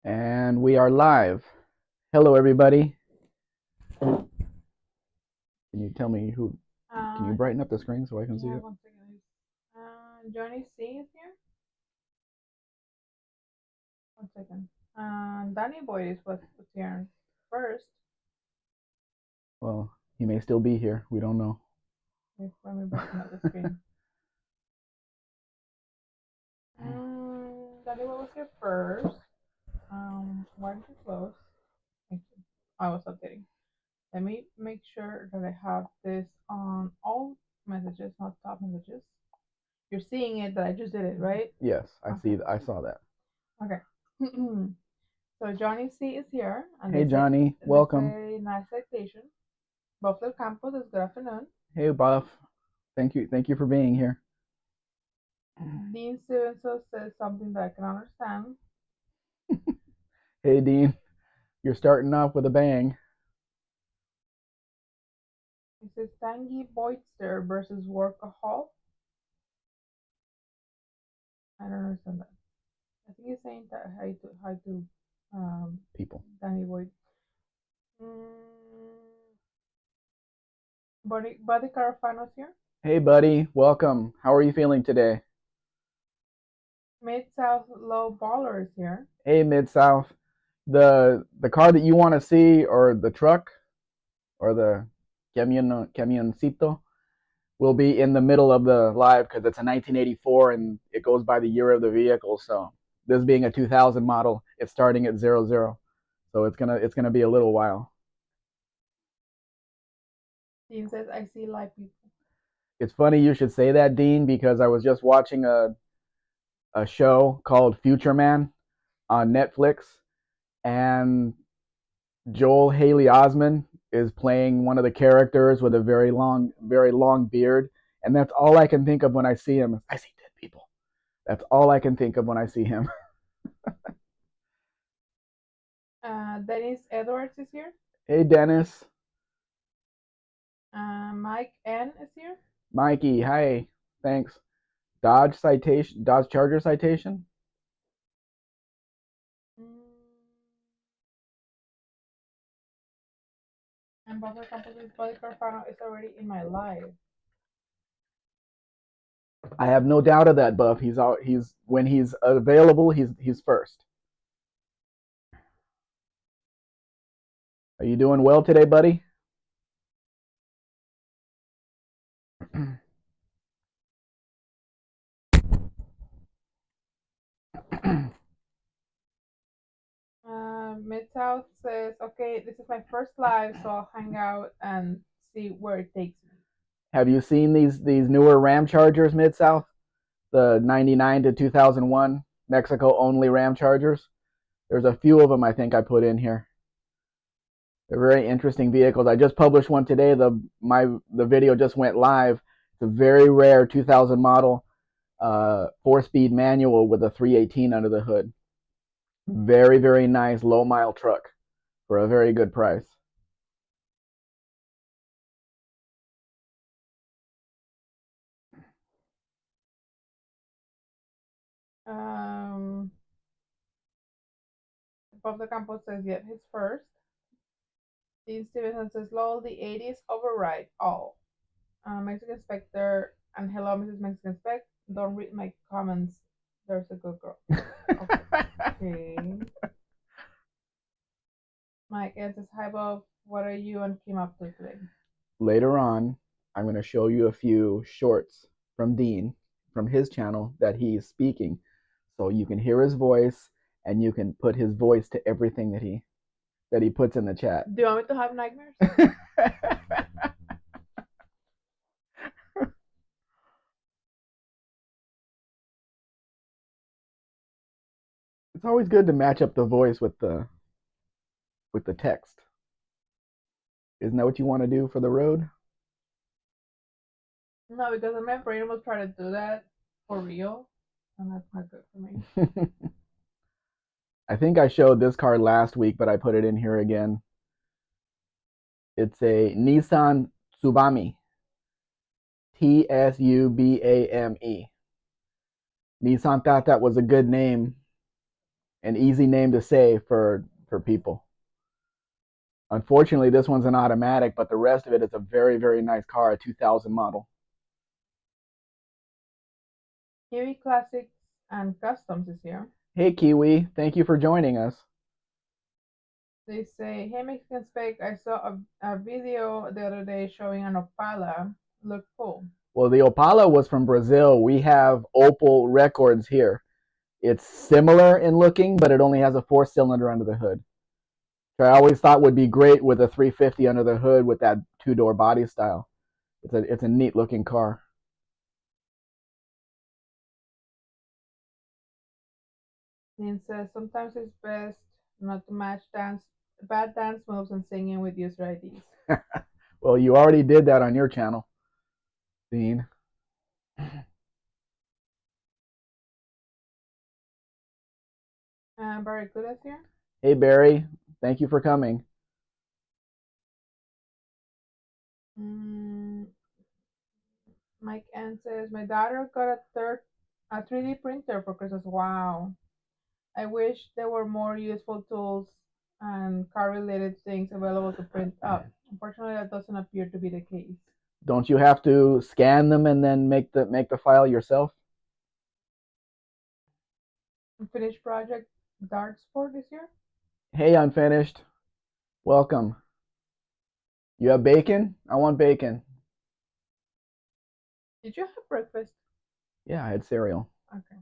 And we are live. Hello, everybody. Can you tell me who? Can you brighten up the screen so I can see Yeah, it? one second. Johnny C is here. One second. Danny Boy is was here first. Well, he may still be here. We don't know. Let me brighten up the screen. Danny Boy was here first. Why did you close? Thank you. I was updating. Let me make sure that I have this on all messages, not top messages. You're seeing it that I just did it, right? Yes, I Okay. see. I saw that. Okay. So Johnny C is here, and Hey, Johnny. they Welcome. say nice citation. Buffalo Campus is good afternoon. Hey, Buff. Thank you. Thank you for being here. Dean Stevenson says something that I can understand. Hey, Dean. You're starting off with a bang. He says Tangy Boydster versus Workahol. I don't understand that. I think he's saying that hi to People. Danny Boyd. Mm, Buddy Carafano's here. Hey, buddy. Welcome. How are you feeling today? Mid South Low Baller is here. Hey, Mid South. The car that you want to see, or the truck, or the camioncito, will be in the middle of the live because it's a 1984 and it goes by the year of the vehicle. So this being a 2000 model, it's starting at 00. So it's gonna be a little while. Dean says I see live people. It's funny you should say that, Dean, because I was just watching a show called Future Man on Netflix, and Joel Haley Osment is playing one of the characters with a very long beard, and that's all I can think of when I see him. I see dead people. That's all I can think of when I see him. Dennis Edwards is here. Hey, Dennis. Mike N is here. Mikey, hi. Thanks. Dodge Charger citation. Mm, and Butler Campus' Buddy Carfano is already in my live. I have no doubt of that, Buff. He's out. He's when he's available. He's first. Are you doing well today, buddy? Mid South says, okay, this is my first live, so I'll hang out and see where it takes me. Have you seen these newer Ram Chargers, Mid South? The 99 to 2001 Mexico only Ram Chargers. There's a few of them I think I put in here. They're very interesting vehicles. I just published one today. The video just went live. It's a very rare 2000 model, 4-speed manual with a 318 under the hood. Very nice low mile truck for a very good price. Um, Bob the Campos says, yet his first. Dean Stevenson says, lol, the 80s override all. Mexican Spectre and hello, Mrs. Mexican Spec. Don't read my comments. There's a good girl. Okay. Mike N says, hi, Bob. What are you and Kim up to today? Later on, I'm going to show you a few shorts from Dean from his channel that he's speaking, so you can hear his voice and you can put his voice to everything that he puts in the chat. Do you want me to have nightmares? It's always good to match up the voice with the text. Isn't that what you want to do for the road? No, because my brain will try to do that for real, and that's not good for me. I think I showed this car last week, but I put it in here again. It's a Nissan Tsubame. Tsubame. Nissan thought that was a good name An easy name to say for people. Unfortunately, this one's an automatic, but the rest of it is a very, very nice car, a 2000 model. Kiwi Classics and Customs is here. Hey, Kiwi, thank you for joining us. They say, hey Mexican Spec, I saw a video the other day showing an Opala. Looked cool. Well, the Opala was from Brazil. We have Opel records here. It's similar in looking, but it only has a 4-cylinder under the hood. So I always thought would be great with a 350 under the hood with that two-door body style. It's a neat looking car. Dean says, sometimes it's best not to match bad dance moves and singing with user IDs. Well, you already did that on your channel, Dean. Barracuda's here. Hey, Barry, thank you for coming. Mm, Mike N says, my daughter got a 3D printer for Christmas. Wow. I wish there were more useful tools and car related things available to print up. Unfortunately, that doesn't appear to be the case. Don't you have to scan them and then make the file yourself? Unfinished project Dart Sport this year. Hey, Unfinished, welcome. You have bacon? I want bacon. Did you have breakfast? Yeah, I had cereal. Okay.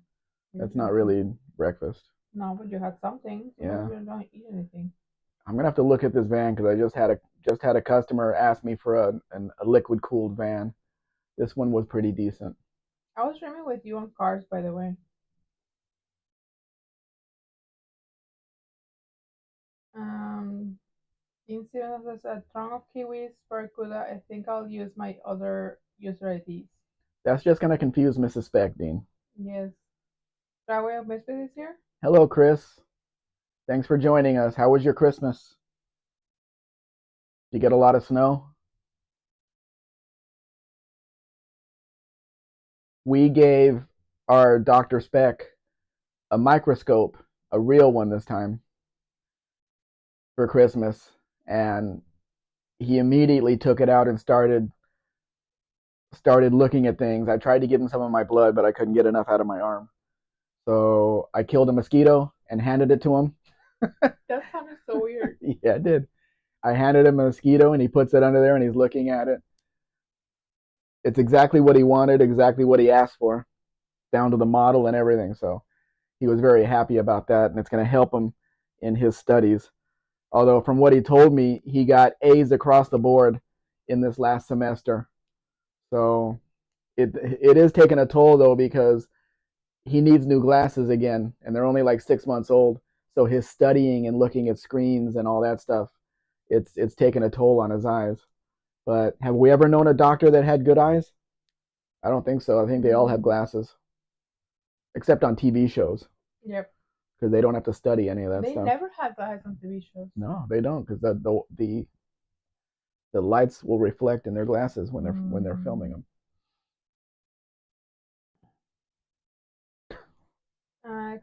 That's not really breakfast. No, but you had something. Yeah. You don't eat anything. I'm gonna have to look at this van because I just had a customer ask me for a liquid cooled van. This one was pretty decent. I was streaming with you on cars, by the way. Um, Dean Stevens says a trunk of kiwis, Barracuda. I think I'll use my other user IDs. That's just gonna confuse Mrs. Spec, Dean. Yes. Driveway of Misfit is here. Hello, Chris. Thanks for joining us. How was your Christmas? Did you get a lot of snow? We gave our Dr. Spec a microscope, a real one this time, for Christmas, and he immediately took it out and started looking at things. I tried to give him some of my blood, but I couldn't get enough out of my arm. So I killed a mosquito and handed it to him. That sounded so weird. Yeah, I did. I handed him a mosquito and he puts it under there and he's looking at it. It's exactly what he wanted, exactly what he asked for, down to the model and everything. So he was very happy about that, and it's going to help him in his studies. Although, from what he told me, he got A's across the board in this last semester. So it is taking a toll, though, because he needs new glasses again, and they're only like 6 months old. So his studying and looking at screens and all that stuff, it's taking a toll on his eyes. But have we ever known a doctor that had good eyes? I don't think so. I think they all have glasses, except on TV shows. Yep. Because they don't have to study any of that They stuff. never had guys on TV shows. No, they don't, because the lights will reflect in their glasses when they're filming them.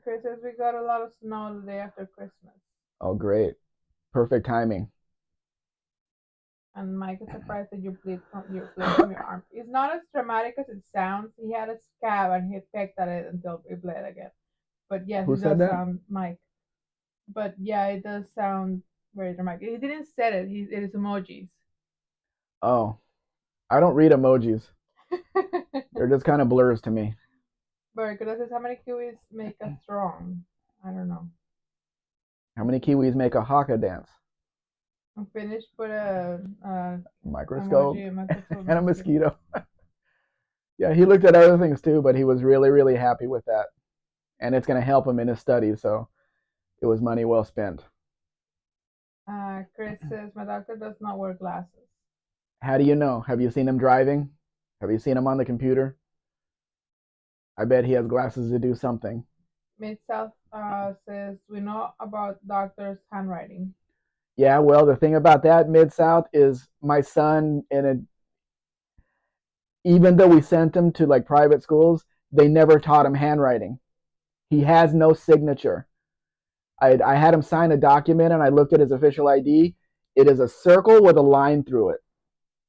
Chris says we got a lot of snow the day after Christmas. Oh, great! Perfect timing. And Mike is surprised that you bleed from your arm. It's not as dramatic as it sounds. He had a scab and he pecked at it until it bled again. But yes, Who it said does that? sound Mike. But yeah, it does sound very dramatic. He didn't say it. It is emojis. Oh, I don't read emojis. They're just kind of blurs to me. Very good. Says how many kiwis make a strong? I don't know. How many kiwis make a haka dance? I'm finished. Put a Microscope emoji, and a mosquito. Yeah, he looked at other things too, but he was really, really happy with that. And it's going to help him in his studies, so it was money well spent. Chris says my doctor does not wear glasses. How do you know? Have you seen him driving? Have you seen him on the computer? I bet he has glasses to do something. Mid South says we know about doctor's handwriting. Yeah, well, the thing about that, Mid South, is my son, even though we sent him to like private schools, they never taught him handwriting. He has no signature. I had him sign a document and I looked at his official ID. It is a circle with a line through it.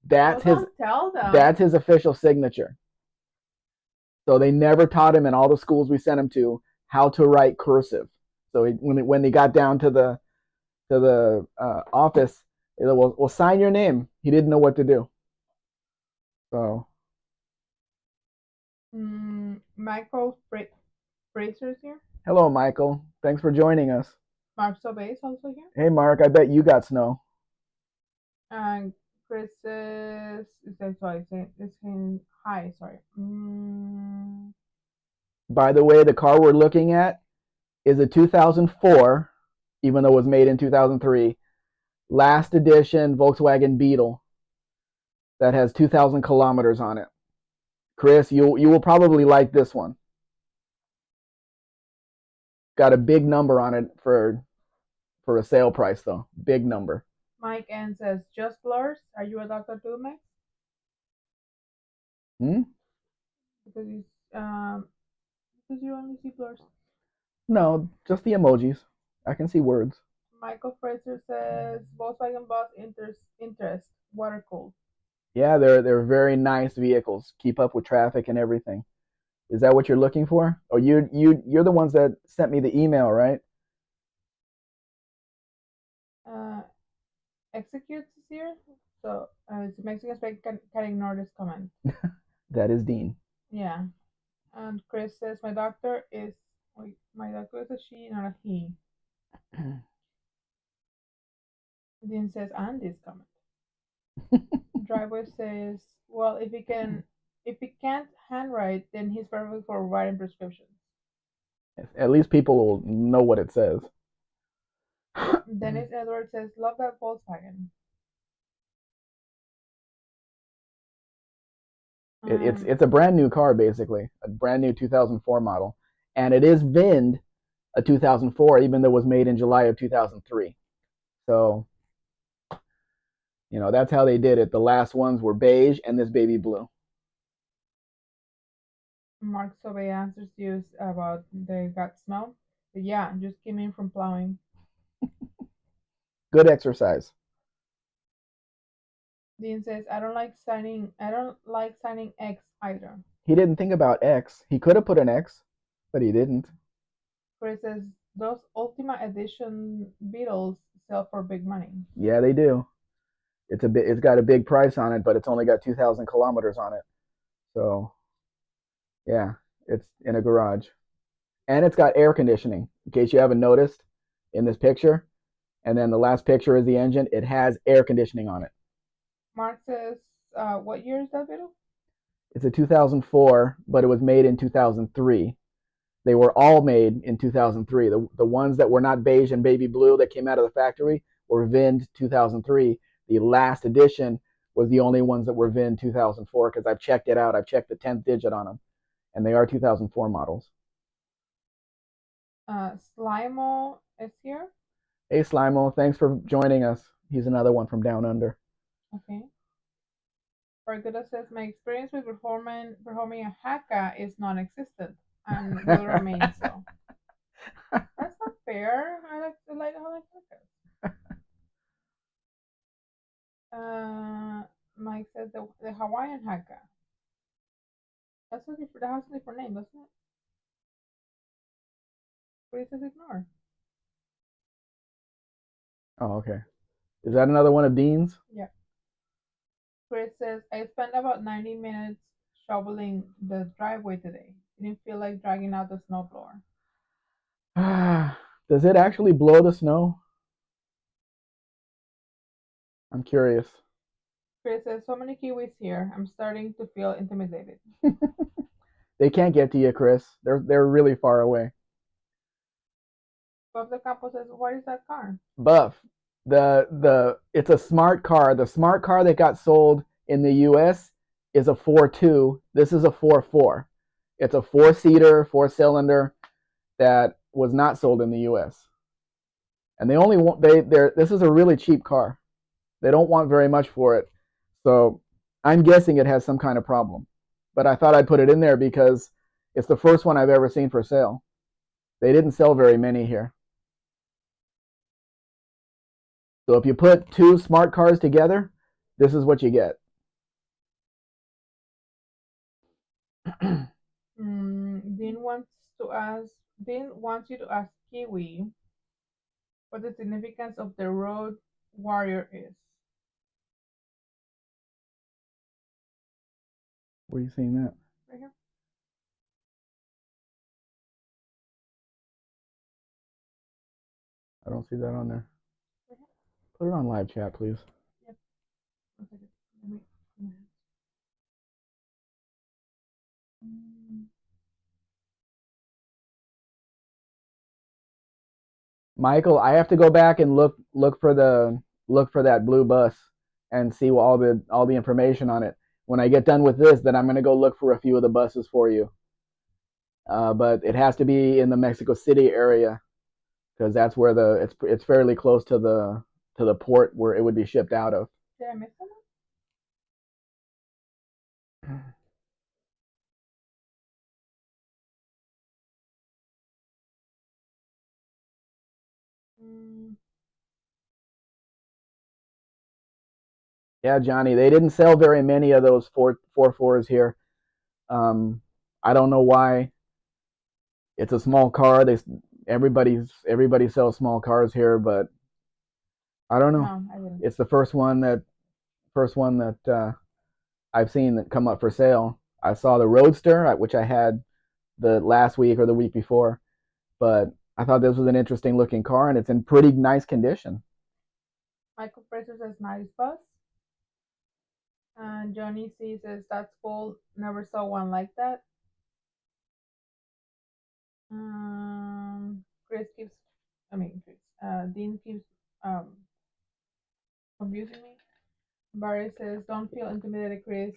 Well, That's his don't tell them. that's his official signature. So they never taught him in all the schools we sent him to how to write cursive. So when he got down to the office, they said, "Well, sign your name." He didn't know what to do. So Michael Fraser's here. hello, Michael. Thanks for joining us. Mark Sobe is also here. Hey, Mark. I bet you got snow. And Chris is sorry, it's saying hi. Sorry. By the way, the car we're looking at is a 2004, even though it was made in 2003, last edition Volkswagen Beetle that has 2,000 kilometers on it. Chris, you will probably like this one. Got a big number on it for a sale price though. Big number. Mike N says just blurs. Are you a doctor too, Max? Hmm? Because you because you only see blurs. No, just the emojis. I can see words. Michael Fraser says Volkswagen Bus interest water cooled. Yeah, they're very nice vehicles. Keep up with traffic and everything. Is that what you're looking for? Or you're the ones that sent me the email, right? Uh, executes is here. So the Mexican Spec can ignore this comment. That is Dean. Yeah. And Chris says my doctor is wait, my doctor is a she, not a he. Dean says and this comment. Driver says, well, if he can't handwrite, then he's perfect for writing prescriptions. At least people will know what it says. Dennis Edwards says, love that Volkswagen. It's a brand new car basically, a brand new 2004 model, and it is VINed a 2004, even though it was made in July of 2003. So that's how they did it. The last ones were beige and this baby blue. Mark Sobe answers you about they got snow. But yeah, just came in from plowing. Good exercise. Dean says, I don't like signing X either. He didn't think about X. He could have put an X, but he didn't. Chris says, those Ultima Edition Beetles sell for big money. Yeah, they do. It's got a big price on it, but it's only got 2,000 kilometers on it. So yeah, it's in a garage, and it's got air conditioning. In case you haven't noticed, in this picture, and then the last picture is the engine. It has air conditioning on it. Mark says, what year is that Beetle? It's a 2004, but it was made in 2003. They were all made in 2003. The ones that were not beige and baby blue that came out of the factory were VINed 2003. The last edition was the only ones that were VIN 2004 because I've checked it out. I've checked the 10th digit on them, and they are 2004 models. Slimo is here. Hey, Slimo, thanks for joining us. He's another one from Down Under. Okay. Barguda says, my experience with performing a haka is non-existent and will remain so. That's not fair. I like hakas. Mike says the Hawaiian haka. That has a different name, doesn't it? But it says ignore. Oh, okay. Is that another one of Dean's? Yeah. Chris says, I spent about 90 minutes shoveling the driveway today. Didn't feel like dragging out the snowblower. Does it actually blow the snow? I'm curious. Chris says, so many Kiwis here. I'm starting to feel intimidated. They can't get to you, Chris. They're really far away. Buff the Campo says, what is that car? Buff, it's a smart car. The smart car that got sold in the U.S. is a 4.2. This is a 4.4. It's a four-seater, four-cylinder that was not sold in the U.S. And they only want this is a really cheap car. They don't want very much for it. So I'm guessing it has some kind of problem. But I thought I'd put it in there because it's the first one I've ever seen for sale. They didn't sell very many here. So if you put two smart cars together, this is what you get. Dean wants to ask. Dean wants you to ask Kiwi what the significance of the road warrior is. Where are you seeing that? Right here. I don't see that on there. Right here. Put it on live chat, please. Yep. One second. Let me. Mm, Michael, I have to go back and look for that blue bus and see all the information on it. When I get done with this, then I'm gonna go look for a few of the buses for you. But it has to be in the Mexico City area because that's where it's fairly close to the port where it would be shipped out of. Did I miss someone? Mm, Yeah, Johnny, they didn't sell very many of those four fours here. Um, I don't know why. It's a small car. Everybody sells small cars here, but I don't know. no, I didn't. It's the first one that I've seen that come up for sale. I saw the Roadster, which I had the last week or the week before, but I thought this was an interesting looking car, and it's in pretty nice condition. Michael Fraser says nice bus. And Johnny C says that's cool. Never saw one like that. Chris keeps, I mean, Chris, Dean keeps confusing me. Barry says, don't feel intimidated, Chris.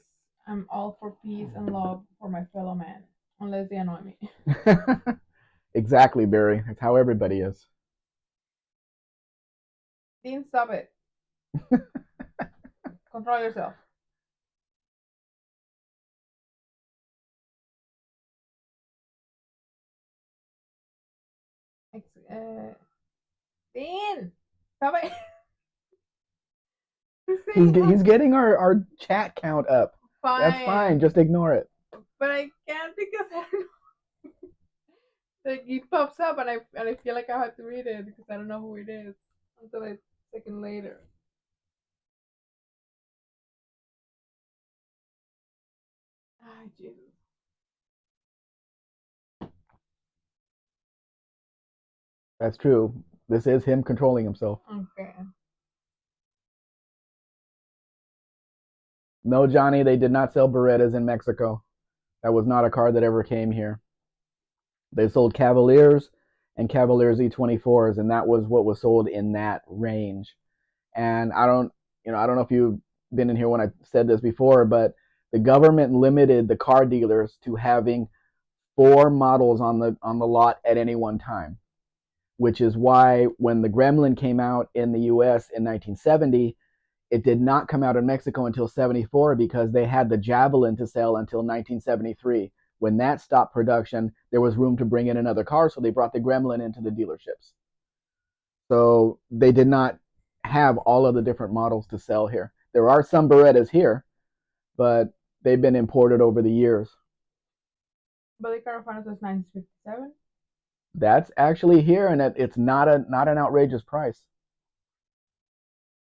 I'm all for peace and love for my fellow man, unless they annoy me. Exactly, Barry. That's how everybody is. Dean, stop it. Control yourself. Dean, stop it. He's getting our chat count up. That's fine. Fine, Just ignore it. but I can't because I don't know. Like it pops up and I feel like I have to read it because I don't know who it is until a second later. Ah, Jesus. That's true. This is him controlling himself. Okay. No, Johnny, they did not sell Berettas in Mexico. That was not a car that ever came here. They sold Cavaliers and Cavaliers E24s, and that was what was sold in that range. And I don't know if you've been in here when I said this before, but the government limited the car dealers to having four models on the lot at any one time, which is why when the Gremlin came out in the U.S. in 1970, it did not come out in Mexico until 74 because they had the Javelin to sell until 1973. When that stopped production, there was room to bring in another car, so they brought the Gremlin into the dealerships. So they did not have all of the different models to sell here. There are some Berettas here, but they've been imported over the years. Billy Carafano says 1957. That's actually here, and it's not an outrageous price.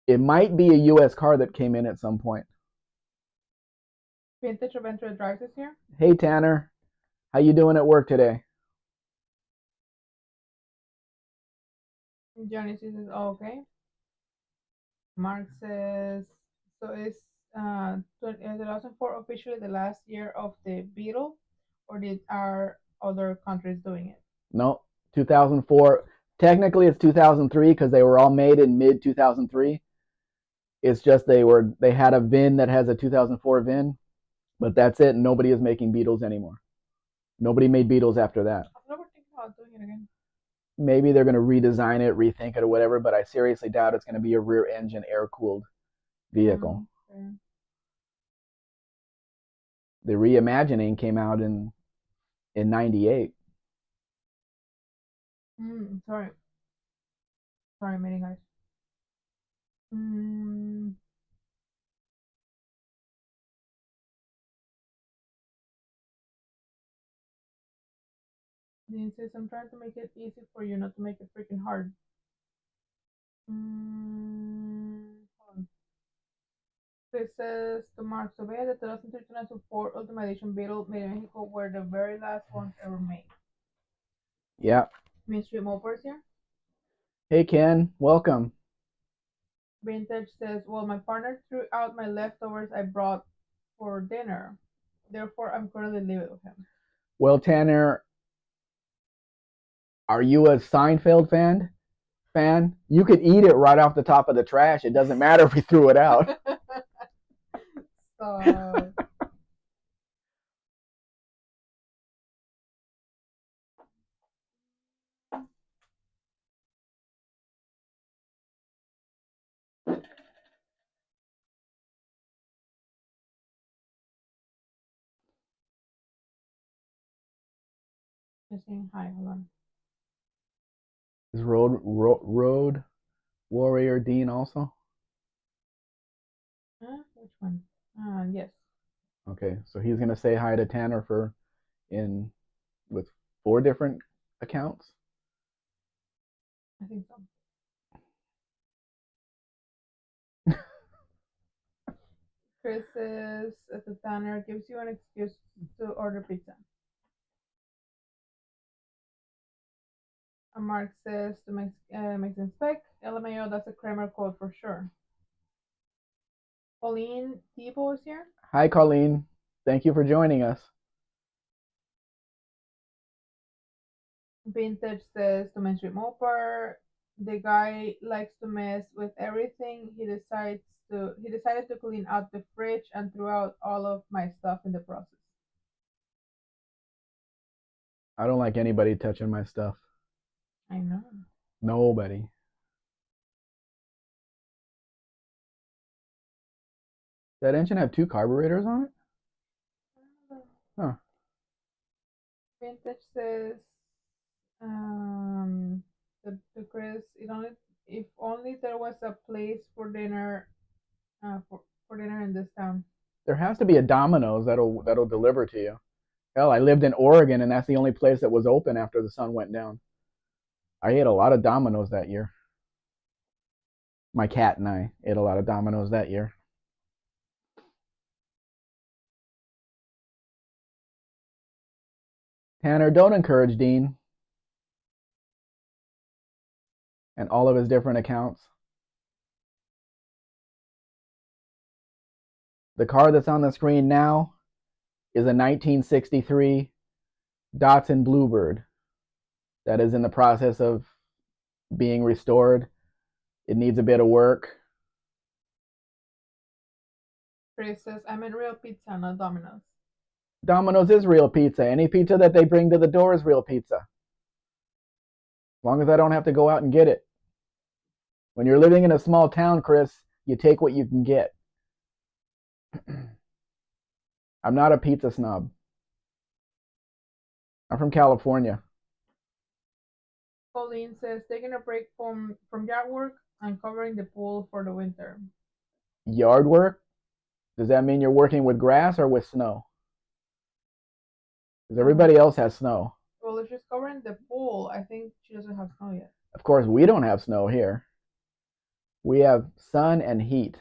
It might be a U.S. car that came in at some point. Vintage Adventure Drives is here. Hey Tanner, how you doing at work today? Johnny C says, oh, okay. Mark says, so is 2004 officially the last year of the Beetle, or are other countries doing it? No, 2004. Technically, it's 2003 because they were all made in mid 2003. It's just they had a VIN that has a 2004 VIN, but that's it. Nobody is making Beetles anymore. Nobody made Beetles after that. I've never thinking about doing it again. Maybe they're going to redesign it, rethink it, or whatever, but I seriously doubt it's going to be a rear engine, air cooled vehicle. Okay. The reimagining came out in '98. Sorry, meeting guys. Mm, Dean says, I'm trying to make it easy for you, not to make it freaking hard. Hold on. Chris says to Mark, so the 2003-2004 Ultimate Edition Beetle made in Mexico were the very last ones ever made. Yeah. Mystery Mopers here. Hey, Ken. Welcome. Vintage says, well, my partner threw out my leftovers I brought for dinner. Therefore, I'm currently living with him. Well, Tanner, are you a Seinfeld fan? You could eat it right off the top of the trash. It doesn't matter if we threw it out. So, just saying hi, hold on. Is Road Warrior Dean also? Which one? Yes. Okay, so he's gonna say hi to Tanner in with 4 different accounts. I think so. Chris says at the Tanner gives you an excuse to order pizza. And Mark says to Mexican Spec, LMAO, that's a Kramer quote for sure. Pauline Tebow is here. Hi, Colleen. Thank you for joining us. Vintage says to Main Street Moper, the guy likes to mess with everything. He decided to clean out the fridge and threw out all of my stuff in the process. I don't like anybody touching my stuff. I know. Nobody. That engine have 2 carburetors on it? Huh. Vintage says the Chris, if only there was a place for dinner for dinner in this town. There has to be a Domino's that'll deliver to you. Hell, I lived in Oregon, and that's the only place that was open after the sun went down. I ate a lot of Domino's that year. My cat and I ate a lot of Domino's that year. Tanner, don't encourage Dean and all of his different accounts. The car that's on the screen now is a 1963 Datsun Bluebird that is in the process of being restored. It needs a bit of work. Chris says, I meant real pizza, not Domino's. Domino's is real pizza. Any pizza that they bring to the door is real pizza. As long as I don't have to go out and get it. When you're living in a small town, Chris, you take what you can get. I'm not a pizza snob. I'm from California. Pauline says, taking a break from yard work and covering the pool for the winter. Yard work? Does that mean you're working with grass or with snow? Because everybody else has snow. Well, if she's covering the pool, I think she doesn't have snow yet. Of course, we don't have snow here. We have sun and heat.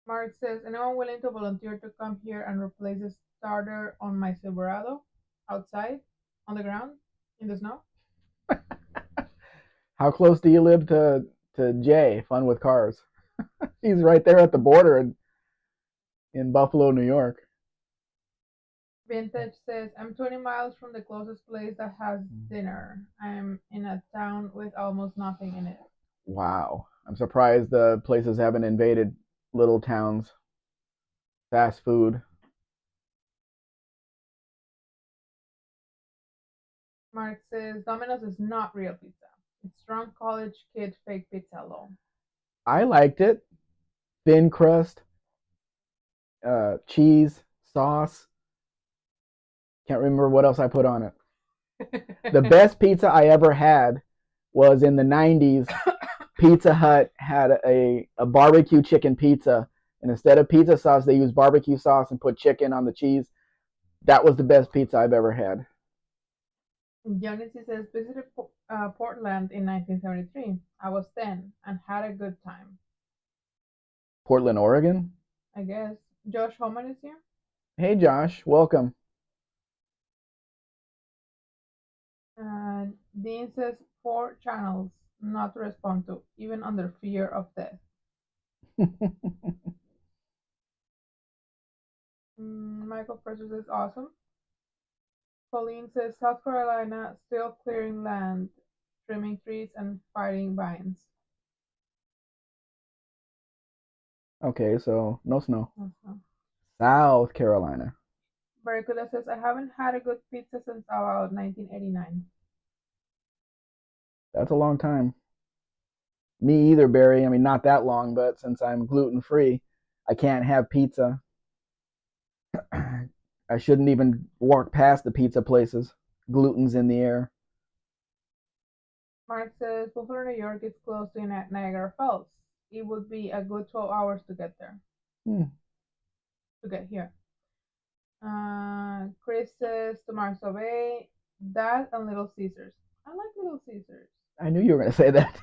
Mark says, anyone willing to volunteer to come here and replace the starter on my Silverado outside on the ground in the snow? How close do you live to Jay, Fun with Cars? He's right there at the border in Buffalo, New York. Vintage says, I'm 20 miles from the closest place that has dinner. I'm in a town with almost nothing in it. Wow. I'm surprised the places haven't invaded little towns. Fast food. Mark says, Domino's is not real pizza. It's drunk college kid fake pizza though. I liked it. Thin crust, cheese, sauce. Can't remember what else I put on it. The best pizza I ever had was in the 90s Pizza Hut had a barbecue chicken pizza, and instead of pizza sauce, they used barbecue sauce and put chicken on the cheese. That was the best pizza I've ever had. Johnny says visited Portland in 1973. I was 10 and had a good time. Portland, Oregon. I guess. Josh Homan is here. Hey, Josh, welcome. Dean says 4 channels not to respond to, even under fear of death. Michael Precious is awesome. Pauline says South Carolina still clearing land, trimming trees, and fighting vines. Okay, so no snow. Uh-huh. South Carolina. Barracuda says I haven't had a good pizza since about 1989. That's a long time. Me either, Barry. I mean, not that long, but since I'm gluten free, I can't have pizza. I shouldn't even walk past the pizza places. Gluten's in the air. Mark says Buffalo, New York is close to Niagara Falls. It would be a good 12 hours to get there, Hmm. to get here. Chris says to Marcel Bay, that and Little Caesars. I like Little Caesars. I knew you were going to say that.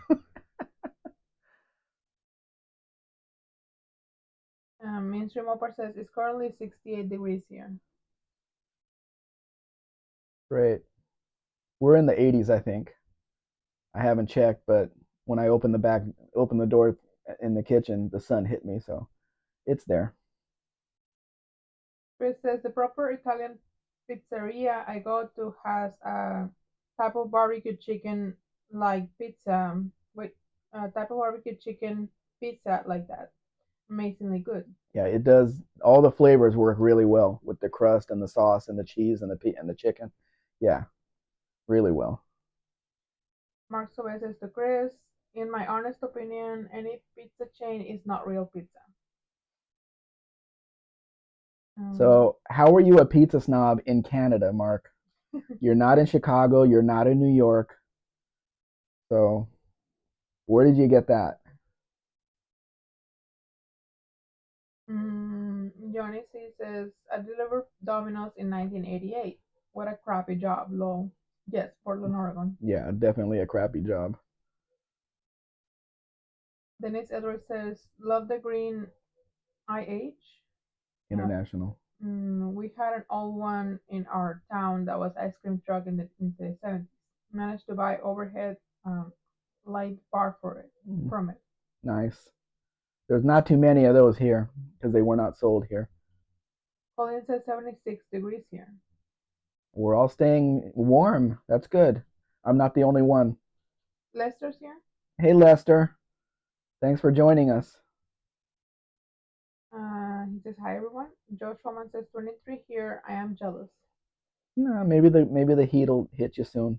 Mainstream Opera says it's currently 68 degrees here. Great. We're in the 80s, I think. I haven't checked, but when I opened the door in the kitchen, the sun hit me, so it's there. Chris says the proper Italian pizzeria I go to has a type of barbecue chicken like pizza with a type of barbecue chicken pizza like that. Amazingly good. Yeah, it does. All the flavors work really well with the crust and the sauce and the cheese and the chicken. Yeah, really well. Mark Sobe says to Chris, in my honest opinion, any pizza chain is not real pizza. Um, So, how are you a pizza snob in Canada, Mark? You're not in Chicago, you're not in New York. So, where did you get that? Johnny C says, I delivered Domino's in 1988. What a crappy job, lol. Yes, Portland, Oregon. Yeah, definitely a crappy job. Dennis Edwards says, love the green IH. Uh, International. we had an old one in our town that was ice cream truck in the 70s. Managed to buy overhead light bar for it from it. Nice. There's not too many of those here because they were not sold here. Colin says 76 degrees here. We're all staying warm. That's good. I'm not the only one. Lester's here. Hey, Lester. Thanks for joining us. He says hi everyone. Josh Homan says 23 here. I am jealous. No, maybe the heat will hit you soon.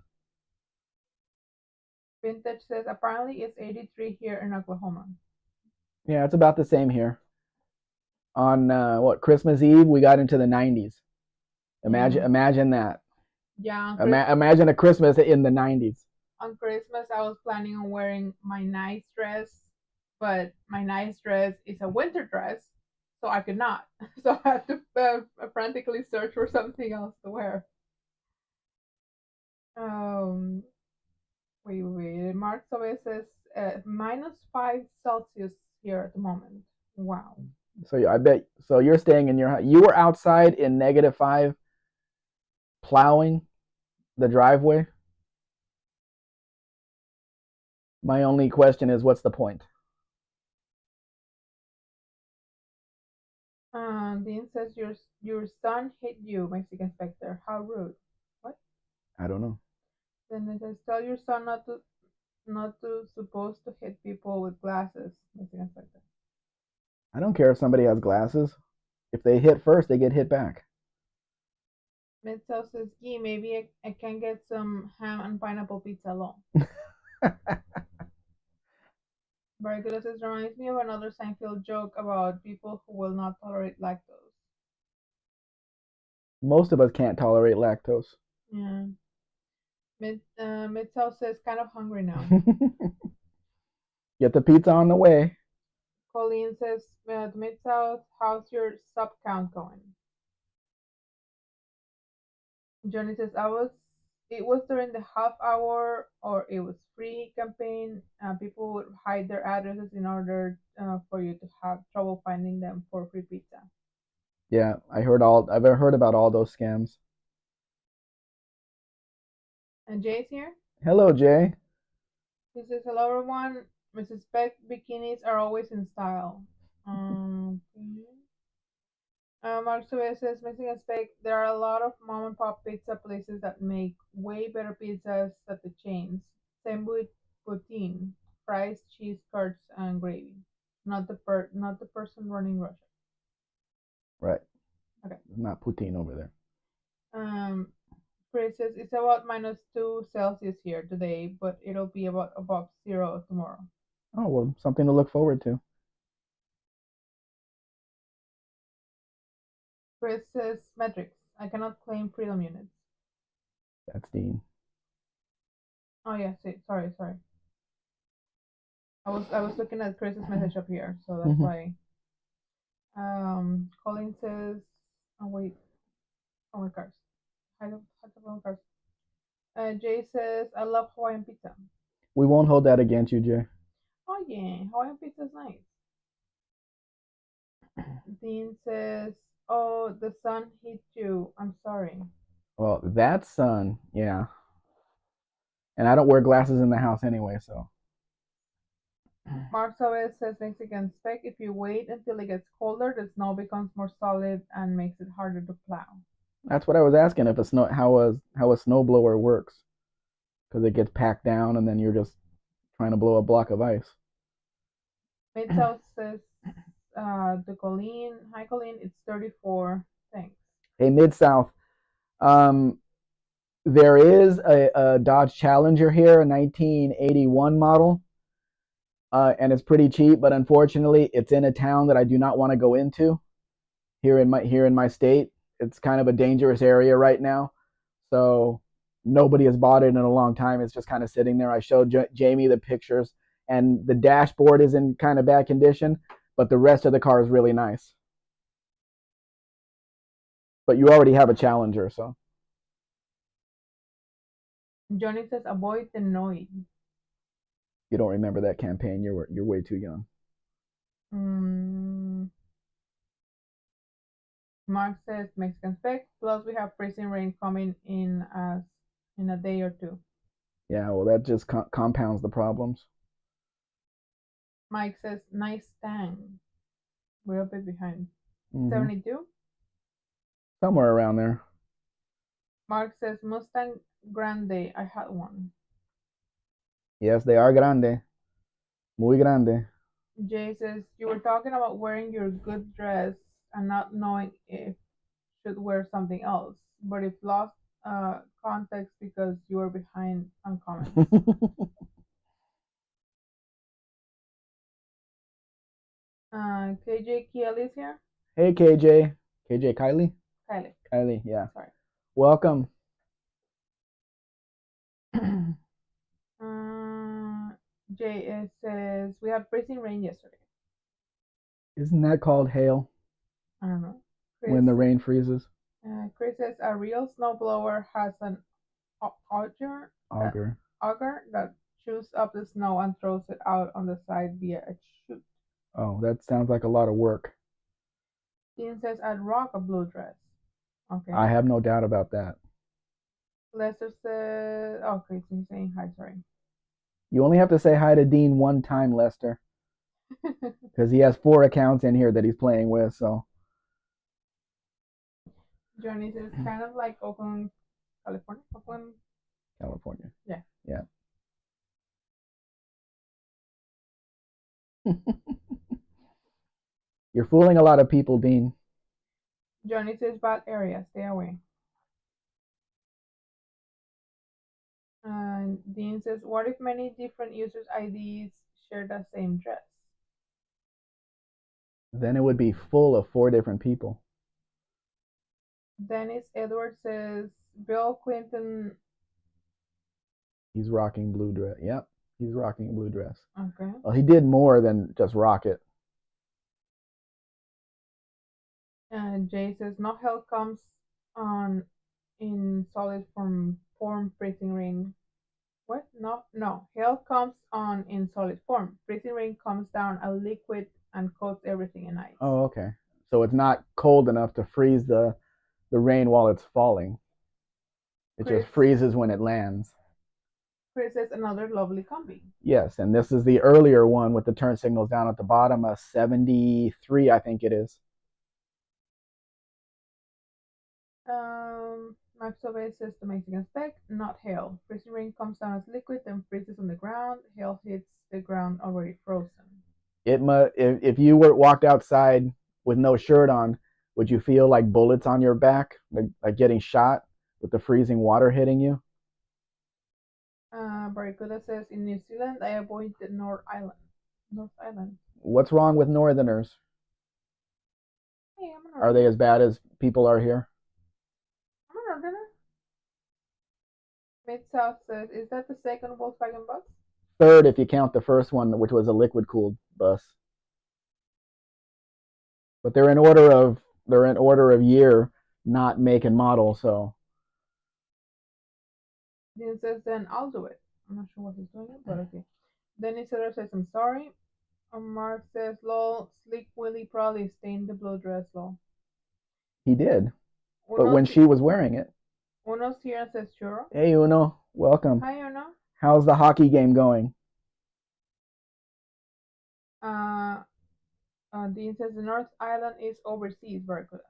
Vintage says apparently it's 83 here in Oklahoma. Yeah, it's about the same here. On what Christmas Eve, we got into the 90s. Imagine that. Yeah, Imagine a Christmas in the 90s. on Christmas I was planning on wearing my nice dress, but my nice dress is a winter dress, so I could not. So I had to frantically search for something else to wear. Um, wait. Mark Sobe says -5 Celsius here at the moment. Wow. So I bet. So you're staying in your house. You were outside in -5, plowing the driveway. My only question is, what's the point? Dean says your son hit you, Mexican Spectre. How rude. What? I don't know. Then it says tell your son not to supposed to hit people with glasses, Mexican Spectre. I don't care if somebody has glasses. If they hit first, they get hit back. Mid-South says, Gee, maybe I can get some ham and pineapple pizza alone. Barracuda says, reminds me of another Seinfeld joke about people who will not tolerate lactose. Most of us can't tolerate lactose. Yeah. Mid-South says, kind of hungry now. Get the pizza on the way. Colleen says, Mid South, how's your sub count going? Johnny says, it was during the half hour or it was free campaign. People would hide their addresses in order for you to have trouble finding them for free pizza. Yeah, I've heard about all those scams. And Jay's here. Hello, Jay. He says, hello everyone. Mrs. Spec bikinis are always in style. Marcelo says, Mexican Spec, there are a lot of mom and pop pizza places that make way better pizzas than the chains. Same with poutine, fries, cheese curds, and gravy. Not the person running Russia. Right. Okay. Not poutine over there. Um, Chris says it's about -2 Celsius here today, but it'll be about above zero tomorrow. Oh, well, something to look forward to. Chris says metrics. I cannot claim freedom units. That's Dean. Oh yeah, sorry. I was looking at Chris's message up here, so that's why. Colin says, oh wait, oh my gosh, hide the wrong cars. Jay says, I love Hawaiian pizza. We won't hold that against you, Jay. Oh yeah, Hawaiian pizza is nice. Dean says, oh, the sun hit you. I'm sorry. Well, that sun, yeah. And I don't wear glasses in the house anyway, so. Mark Saves says Mexican Spec, if you wait until it gets colder, the snow becomes more solid and makes it harder to plow. That's what I was asking, if a snow how a snowblower works, because it gets packed down and then you're just trying to blow a block of ice. Mid South says the Colleen, hi Colleen, it's 34. Thanks. Hey, Mid South. Um, there is a Dodge Challenger here, a 1981 model, and it's pretty cheap. But unfortunately, it's in a town that I do not want to go into here in my state. It's kind of a dangerous area right now, so nobody has bought it in a long time. It's just kind of sitting there. I showed Jamie the pictures, and the dashboard is in kind of bad condition, but the rest of the car is really nice. But you already have a Challenger, so. Johnny says avoid the noise. You don't remember that campaign. You're way too young. Mark says Mexican Spec. Plus we have freezing rain coming in a day or two. Yeah, well, that just compounds the problems. Mike says nice Stang. We're a bit behind. 72. Somewhere around there. Mark says Mustang Grande. I had one. Yes, they are grande. Muy grande. Jay says you were talking about wearing your good dress and not knowing if should wear something else, but if lost context because you were behind on comments. KJ Kiel is here. Hey, KJ. KJ Kylie? Kylie. Kylie, yeah. Sorry. Welcome. Jay says we had freezing rain yesterday. Isn't that called hail? I don't know. When the rain freezes? Chris says a real snowblower has an auger that chews up the snow and throws it out on the side via a chute. Oh, that sounds like a lot of work. Dean says I'd rock a blue dress. Okay. I have no doubt about that. Lester says, okay, so he's saying hi, sorry. You only have to say hi to Dean one time, Lester. Because he has 4 accounts in here that he's playing with, so. Johnny says, kind of like Oakland, California. California. Yeah. Yeah. You're fooling a lot of people, Dean. Johnny says, bad area, stay away. And Dean says, what if many different users' IDs share the same dress? Then it would be full of 4 different people. Dennis Edwards says, Bill Clinton. He's rocking blue dress. Yep. He's rocking a blue dress. Okay. Well, he did more than just rock it. And Jay says no hell comes on in solid form freezing rain. What? No, no. Hell comes on in solid form. Freezing rain comes down a liquid and coats everything in ice. Oh, okay. So it's not cold enough to freeze the rain while it's falling. It just Chris freezes when it lands. Chris says another lovely combi. Yes, and this is the earlier one with the turn signals down at the bottom, a 73, I think it is. Max Obey says the Mexican spec, not hail. Freezing rain comes down as liquid, then freezes on the ground. Hail hits the ground already frozen. If you were walked outside with no shirt on, would you feel like bullets on your back, like getting shot with the freezing water hitting you? Barracuda says in New Zealand, I avoid the North Island. North Island. What's wrong with Northerners? Hey, I'm a Are they northerner. as bad as people are here? I'm a northerner. Mid South says, is that the second Volkswagen bus? Third, if you count the first one, which was a liquid cooled bus. But they're in order of year, not make and model. So Dean says, then I'll do it. I'm not sure what he's doing, but okay. Then Isidro says, I'm sorry. Mark says, lol, Slick Willie probably stained the blue dress, lol. he did. But Uno's, when she was wearing it, Uno's here and says, churro. hey Uno, welcome. Hi, Uno. How's the hockey game going? Uh, Dean says, the North Island is overseas, Barracuda.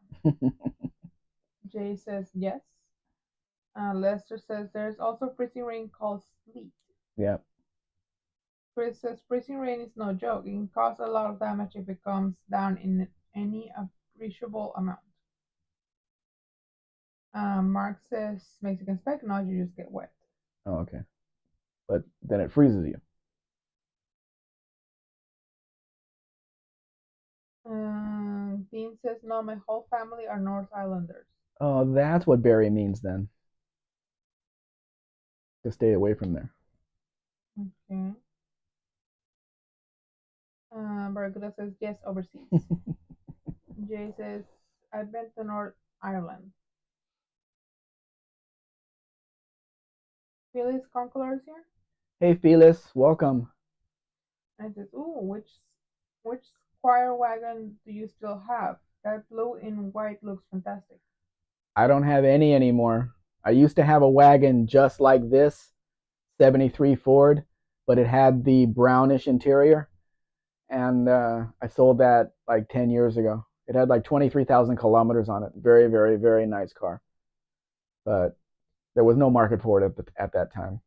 Jay says, yes. Lester says, there's also freezing rain called sleet. Yeah. Chris says, freezing rain is no joke. It can cause a lot of damage if it comes down in any appreciable amount. Mark says, Mexican spec, no, you just get wet. Oh, okay. But then it freezes you. Dean says, no, my whole family are North Islanders. Oh, that's what Barry means then. To stay away from there. Okay. Barracuda says, yes, overseas. Jay says, I've been to North Ireland. Phyllis Concolor is here. Hey, Phyllis, welcome. And it says, ooh, which Squire wagon do you still have? That blue and white looks fantastic. I don't have any anymore. I used to have a wagon just like this, 73 Ford, but it had the brownish interior, and I sold that like 10 years ago. It had like 23,000 kilometers on it. Very, very, very nice car, but there was no market for it at that time.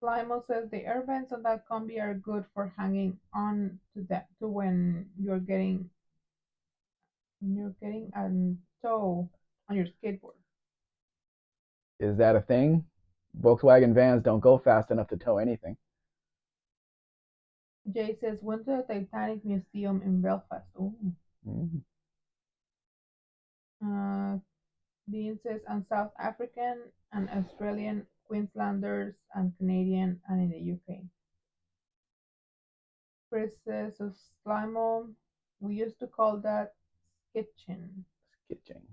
Limo says the air vents on that combi are good for hanging on to that to when you're getting a tow on your skateboard. Is that a thing? Volkswagen vans don't go fast enough to tow anything. Jay says went to the Titanic Museum in Belfast. Ooh. Mhm. Uh, Dean says and South African and Australian, Queenslanders and Canadian and in the UK. Chris says of Slimo, we used to call that kitchen. Skitching.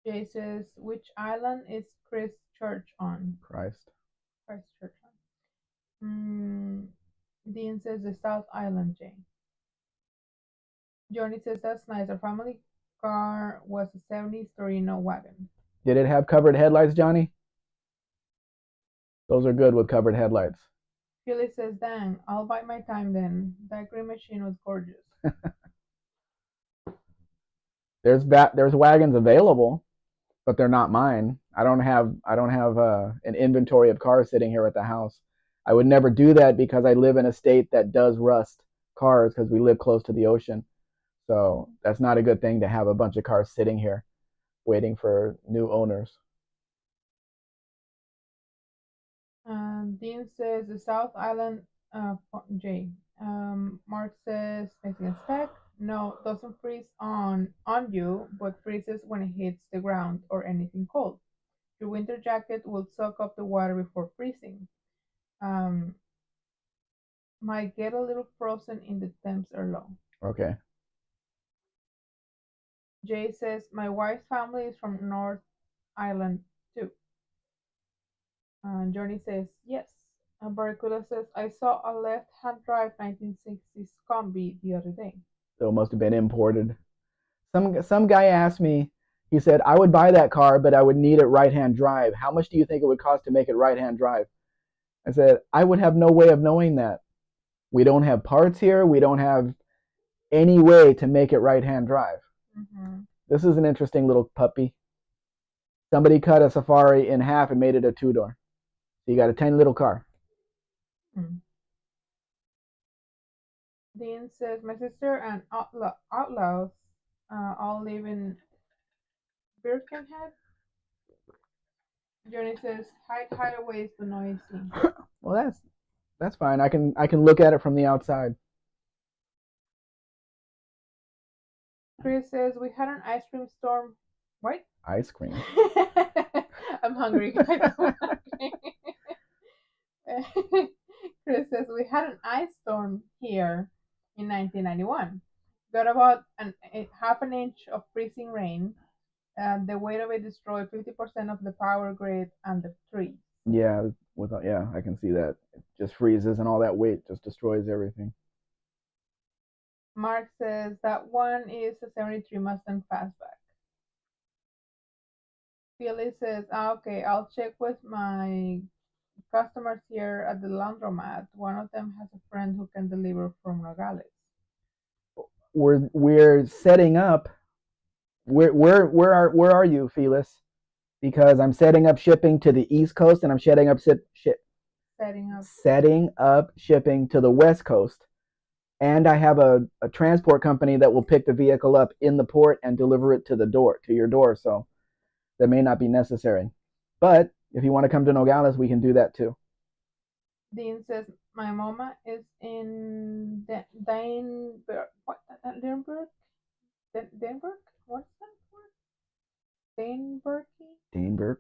Jay says which island is Chris Church on? Christ. Christchurch on. Dean says the South Island, Jay. Johnny says that's nice. Our family car was a 70s Torino wagon. Did it have covered headlights, Johnny? Those are good with covered headlights. Philly says, dang, I'll bite my time then. That green machine was gorgeous. There's wagons available, but they're not mine. I don't have an inventory of cars sitting here at the house. I would never do that because I live in a state that does rust cars because we live close to the ocean. So that's not a good thing to have a bunch of cars sitting here waiting for new owners. Dean says the South Island, J. Mark says Mexican spec. No, doesn't freeze on you, but freezes when it hits the ground or anything cold. Your winter jacket will soak up the water before freezing. Um, might get a little frozen in the temps are low. Okay. Jay says, my wife's family is from North Island too. Johnny says, yes. And Barracuda says, I saw a left-hand drive 1960s combi the other day. So it must have been imported. Some guy asked me, he said, I would buy that car, but I would need it right-hand drive. How much do you think it would cost to make it right-hand drive? I said, I would have no way of knowing that. We don't have parts here. We don't have any way to make it right-hand drive. Mm-hmm. This is an interesting little puppy. Somebody cut a Safari in half and made it a two-door. So you got a tiny little car. Mm. Dean says, my sister and outlaws all live in Birkenhead. Johnny says, hideaways but noisy. Well, that's fine. I can look at it from the outside. Chris says, we had an ice cream storm. What? Ice cream. I'm hungry, guys. I'm hungry. Chris says, we had an ice storm here in 1991. Got about half an inch of freezing rain. The weight of it destroyed 50% of the power grid and the trees. Yeah, I can see that. It just freezes and all that weight just destroys everything. Mark says that one is a 73 Mustang Fastback. Philly says, okay, I'll check with my customers here at the laundromat. One of them has a friend who can deliver from Nogales. We're setting up. Where are you, Felix? Because I'm setting up shipping to the East Coast and I'm setting up shipping to the West Coast. And I have a transport company that will pick the vehicle up in the port and deliver it to your door. So that may not be necessary. But if you want to come to Nogales, we can do that too. Dean says, my mama is in Denver. What? Denver? Denver? What's that word? Denver? Daneburg.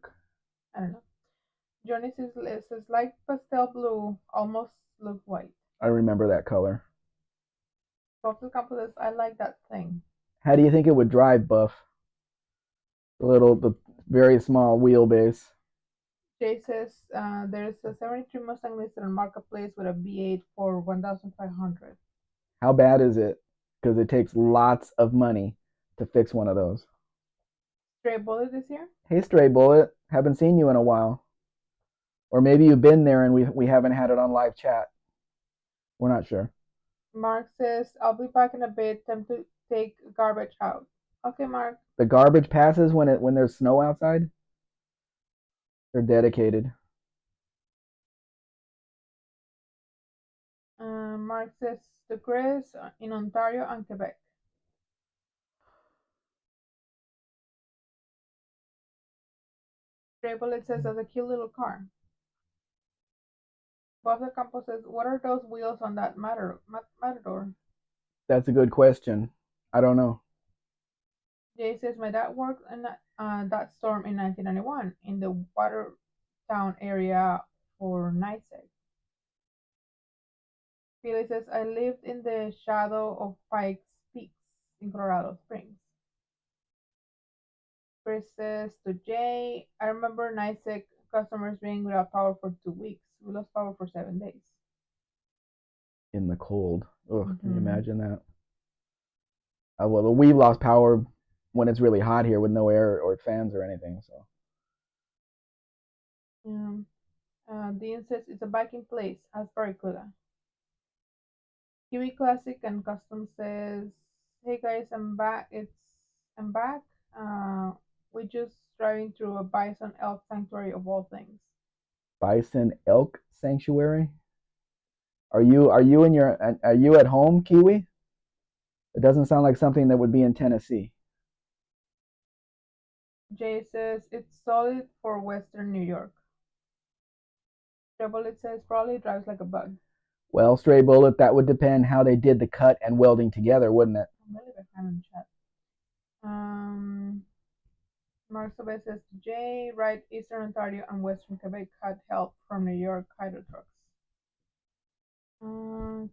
I don't know. Johnny says like pastel blue, almost looks white. I remember that color. Buffalo Campo says, I like that thing. How do you think it would drive, Buff? The very small wheelbase. Jay says there's a 73 Mustang listed on Marketplace with a V8 for 1,500. How bad is it? Because it takes lots of money to fix one of those. Stray Bullet this year? Hey, Stray Bullet. Haven't seen you in a while. Or maybe you've been there and we haven't had it on live chat. We're not sure. Mark says, I'll be back in a bit. Time to take garbage out. Okay, Mark. The garbage passes when there's snow outside. They're dedicated. Mark says, the Chris in Ontario and Quebec. Stray Bullet says, that's a cute little car. Bob the Campo says, what are those wheels on that Matador? That's a good question. I don't know. Jay says, my dad worked in that storm in 1991 in the Watertown area for NYSEG. Felix says, I lived in the shadow of Pikes Peaks in Colorado Springs. Chris says to Jay, I remember NYSEG customers being without power for 2 weeks. We lost power for 7 days. In the cold. Ugh, can you Mhm. imagine that? Well, we've lost power when it's really hot here with no air or fans or anything. So Dean says it's a biking place as Barracuda. Kiwi Classic and Custom says, hey guys, I'm back. We just driving through a bison elk sanctuary of all things. bison elk sanctuary. Are you at home, Kiwi? It doesn't sound like something that would be in Tennessee. Jay says it's solid for Western New York. It says probably drives like a bug. Well, Stray Bullet, that would depend how they did the cut and welding together, wouldn't it? I'm really behind on chat. Mark Sobey says to Jay, right, Eastern Ontario and Western Quebec had help from New York hydro trucks.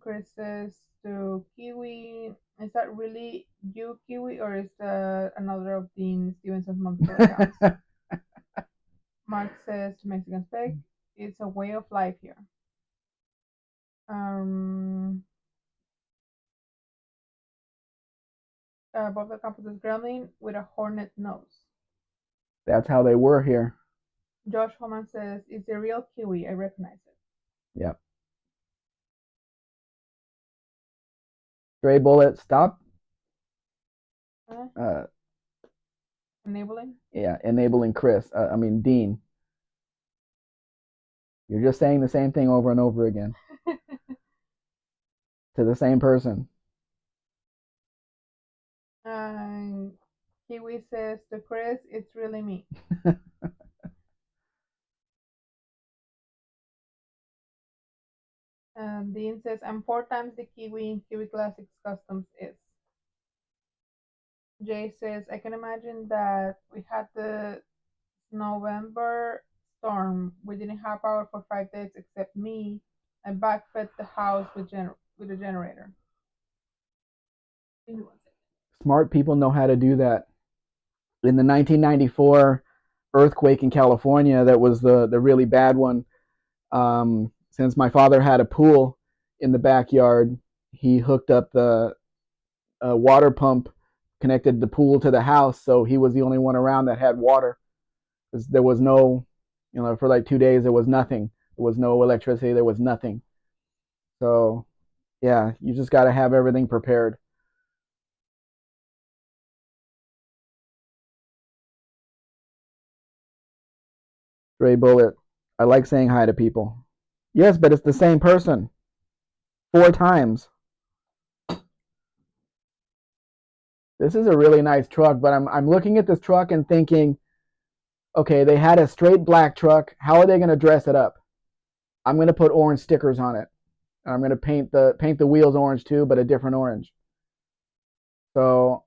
Chris says to Kiwi, is that really you, Kiwi, or is that another of Dean Stevenson's multiple accounts? Mark says to Mexican Spec, it's a way of life here. Bob the Campus is gremlin with a hornet nose. That's how they were here. Josh Holman says, it's the real Kiwi. I recognize it. Yep. Stray Bullet, stop. Enabling? Yeah, enabling Chris. Dean. You're just saying the same thing over and over again to the same person. Kiwi says to Chris, it's really me. Dean says, I'm 4 times the Kiwi in Kiwi Classics Customs is. Jay says, I can imagine that we had the November storm. We didn't have power for 5 days except me. I backfed the house with a generator. Smart people know how to do that. In the 1994 earthquake in California, that was the really bad one. Since my father had a pool in the backyard, he hooked up the water pump, connected the pool to the house, so he was the only one around that had water. Because there was no, for like 2 days, there was nothing. There was no electricity. There was nothing. So, yeah, you just got to have everything prepared. Stray Bullet. I like saying hi to people. Yes, but it's the same person. 4 times. This is a really nice truck, but I'm looking at this truck and thinking, okay, they had a straight black truck. How are they going to dress it up? I'm going to put orange stickers on it. I'm going to paint the wheels orange too, but a different orange. So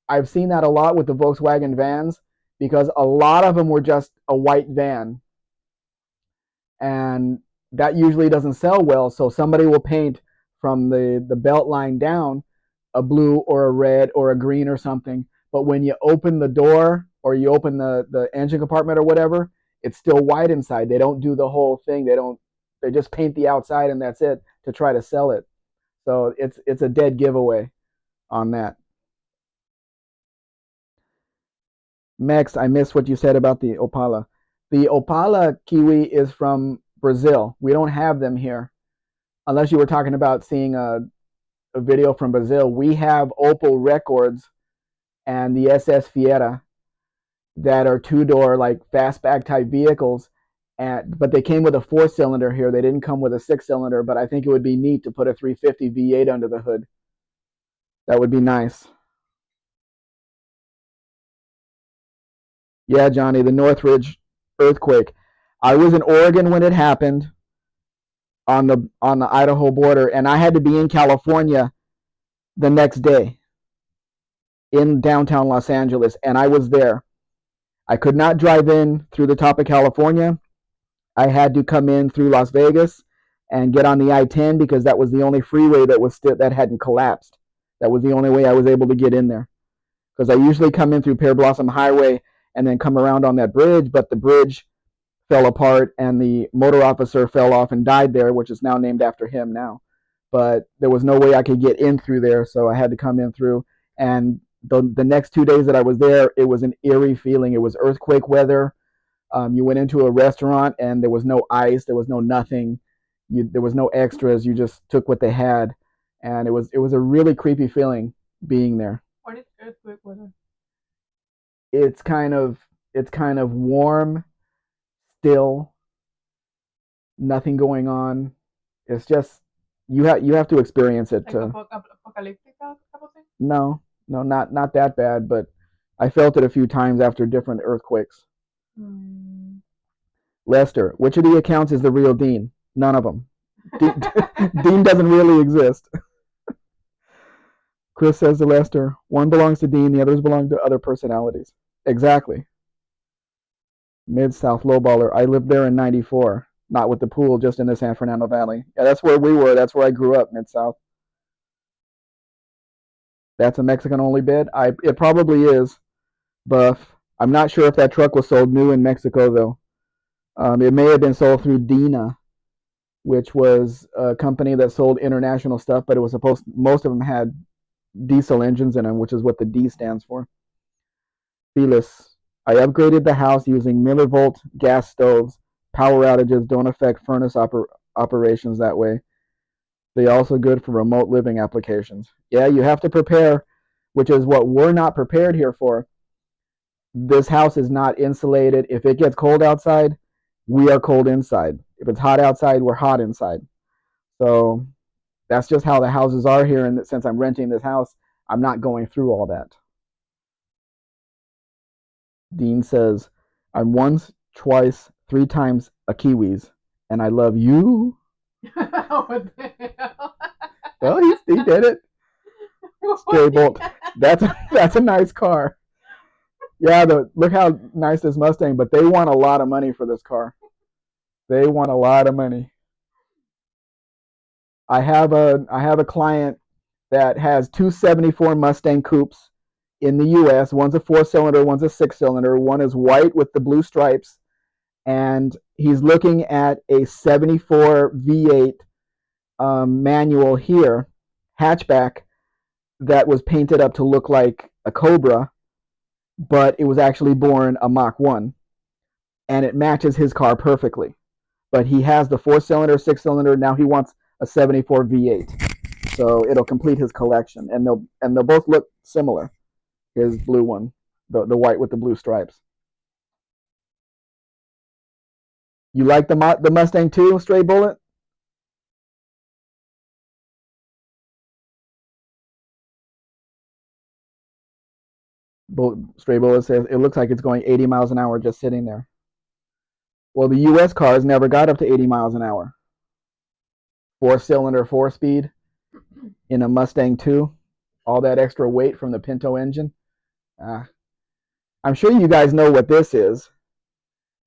I've seen that a lot with the Volkswagen vans, because a lot of them were just a white van, and that usually doesn't sell well. So somebody will paint from the belt line down a blue or a red or a green or something. But when you open the door or you open the engine compartment or whatever, it's still white inside. They don't do the whole thing. They just paint the outside and that's it to try to sell it. So it's a dead giveaway on that. Mex, I missed what you said about the Opala. The Opala Kiwi is from Brazil. We don't have them here. Unless you were talking about seeing a video from Brazil. We have Opel Records and the SS Fiera that are 2-door, like fastback type vehicles. But they came with a 4-cylinder here. They didn't come with a 6-cylinder, but I think it would be neat to put a 350 V8 under the hood. That would be nice. Yeah, Johnny, the Northridge earthquake. I was in Oregon when it happened on the Idaho border, and I had to be in California the next day in downtown Los Angeles, and I was there. I could not drive in through the top of California. I had to come in through Las Vegas and get on the I-10 because that was the only freeway that hadn't collapsed. That was the only way I was able to get in there. Because I usually come in through Pear Blossom Highway and then come around on that bridge, but the bridge fell apart and the motor officer fell off and died there, which is now named after him now. But there was no way I could get in through there, so I had to come in through. And the next 2 days that I was there, it was an eerie feeling. It was earthquake weather. You went into a restaurant and there was no ice, there was no nothing, there was no extras. You just took what they had, and it was a really creepy feeling being there. What is earthquake weather? It's kind of warm, still, nothing going on. It's just you have to experience it. Like apocalyptic type of thing? No, not that bad, but I felt it a few times after different earthquakes. Lester, which of the accounts is the real Dean? None of them. Dean doesn't really exist. Chris says to Lester, one belongs to Dean, the others belong to other personalities. Exactly. Mid-South lowballer. I lived there in 94. Not with the pool, just in the San Fernando Valley. Yeah, that's where we were. That's where I grew up, Mid-South. That's a Mexican-only bid? It probably is, Buff. I'm not sure if that truck was sold new in Mexico, though. It may have been sold through Dina, which was a company that sold international stuff, but it was most of them had diesel engines in them, which is what the D stands for. Felis. I upgraded the house using millivolt gas stoves. Power outages don't affect furnace operations that way. They also good for remote living applications. Yeah, you have to prepare, which is what we're not prepared here for. This house is not insulated. If it gets cold outside, we are cold inside. If it's hot outside, we're hot inside. So that's just how the houses are here. And since I'm renting this house, I'm not going through all that. Dean says, I'm once, twice, 3 times a Kiwis, and I love you. What the hell? Well, he did it. Stray Bolt. That's a nice car. Yeah, look how nice this Mustang, but they want a lot of money for this car. They want a lot of money. I have a client that has two 74 Mustang coupes in the US. One's a 4-cylinder, one's a 6-cylinder. One is white with the blue stripes, and he's looking at a 74 V8 manual here, hatchback, that was painted up to look like a Cobra, but it was actually born a Mach 1, and it matches his car perfectly. But he has the 4-cylinder, 6-cylinder. Now he wants a 74 V8, so it'll complete his collection, and they'll both look similar. His blue one, the white with the blue stripes. You like the Mustang too, Stray Bullet? Stray Bullet says it looks like it's going 80 miles an hour just sitting there. Well, the U.S. cars never got up to 80 miles an hour. 4-cylinder, 4-speed in a Mustang 2. All that extra weight from the Pinto engine. I'm sure you guys know what this is.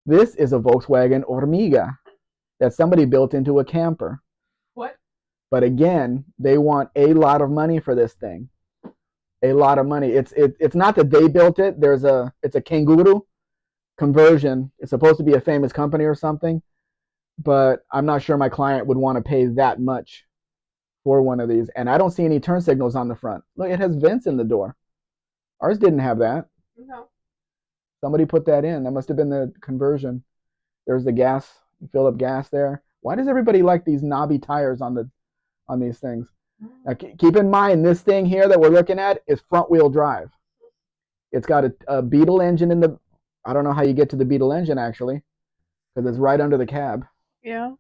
This is a Volkswagen Hormiga that somebody built into a camper. What? But again, they want a lot of money for this thing. A lot of money. It's not that they built it. It's a Kangaroo conversion. It's supposed to be a famous company or something, but I'm not sure my client would want to pay that much for one of these. And I don't see any turn signals on the front. Look, it has vents in the door. Ours didn't have that. No. Somebody put that in. That must have been the conversion. There's the gas. You fill up gas there. Why does everybody like these knobby tires on these things? Now, keep in mind, this thing here that we're looking at is front-wheel drive. It's got a Beetle engine in the. I don't know how you get to the Beetle engine actually, because it's right under the cab. Yeah.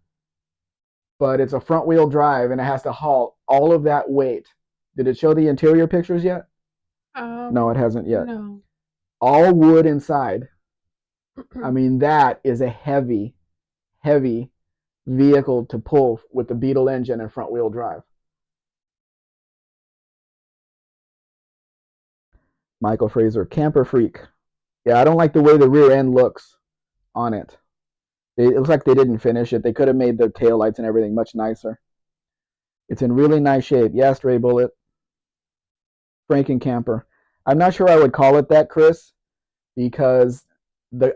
But it's a front-wheel drive, and it has to haul all of that weight. Did it show the interior pictures yet? No, it hasn't yet. No. All wood inside. I mean, that is a heavy, heavy vehicle to pull with the Beetle engine and front-wheel drive. Michael Fraser, camper freak. Yeah, I don't like the way the rear end looks on it. It looks like they didn't finish it. They could have made the taillights and everything much nicer. It's in really nice shape. Yeah, Stray Bullet. Franken camper. I'm not sure I would call it that, Chris, because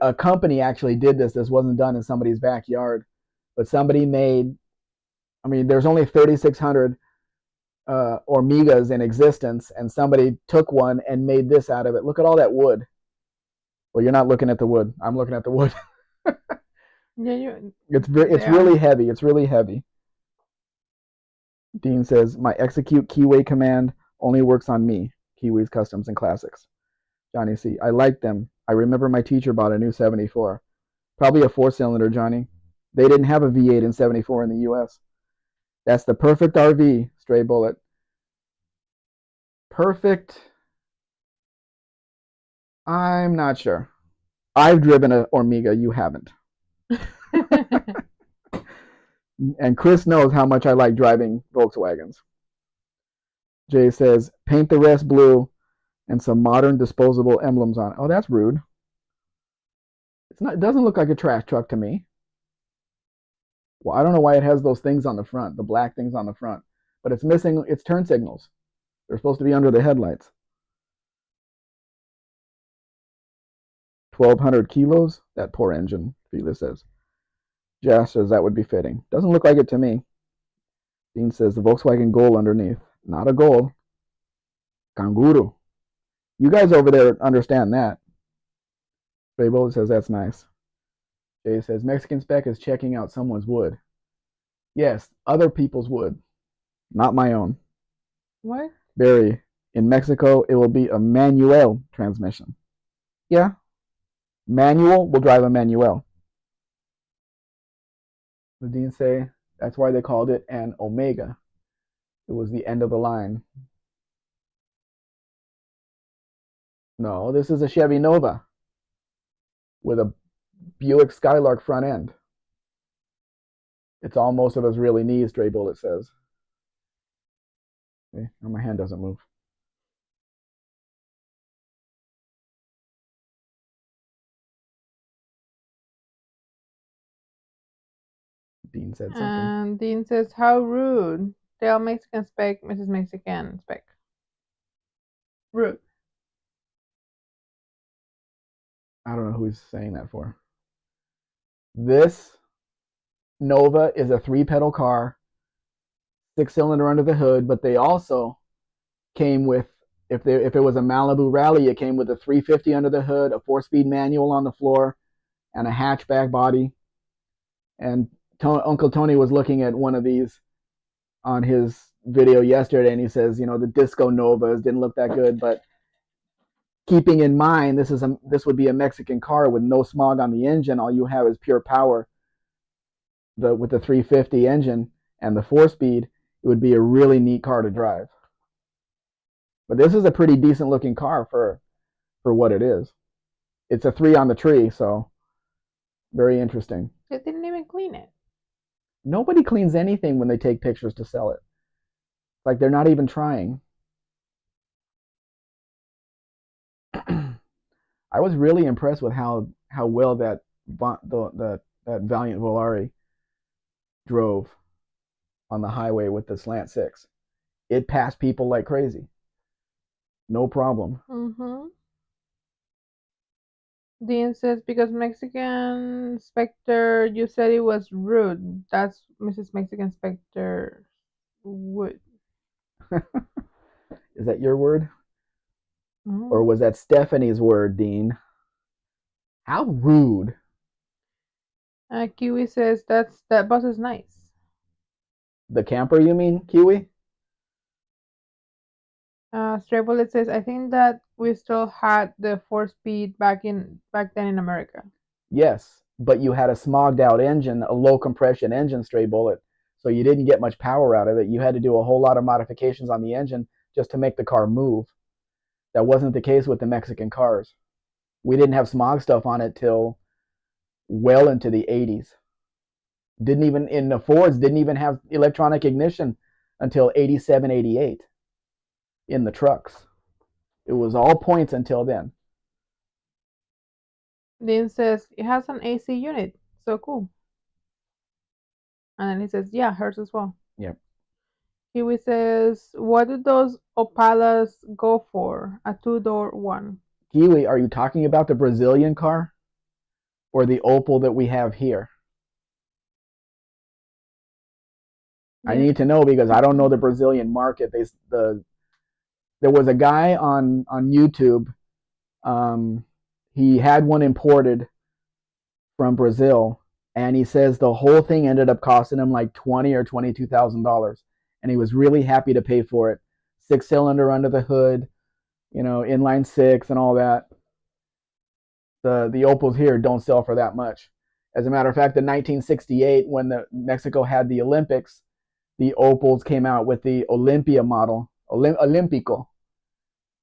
a company actually did this. This wasn't done in somebody's backyard, but somebody made. I mean, there's only 3,600 Hormigas in existence, and somebody took one and made this out of it. Look at all that wood. Well, you're not looking at the wood. I'm looking at the wood. Yeah, it's really heavy. It's really heavy. Dean says my execute keyway command only works on me. Kiwis, Customs, and Classics. Johnny C. I like them. I remember my teacher bought a new 74. Probably a 4-cylinder, Johnny. They didn't have a V8 in 74 in the U.S. That's the perfect RV, Stray Bullet. Perfect. I'm not sure. I've driven a Hormiga. You haven't. And Chris knows how much I like driving Volkswagens. Jay says, paint the rest blue and some modern disposable emblems on it. Oh, that's rude. It's not. It doesn't look like a trash truck to me. Well, I don't know why it has those things on the front, the black things on the front, but it's missing its turn signals. They're supposed to be under the headlights. 1,200 kilos. That poor engine. Felix says. Josh says that would be fitting. Doesn't look like it to me. Dean says the Volkswagen Gol underneath. Not a Gol. Kanguru. You guys over there understand that. Ray Bullet says that's nice. Jay says Mexican Spec is checking out someone's wood. Yes, other people's wood, not my own. What? Barry, in Mexico, it will be a manual transmission. Yeah, manual will drive a manual. The Dean say that's why they called it an Omega. It was the end of the line. No, this is a Chevy Nova with a Buick Skylark front end. It's all most of us really need, Stray Bullet says. Okay, my hand doesn't move. Dean said something. And Dean says, how rude. Tell Mexican Spec, Mrs. Mexican Spec. Rude. I don't know who he's saying that for. This Nova is a 3-pedal car, 6-cylinder under the hood, but they also came with, if it was a Malibu Rally, it came with a 350 under the hood, a 4-speed manual on the floor, and a hatchback body. And Uncle Tony was looking at one of these on his video yesterday, and he says, the Disco Novas didn't look that good, but keeping in mind this would be a Mexican car with no smog on the engine. All you have is pure power. With the 350 engine and the 4-speed, it would be a really neat car to drive. But this is a pretty decent looking car for what it is. It's a 3 on the tree, so very interesting. They didn't even clean it. Nobody cleans anything when they take pictures to sell it. Like they're not even trying. I was really impressed with how well that Valiant Volare drove on the highway with the slant 6. It passed people like crazy. No problem. Mm-hmm. Dean says, because Mexican Spectre, you said it was rude. That's Mrs. Mexican Spectre wood. Is that your word? Mm. Or was that Stephanie's word, Dean? How rude. Kiwi says, that bus is nice. The camper, you mean, Kiwi? Stray Bullet says, I think that we still had the 4-speed back then in America. Yes, but you had a smogged out engine, a low compression engine, Stray Bullet. So you didn't get much power out of it. You had to do a whole lot of modifications on the engine just to make the car move. That wasn't the case with the Mexican cars. We didn't have smog stuff on it till well into the 80s. Didn't even, in the Fords, didn't even have electronic ignition until 87, 88 in the trucks. It was all points until then. Dean says, it has an AC unit. So cool. And then he says, yeah, hers as well. Yep. Kiwi says, what do those Opalas go for? A 2-door one. Kiwi, are you talking about the Brazilian car or the Opel that we have here? Yeah. I need to know because I don't know the Brazilian market. There was a guy on YouTube. He had one imported from Brazil, and he says the whole thing ended up costing him like $20,000 or $22,000, and he was really happy to pay for it. 6-cylinder under the hood, inline 6 and all that. The Opels here don't sell for that much. As a matter of fact, in 1968, when Mexico had the Olympics, the Opels came out with the Olympia model, Olympico,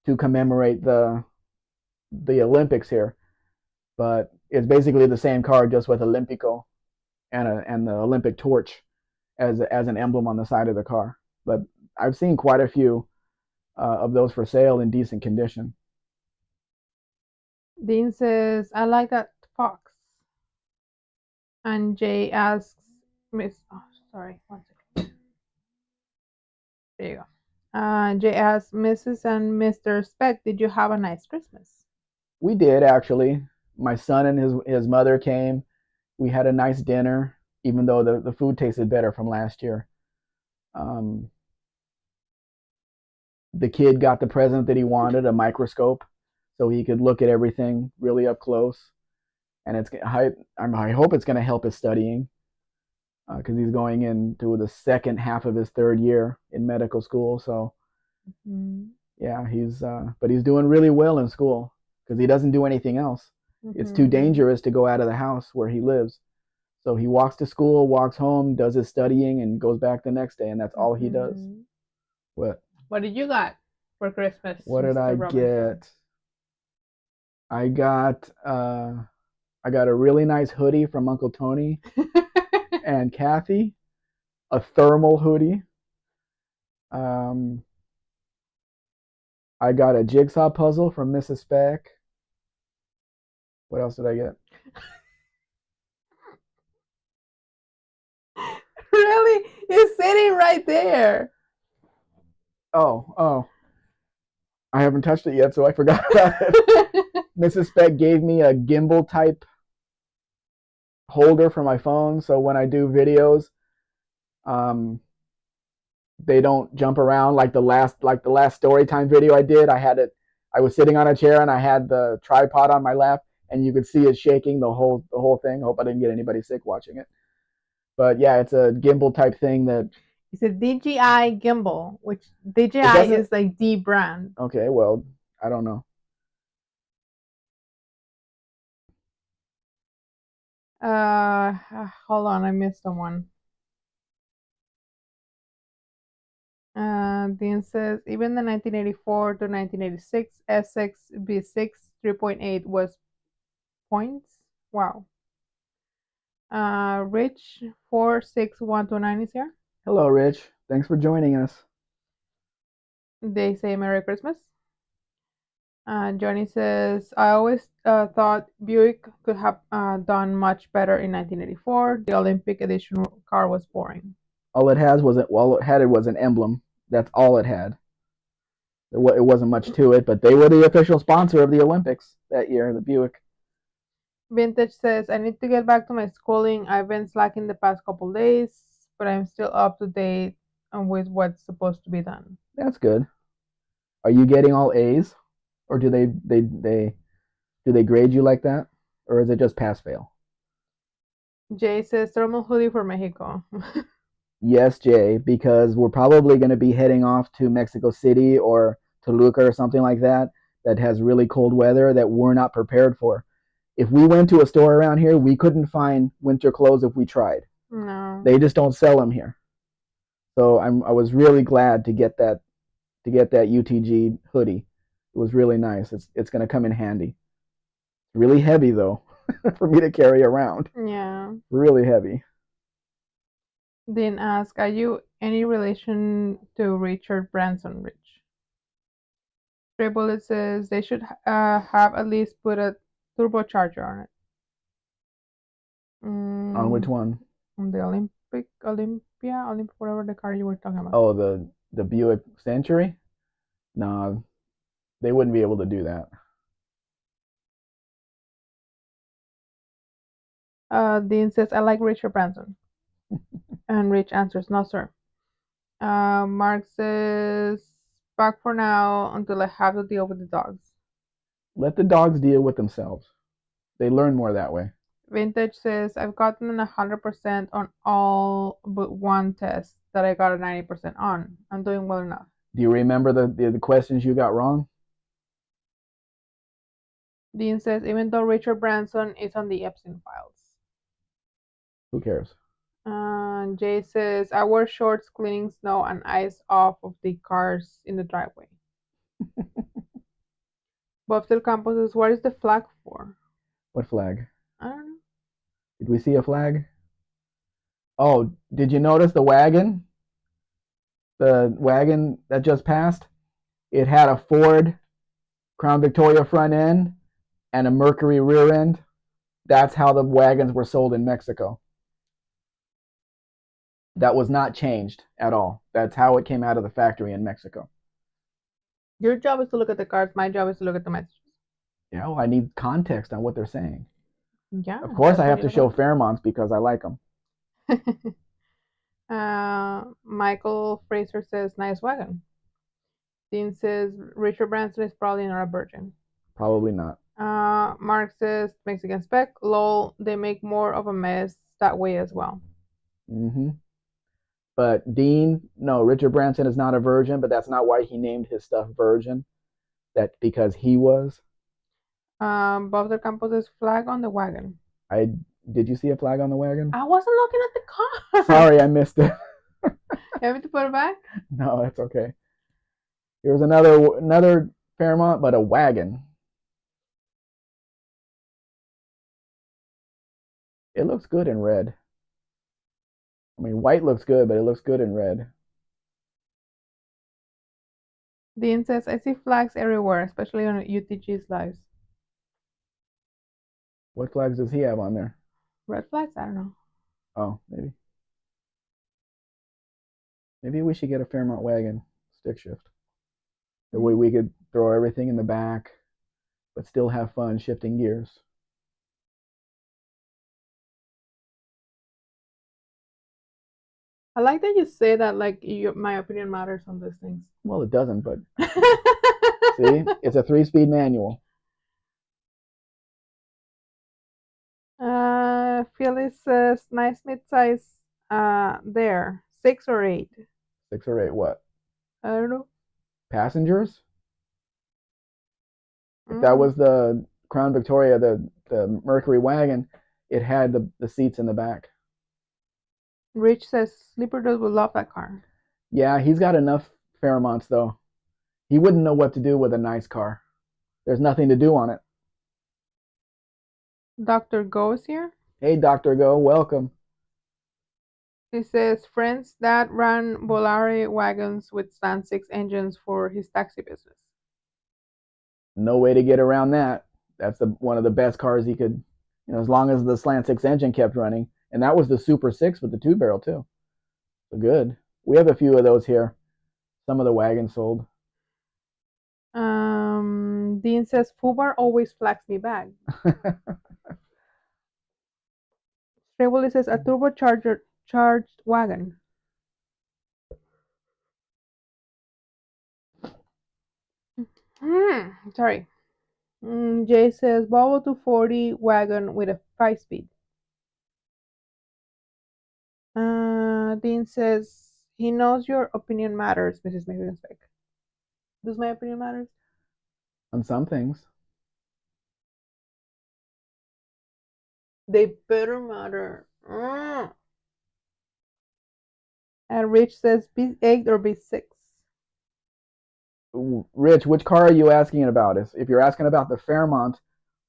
to commemorate the Olympics here. But it's basically the same car, just with Olympico and the Olympic torch as an emblem on the side of the car. But I've seen quite a few of those for sale in decent condition. Dean says, I like that Fox. And Jay asks Miss. Oh, sorry, one second. There you go. Jay asks Mrs. and Mr. Spec, did you have a nice Christmas? We did actually. My son and his mother came. We had a nice dinner, even though the food tasted better from last year. Um, the kid got the present that he wanted, a microscope, so he could look at everything really up close. And I hope it's going to help his studying because he's going into the second half of his third year in medical school. So yeah, but he's doing really well in school because he doesn't do anything else. It's too dangerous to go out of the house where he lives. So he walks to school, walks home, does his studying, and goes back the next day, and that's all he does. What? What did you got for Christmas? What did I get? I got a really nice hoodie from Uncle Tony and Kathy, a thermal hoodie. I got a jigsaw puzzle from Mrs. Spec. What else did I get? Really? It's sitting right there. Oh. I haven't touched it yet, so I forgot about it. Mrs. Spec gave me a gimbal type holder for my phone, so when I do videos, they don't jump around like the last story time video I did. I was sitting on a chair and I had the tripod on my lap, and you could see it shaking the whole thing. Hope I didn't get anybody sick watching it. But yeah, it's a gimbal type thing that it's a DJI gimbal, which DJI is like the brand. Okay, well, I don't know. Hold on, I missed someone. Dean says even the 1984 to 1986 Essex B6 3.8 was points. Wow. Rich 46129 is here. Hello, Rich. Thanks for joining us. They say Merry Christmas. Johnny says, I always thought Buick could have done much better in 1984. The Olympic edition car was boring. All it was an emblem. That's all it had. It wasn't much to it, but they were the official sponsor of the Olympics that year, the Buick. Vintage says, I need to get back to my schooling. I've been slacking the past couple days, but I'm still up to date with what's supposed to be done. That's good. Are you getting all A's, or do they grade you like that, or is it just pass fail? Jay says thermal hoodie for Mexico. Yes, Jay, because we're probably going to be heading off to Mexico City or Toluca or something like that has really cold weather that we're not prepared for. If we went to a store around here, we couldn't find winter clothes if we tried. No. They just don't sell them here. So I was really glad to get that UTG hoodie. It was really nice. It's going to come in handy. Really heavy though for me to carry around. Yeah. Really heavy. Then ask, are you any relation to Richard Branson, Rich? Stray Bullet says they should have at least put a turbocharger on it. On which one? On the Olympia, whatever the car you were talking about. Oh, the Buick Century? No, they wouldn't be able to do that. Dean says, I like Richard Branson. And Rich answers, no, sir. Mark says, back for now until I have to deal with the dogs. Let the dogs deal with themselves. They learn more that way. Vintage says, I've gotten 100% on all but one test that I got a 90% on. I'm doing well enough. Do you remember the questions you got wrong? Dean says, even though Richard Branson is on the Epstein files. Who cares? Jay says, I wear shorts cleaning snow and ice off of the cars in the driveway. Bobtail Campos says, what is the flag for? What flag? I don't know. Did we see a flag? Oh, did you notice the wagon? The wagon that just passed? It had a Ford Crown Victoria front end and a Mercury rear end. That's how the wagons were sold in Mexico. That was not changed at all. That's how it came out of the factory in Mexico. Your job is to look at the cards. My job is to look at the messages. Yeah, well, I need context on what they're saying. Yeah, Of course, that's I what have you to look show Fairmonts because I like them. at. Michael Fraser says, nice wagon. Dean says, Richard Branson is probably not a virgin. Probably not. Mark says, Mexican Spec. Lol, they make more of a mess that way as well. Mm-hmm. But Dean, no, Richard Branson is not a virgin, but that's not why he named his stuff Virgin. That because he was. Bob de Campos' flag on the wagon. I did you see a flag on the wagon? I wasn't looking at the car. Sorry, I missed it. You want me to put it back? No, that's okay. Here's another Fairmont, but a wagon. It looks good in red. I mean, white looks good, but it looks good in red. Dean says, I see flags everywhere, especially on UTG's lives. What flags does he have on there? Red flags? I don't know. Oh, maybe. Maybe we should get a Fairmont wagon stick shift. The way we could throw everything in the back, but still have fun shifting gears. I like that you say that like my opinion matters on these things. Well, it doesn't, but see, it's a 3-speed manual. Phyllis says, nice midsize there. 6 or 8? 6 or 8 what? I don't know. Passengers? If that was the Crown Victoria, the Mercury wagon, it had the seats in the back. Rich says, Sleeper Dog would love that car. Yeah, he's got enough Fairmonts, though. He wouldn't know what to do with a nice car. There's nothing to do on it. Dr. Go is here. Hey, Dr. Go, welcome. He says, friends that ran Volare wagons with slant 6 engines for his taxi business. No way to get around that. That's one of the best cars he could, as long as the slant 6 engine kept running. And that was the Super 6 with the 2-barrel, too. So good. We have a few of those here. Some of the wagons sold. Dean says, Fubar always flags me back. Stravoli says, a turbocharger charged wagon. Sorry. Jay says, Volvo 240 wagon with a 5-speed. Dean says, he knows your opinion matters, Mrs. Mexican Spec. Does my opinion matter? On some things. They better matter. And Rich says, B8 or B6? Rich, which car are you asking about? If you're asking about the Fairmont,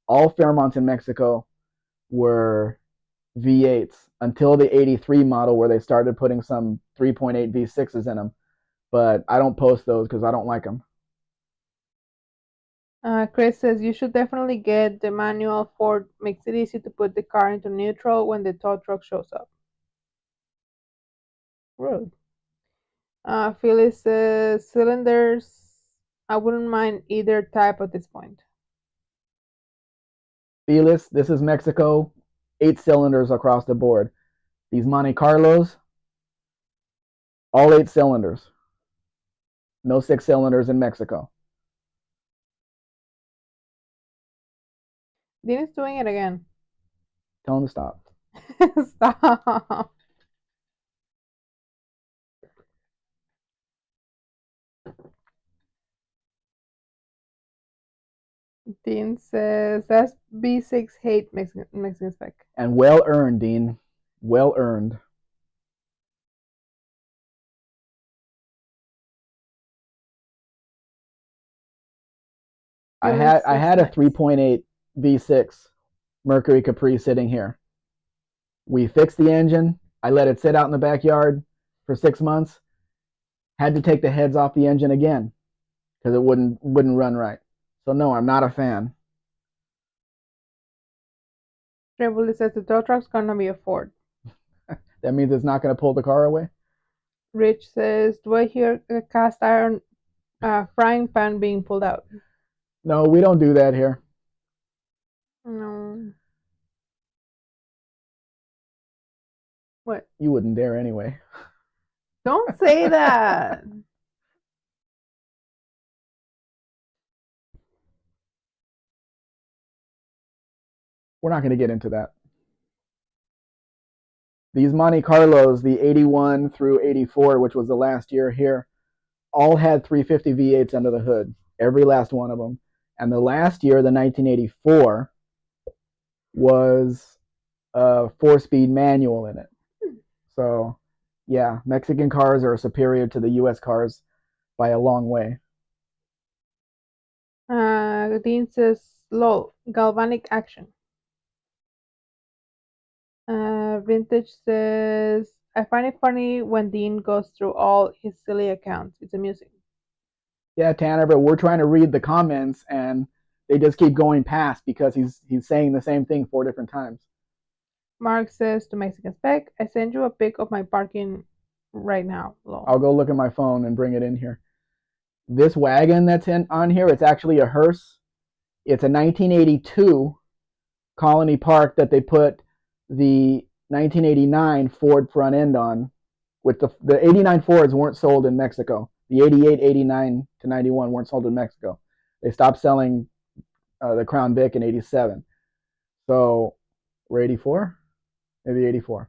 all Fairmonts in Mexico were V8s until the 83 model where they started putting some 3.8 V6s in them. But I don't post those because I don't like them. Chris says, you should definitely get the manual Ford. Makes it easy to put the car into neutral when the tow truck shows up. Rude. Phyllis says, cylinders. I wouldn't mind either type at this point. Felix, this is Mexico. 8 cylinders across the board. These Monte Carlos, all 8 cylinders. No 6 cylinders in Mexico. Dean is doing it again. Tell him to stop. Stop. Dean says, that's B6 hate Mexican Spec. And well earned, Dean. Well earned. I had a 3.8 V6 Mercury Capri sitting here. We fixed the engine. I let it sit out in the backyard for 6 months. Had to take the heads off the engine again because it wouldn't run right. So no, I'm not a fan. Stray Bullet says the tow truck's gonna be a Ford. That means it's not going to pull the car away? Rich says, do I hear a cast iron frying pan being pulled out? No, we don't do that here. No. What? You wouldn't dare anyway. Don't say that. We're not going to get into that. These Monte Carlos, the 81 through 84, which was the last year here, all had 350 V8s under the hood. Every last one of them. And the last year, the 1984, was a 4-speed manual in it. So, yeah, Mexican cars are superior to the U.S. cars by a long way. Dean says, lol, galvanic action. Vintage says, I find it funny when Dean goes through all his silly accounts. It's amusing. Yeah, Tanner, but we're trying to read the comments and they just keep going past because he's saying the same thing 4 different times. Mark says to Mexican Spec, I send you a pic of my parking right now. Lol. I'll go look at my phone and bring it in here. This wagon that's on here, it's actually a hearse. It's a 1982 Colony Park that they put the 1989 Ford front end on. With the 89 Fords weren't sold in Mexico. The 88, 89 to 91 weren't sold in Mexico. They stopped selling the Crown Vic in 87. So we're 84? Maybe 84.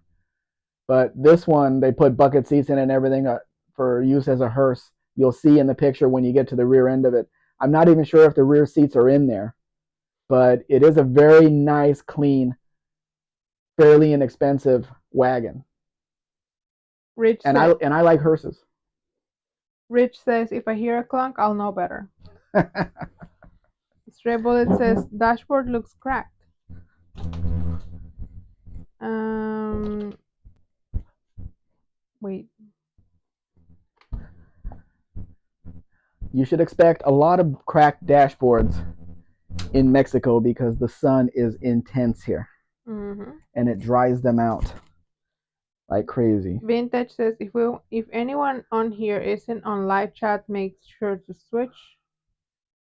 But this one, they put bucket seats in it and everything for use as a hearse. You'll see in the picture when you get to the rear end of it. I'm not even sure if the rear seats are in there, but it is a very nice, clean, fairly inexpensive wagon. Rich and says, I like hearses. Rich says, if I hear a clunk, I'll know better. Stray Bullet says, dashboard looks cracked. Wait. You should expect a lot of cracked dashboards in Mexico because the sun is intense here. Mm-hmm. And it dries them out like crazy. Vintage says, if anyone on here isn't on live chat, make sure to switch.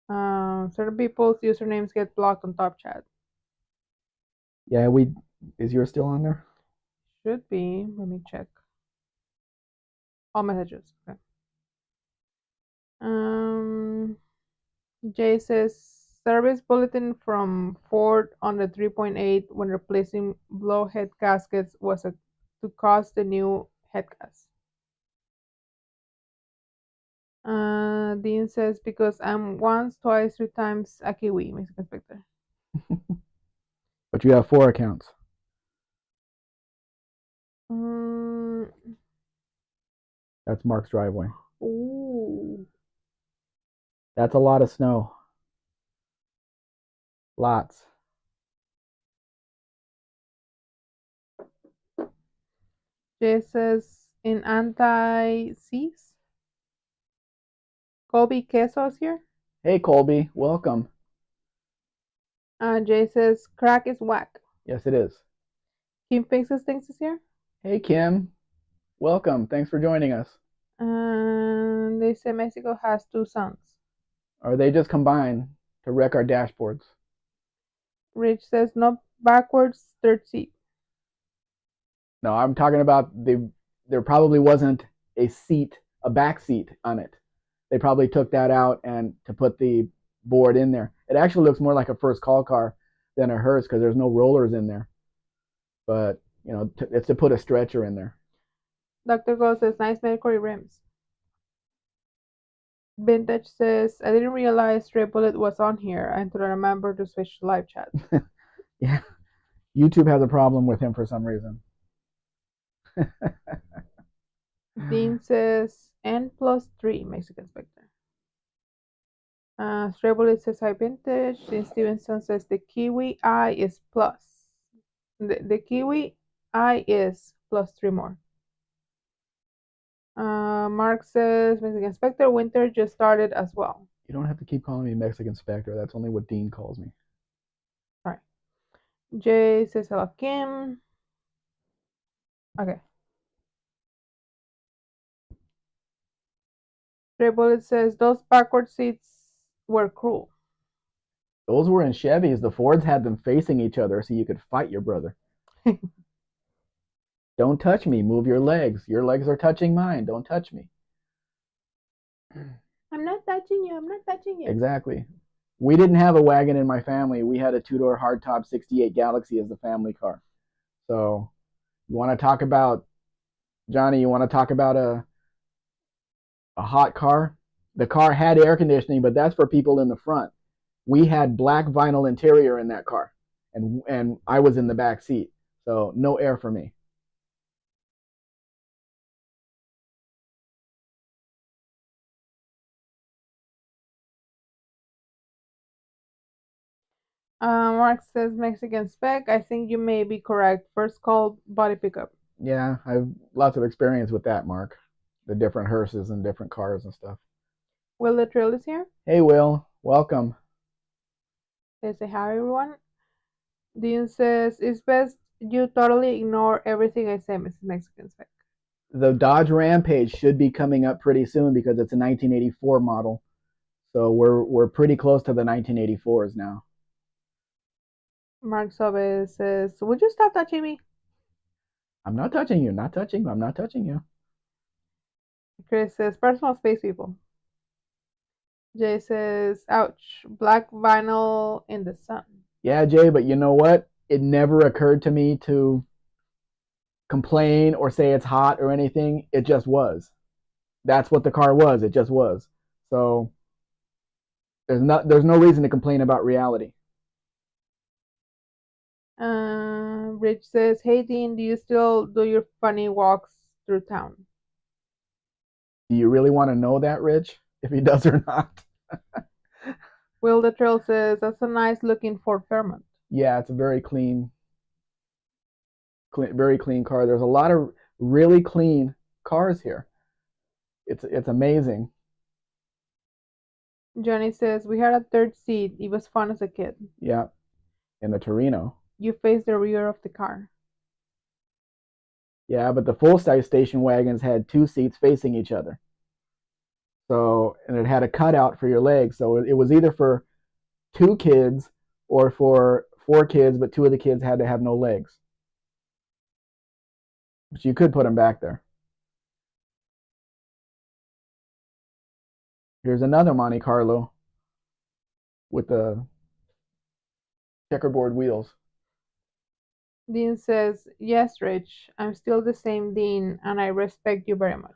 Certain people's usernames get blocked on top chat. Yeah, is yours still on there? Should be. Let me check. All messages. Okay. Jay says, service bulletin from Ford on the 3.8 when replacing blowhead gaskets was to cost the new head gas. Dean says, because I'm once, twice, 3 times a Kiwi, Mexican Spectre. But you have 4 accounts. That's Mark's driveway. Ooh. That's a lot of snow. Lots. Jay says, in anti-seize. Colby Queso's here. Hey, Colby, welcome. Jay says, crack is whack. Yes, it is. Kim Fixes Things is here. Hey, Kim, welcome. Thanks for joining us. And they say Mexico has 2 suns. Or they just combine to wreck our dashboards. Rich says, no backwards, third seat. No, I'm talking about there probably wasn't a back seat on it. They probably took that out and to put the board in there. It actually looks more like a first call car than a hearse because there's no rollers in there. But, it's to put a stretcher in there. Dr. Go says, nice Mercury rims. Vintage says, I didn't realize Stray Bullet was on here until I remember to switch to live chat. Yeah. YouTube has a problem with him for some reason. Dean says, N+3, Mexican Spectre. Stray Bullet says, hi Vintage. Dean Stevenson says, the Kiwi I is plus. The Kiwi I is +3 more. Mark says, Mexican Spectre, winter just started as well. You don't have to keep calling me Mexican Spectre. That's only what Dean calls me. Sorry. Jay says hello, Kim. Okay. Stray Bullet says those backward seats were cruel. Those were in Chevys. The Fords had them facing each other so you could fight your brother. Don't touch me. Move your legs. Your legs are touching mine. Don't touch me. I'm not touching you. I'm not touching you. Exactly. We didn't have a wagon in my family. We had a two-door hardtop 68 Galaxy as the family car. So you want to talk about, Johnny, you want to talk about a hot car? The car had air conditioning, but that's for people in the front. We had black vinyl interior in that car, and I was in the back seat. So no air for me. Mark says Mexican Spec. I think you may be correct. First call body pickup. Yeah, I have lots of experience with that, Mark. The different hearses and different cars and stuff. Will the Trail is here. Hey, Will, welcome. They say hi, everyone. Dean says it's best you totally ignore everything I say, Mrs. Mexican Spec. The Dodge Rampage should be coming up pretty soon because it's a 1984 model. So we're pretty close to the 1984s now. Mark Sobe says, would you stop touching me? I'm not touching you. Not touching you. I'm not touching you. Chris says, personal space people. Jay says, ouch, black vinyl in the sun. Yeah, Jay, but you know what? It never occurred to me to complain or say it's hot or anything. It just was. That's what the car was. It just was. So there's no reason to complain about reality. Rich says, hey Dean, do you still do your funny walks through town? Do you really want to know that, Rich? If he does or not? Will the Trail says, that's a nice looking Ford Fairmont. Yeah, it's a very very clean car. There's a lot of really clean cars here. It's amazing. Johnny says, we had a third seat. It was fun as a kid. Yeah, in the Torino. You face the rear of the car. Yeah, but the full size station wagons had two seats facing each other. So, and it had a cutout for your legs. So it was either for two kids or for four kids, but two of the kids had to have no legs. But you could put them back there. Here's another Monte Carlo with the checkerboard wheels. Dean says, yes, Rich, I'm still the same Dean, and I respect you very much.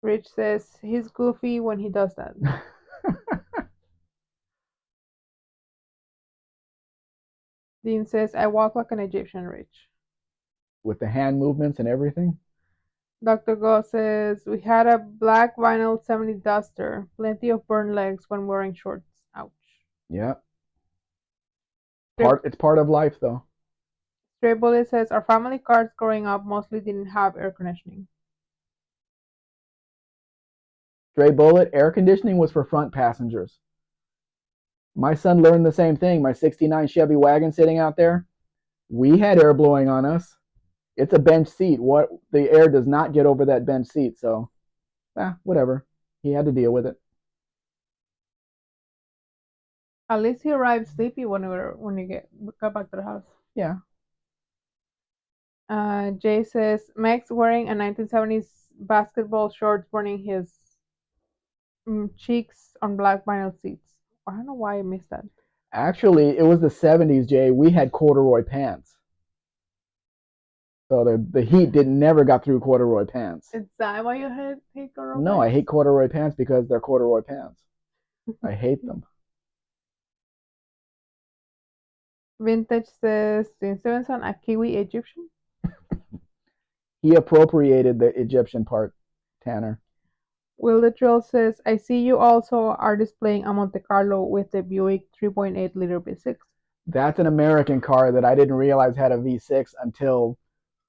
Rich says, he's goofy when he does that. Dean says, I walk like an Egyptian, Rich. With the hand movements and everything. Dr. Go says, we had a black vinyl 70 Duster, plenty of burned legs when wearing shorts. Ouch. Yeah. Stray, It's part of life though. Stray Bullet says, our family cars growing up mostly didn't have air conditioning. Stray Bullet, air conditioning was for front passengers. My son learned the same thing. My 69 Chevy wagon sitting out there, we had air blowing on us. It's a bench seat. What the air does not get over that bench seat, so whatever. He had to deal with it. At least he arrived sleepy when we got back to the house. Yeah. Jay says Max wearing a 1970s basketball shorts, burning his cheeks on black vinyl seats. I don't know why I missed that. Actually, it was the 70s, Jay. We had corduroy pants. So the heat didn't never got through corduroy pants. Is that why you hate corduroy No, pants? I hate corduroy pants because they're corduroy pants. I hate them. Vintage says Dean Stevenson, a Kiwi Egyptian. He appropriated the Egyptian part, Tanner. Will the Drill says, I see you also are displaying a Monte Carlo with the Buick 3.8 liter V6. That's an American car that I didn't realize had a V6 until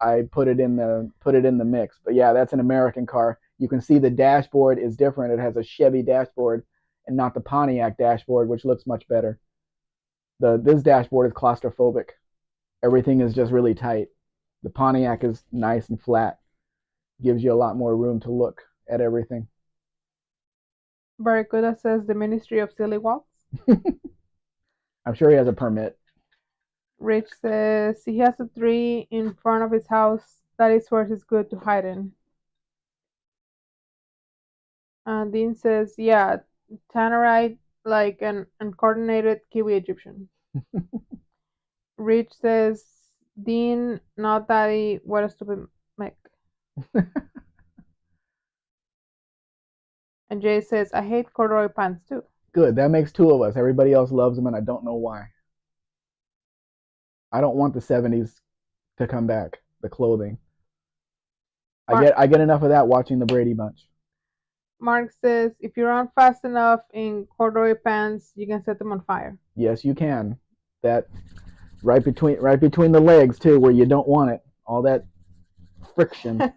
I put it in the mix. But yeah, that's an American car. You can see the dashboard is different. It has a Chevy dashboard and not the Pontiac dashboard, which looks much better. The this dashboard is claustrophobic. Everything is just really tight. The Pontiac is nice and flat. Gives you a lot more room to look at everything. Barracuda says the Ministry of Silly Walks. I'm sure he has a permit. Rich says he has a tree in front of his house. That is where he's good to hide in. Dean says, yeah, Tannerite like an uncoordinated Kiwi Egyptian. Rich says, Dean, not Daddy, what a stupid mech. And Jay says, I hate corduroy pants too. Good, that makes two of us. Everybody else loves them, and I don't know why. I don't want the 70s to come back, the clothing. I get enough of that watching the Brady Bunch. Mark says, if you run fast enough in corduroy pants, you can set them on fire. Yes, you can. That right between the legs too, where you don't want it. All that friction.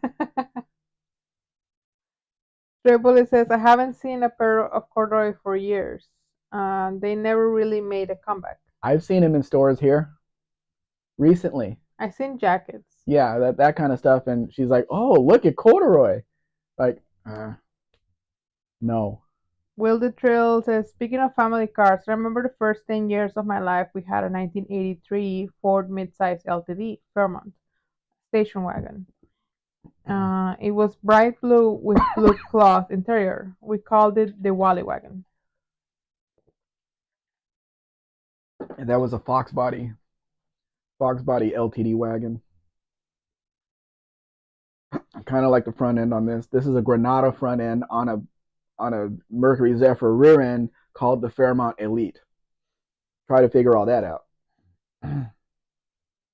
Stray Bullet says, I haven't seen a pair of corduroy for years. They never really made a comeback. I've seen them in stores here recently. I've seen jackets. Yeah, that kind of stuff. And she's like, "Oh, look at corduroy." Like, no. Will the Trill says, speaking of family cars, I remember the first 10 years of my life we had a 1983 Ford midsize LTD Fairmont station wagon. It was bright blue with blue cloth interior. We called it the Wally wagon. And that was a Fox body LTD wagon. I kind of like the front end on this. This is a Granada front end on a Mercury Zephyr rear end called the Fairmont Elite. Try to figure all that out.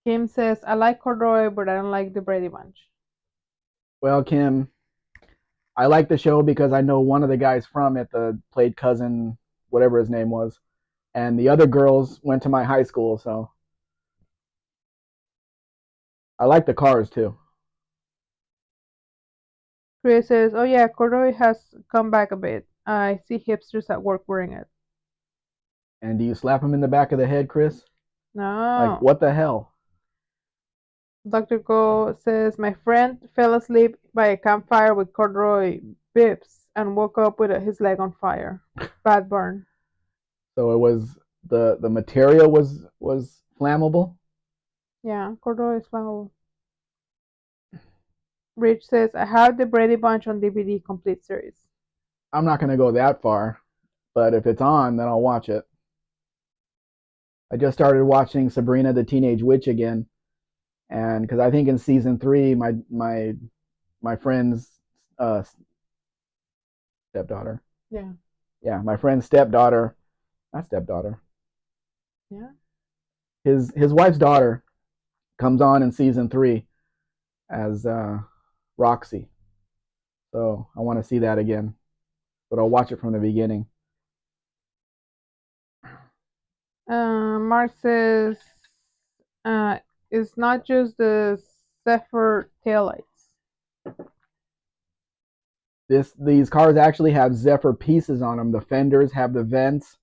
Kim says, I like corduroy, but I don't like the Brady Bunch. Well, Kim, I like the show because I know one of the guys from it, played cousin, whatever his name was, and the other girls went to my high school, so I like the cars too. Chris says, oh yeah, corduroy has come back a bit. I see hipsters at work wearing it. And do you slap him in the back of the head, Chris? No. Like, what the hell? Dr. Go says, my friend fell asleep by a campfire with corduroy bibs and woke up with his leg on fire. Bad burn. So it was the material was flammable? Yeah, corduroy is flammable. Rich says, I have the Brady Bunch on DVD complete series. I'm not going to go that far, but if it's on, then I'll watch it. I just started watching Sabrina the Teenage Witch again, and because I think in season 3, my friend's stepdaughter. Yeah. Yeah, my friend's stepdaughter, not stepdaughter. Yeah. His wife's daughter comes on in season 3 as Roxy. So I want to see that again, but I'll watch it from the beginning. Mark says, it's not just the Zephyr taillights. These cars actually have Zephyr pieces on them. The fenders have the vents,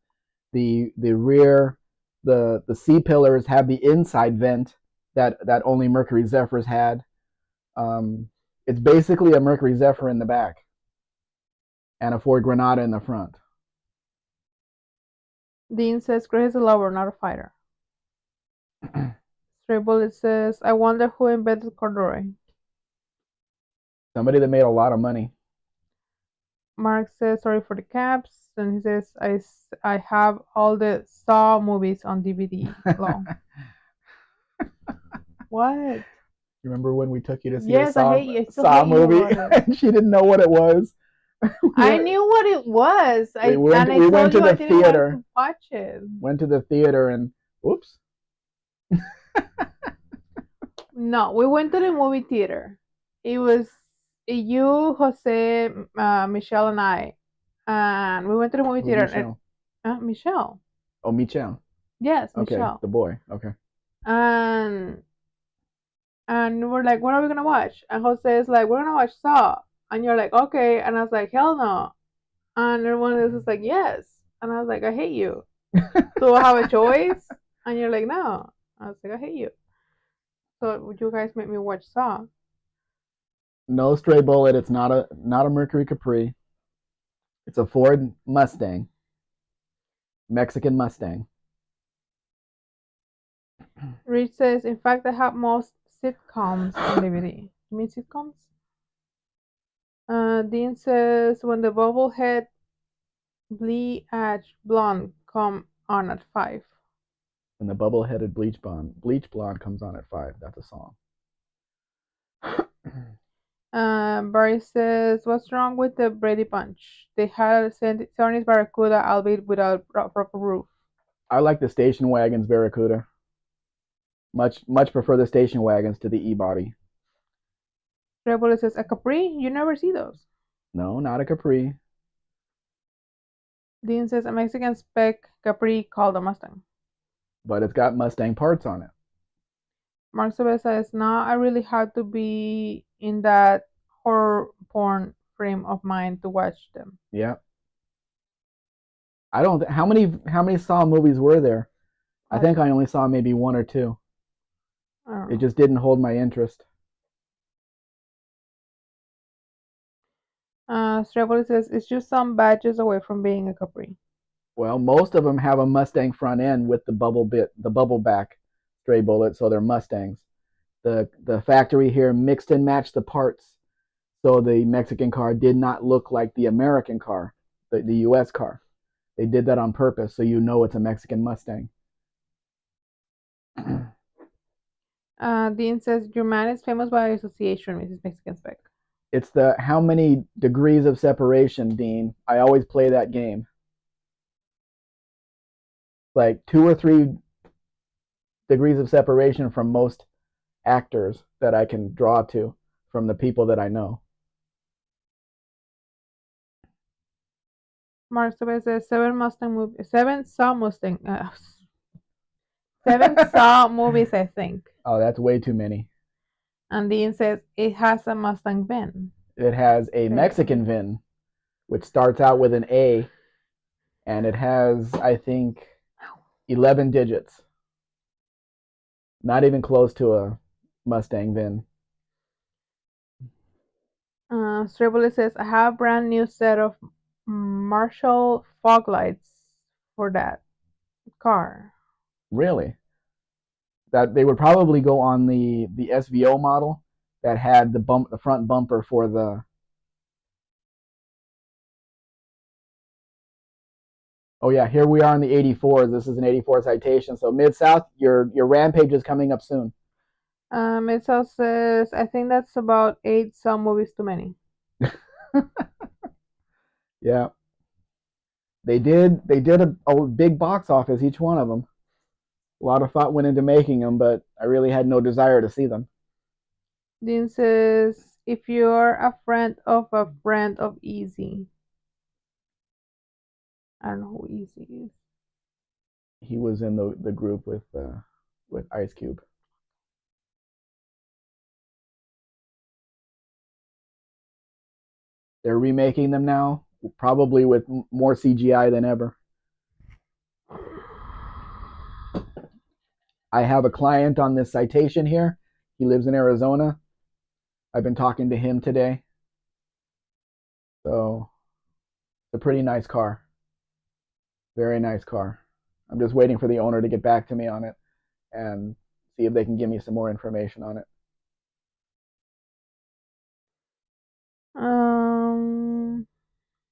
the rear, the C pillars have the inside vent that only Mercury Zephyrs had. It's basically a Mercury Zephyr in the back and a Ford Granada in the front. Dean says, Grace is a lover, not a fighter. Stray Bullet says, I wonder who invented corduroy. Somebody that made a lot of money. Mark says, sorry for the caps. And he says, I have all the Saw movies on DVD. What? You remember when we took you to see yes, a Saw movie? And she didn't know what it was. I knew what it was. We went to the theater. To watch it. Went to the theater and whoops. No, we went to the movie theater. It was you, Jose, Michelle, and I. And we went to the movie theater. Michelle? Michelle. Oh, Michelle. Yes, okay, Michelle. The boy. Okay. And we're like, what are we gonna watch? And Jose is like, we're gonna watch Saw. And you're like, okay. And I was like, hell no. And everyone else is like, yes. And I was like, I hate you. Do I have a choice? And you're like, no. I was like, I hate you. So would you guys make me watch Saw? No stray bullet. It's not a Mercury Capri. It's a Ford Mustang, Mexican Mustang. Rich says, in fact, I have most sitcoms on DVD. You mean sitcoms? Dean says, when the bubblehead bleach blonde come on at 5. And the bubble-headed bleach blonde comes on at 5. That's a song. Barry says, what's wrong with the Brady Bunch? They had a 70s Barracuda, albeit without proper roof. I like the station wagons Barracuda. Much prefer the station wagons to the E-body. Rebel says, a Capri? You never see those. No, not a Capri. Dean says, a Mexican Spec Capri called a Mustang. But it's got Mustang parts on it. Mark Sobel says, no, I really had to be in that horror porn frame of mind to watch them. Yeah. I don't. How many Saw movies were there? I think I only saw maybe one or two. It just didn't hold my interest. Streboli says, it's just some badges away from being a Capri. Well, most of them have a Mustang front end with the bubble back stray bullet, so they're Mustangs. The factory here mixed and matched the parts, so the Mexican car did not look like the American car, the U.S. car. They did that on purpose, so you know it's a Mexican Mustang. Dean says, your man is famous by association, Mrs. Mexican Spec. It's the how many degrees of separation, Dean. I always play that game. Like 2 or 3 degrees of separation from most actors that I can draw to from the people that I know. Mark says, 7 Saw Mustang. 7 Saw movies, I think. Oh, that's way too many. And Dean says, it has a Mustang VIN. It has a Mexican VIN, which starts out with an A, and it has, I think, 11 digits. Not even close to a Mustang VIN. Streboli says, I have a brand new set of Marshall fog lights for that car. Really? That they would probably go on the SVO model that had the front bumper for the. Oh yeah, here we are in the 84s. This is an 84 citation. So Mid-South, your Rampage is coming up soon. Mid-South says, I think that's about 8 Saw movies too many. Yeah. They did a big box office, each one of them. A lot of thought went into making them, but I really had no desire to see them. Dean says, if you're a friend of Easy. I don't know who Easy is. He was in the group with Ice Cube. They're remaking them now, probably with more CGI than ever. I have a client on this citation here. He lives in Arizona. I've been talking to him today. So it's a pretty nice car. Very nice car. I'm just waiting for the owner to get back to me on it and see if they can give me some more information on it.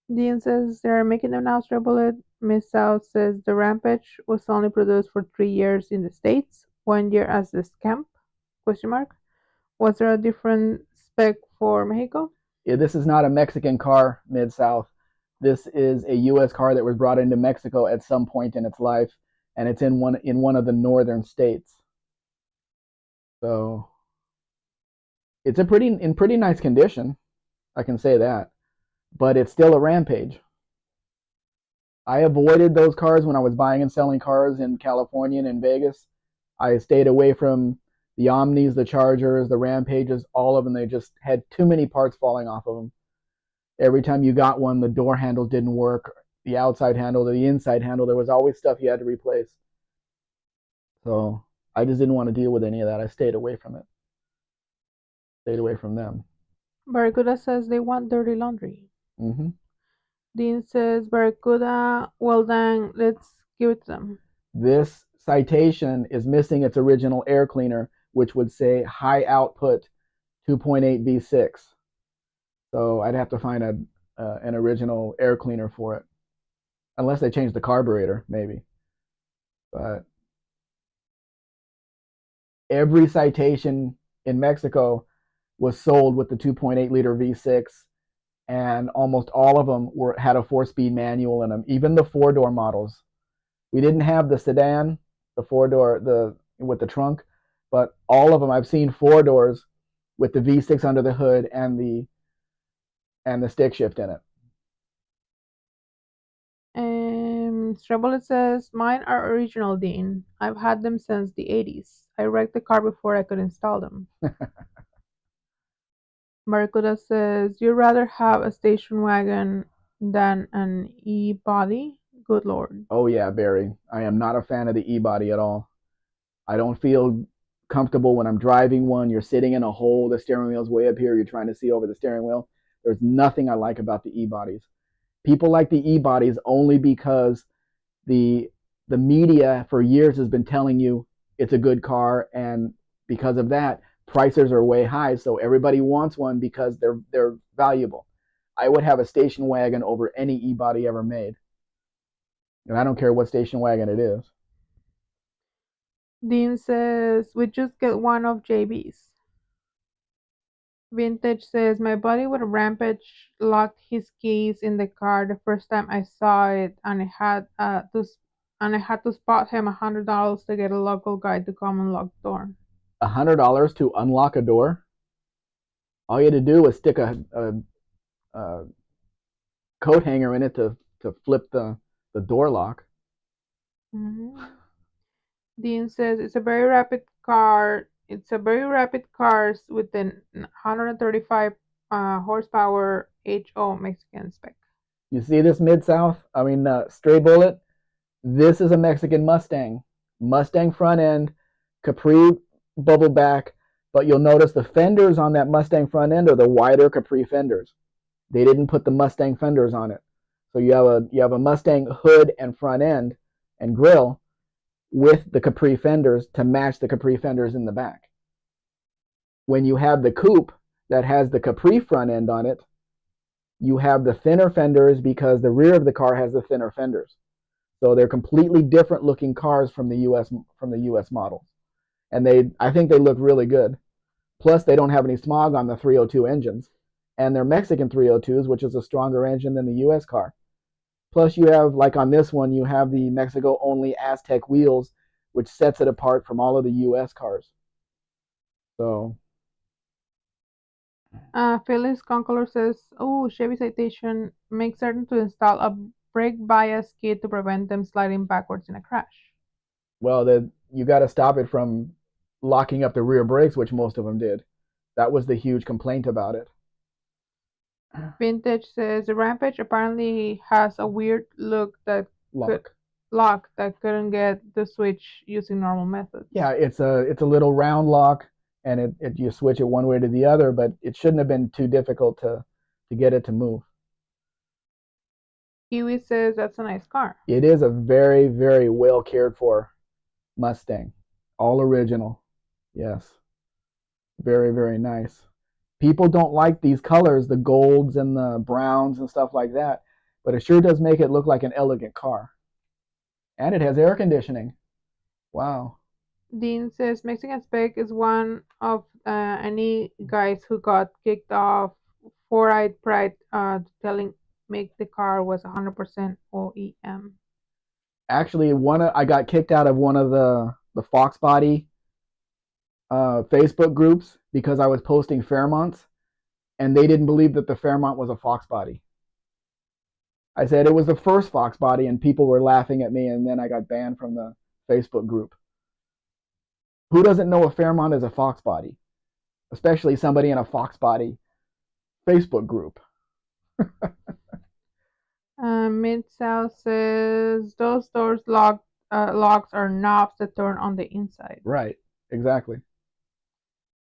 Dean says they're making them now, Bullet. Miss South says the Rampage was only produced for 3 years in the States, 1 year as the Scamp? Question mark. Was there a different spec for Mexico? Yeah, this is not a Mexican car, Mid-South. This is a U.S. car that was brought into Mexico at some point in its life, and it's in one of the northern states. So it's in pretty nice condition. I can say that, but it's still a Rampage. I avoided those cars when I was buying and selling cars in California and in Vegas. I stayed away from the Omnis, the Chargers, the Rampages, all of them. They just had too many parts falling off of them. Every time you got one, the door handles didn't work. the outside handle to the inside handle. There was always stuff you had to replace. So I just didn't want to deal with any of that. I stayed away from it. Stayed away from them. Barracuda says they want dirty laundry. Hmm. Dean says, Barracuda, well done, let's give it to them. This citation is missing its original air cleaner, which would say high output 2.8 V6. So I'd have to find an original air cleaner for it, unless they change the carburetor, maybe. But every citation in Mexico was sold with the 2.8 liter V6, and almost all of them had a 4-speed manual in them. Even the 4-door models. We didn't have the sedan, the 4-door, the with the trunk, but all of them I've seen 4 doors with the V6 under the hood and the stick shift in it. Strebullet says, mine are original, Dean. I've had them since the 80s. I wrecked the car before I could install them. Barracuda says, you'd rather have a station wagon than an e-body? Good lord. Oh yeah, Barry. I am not a fan of the e-body at all. I don't feel comfortable when I'm driving one. You're sitting in a hole, the steering wheel's way up here, you're trying to see over the steering wheel. There's nothing I like about the e-bodies. People like the e-bodies only because the the media for years has been telling you it's a good car, and because of that, prices are way high. So everybody wants one because they're valuable. I would have a station wagon over any e-body ever made, and I don't care what station wagon it is. Dean says, we just get one of JB's. Vintage says, my buddy with a Rampage locked his keys in the car the first time I saw it, and I had to spot him $100 to get a local guy to come unlock the door. $100 to unlock a door? All you had to do was stick a coat hanger in it to flip the door lock. Mm-hmm. Dean says it's a very rapid car. It's a very rapid cars with an 135 horsepower HO Mexican spec. You see this Mid-South? I mean, Stray Bullet? This is a Mexican Mustang. Mustang front end, Capri bubble back, but you'll notice the fenders on that Mustang front end are the wider Capri fenders. They didn't put the Mustang fenders on it. So you have a Mustang hood and front end and grill with the Capri fenders to match the Capri fenders in the back. When you have the coupe that has the Capri front end on it, you have the thinner fenders because the rear of the car has the thinner fenders. So they're completely different looking cars from the US models. And I think they look really good. Plus they don't have any smog on the 302 engines. And they're Mexican 302s, which is a stronger engine than the US car. Plus you have, like on this one, you have the Mexico only Aztec wheels, which sets it apart from all of the US cars. So Phyllis Concolor says, oh, Chevy Citation, make certain to install a brake bias kit to prevent them sliding backwards in a crash. well, you got to stop it from locking up the rear brakes, which most of them did. That was the huge complaint about it. Vintage says the Rampage apparently has a weird look that lock that couldn't get the switch using normal methods. Yeah, it's a little round lock, and you switch it one way to the other, but it shouldn't have been too difficult to get it to move. Kiwi says that's a nice car. It is a very, very well cared for Mustang. All original. Yes. Very, very nice. People don't like these colors, the golds and the browns and stuff like that, but it sure does make it look like an elegant car. And it has air conditioning. Wow. Dean says Mexican Spec is one of any guys who got kicked off 4-eyed pride telling make the car was 100% OEM. Actually, I got kicked out of one of the Fox Body Facebook groups because I was posting Fairmonts, and they didn't believe that the Fairmont was a Fox Body. I said it was the first Fox Body, and people were laughing at me, and then I got banned from the Facebook group. Who doesn't know a Fairmont is a Fox Body? Especially somebody in a Fox Body Facebook group. Mid South says those doors locks are knobs that turn on the inside. Right. Exactly.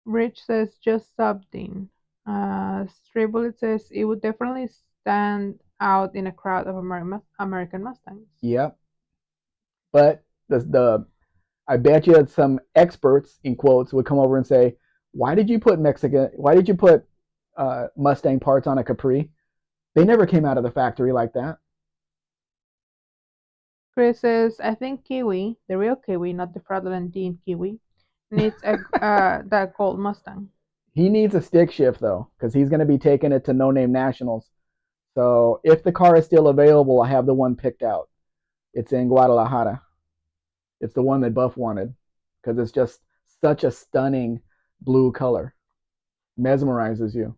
Rich says just something. Stray Bullet says it would definitely stand out in a crowd of American Mustangs. Yep. But the I bet you some experts in quotes would come over and say, "Why did you put Mexican? Why did you put Mustang parts on a Capri? They never came out of the factory like that." Chris says, I think Kiwi, the real Kiwi, not the fraudulent Dean Kiwi, needs a that gold Mustang. He needs a stick shift though, because he's going to be taking it to No Name Nationals. So if the car is still available, I have the one picked out. It's in Guadalajara. It's the one that Buff wanted because it's just such a stunning blue color. Mesmerizes you.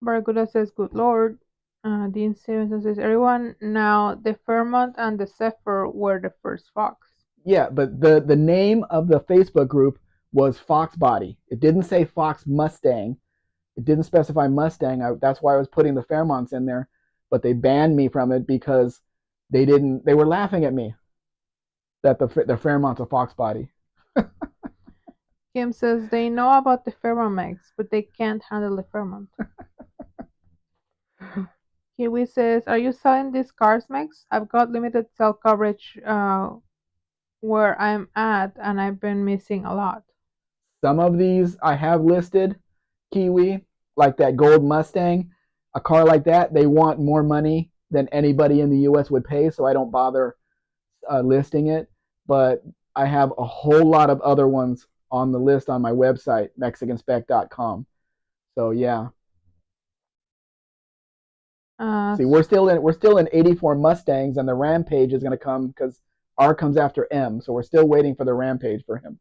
Barracuda says, good lord. Dean Stevenson says, everyone now, the Fairmont and the Zephyr were the first Fox. Yeah, but the name of the Facebook group was Fox Body. It didn't say Fox Mustang. It didn't specify Mustang. That's why I was putting the Fairmonts in there, but they banned me from it because they didn't. They were laughing at me that the Fairmont's a Fox Body. Kim says they know about the Fairmont Max, but they can't handle the Fairmont. Kiwi says, are you selling these cars, Max? I've got limited cell coverage where I'm at, and I've been missing a lot. Some of these I have listed, Kiwi, like that gold Mustang. A car like that, they want more money than anybody in the U.S. would pay, so I don't bother listing it. But I have a whole lot of other ones on the list on my website, mexicanspec.com. So yeah. Uh, See, we're still in 84 Mustangs, and the Rampage is going to come because R comes after M, so we're still waiting for the Rampage for him.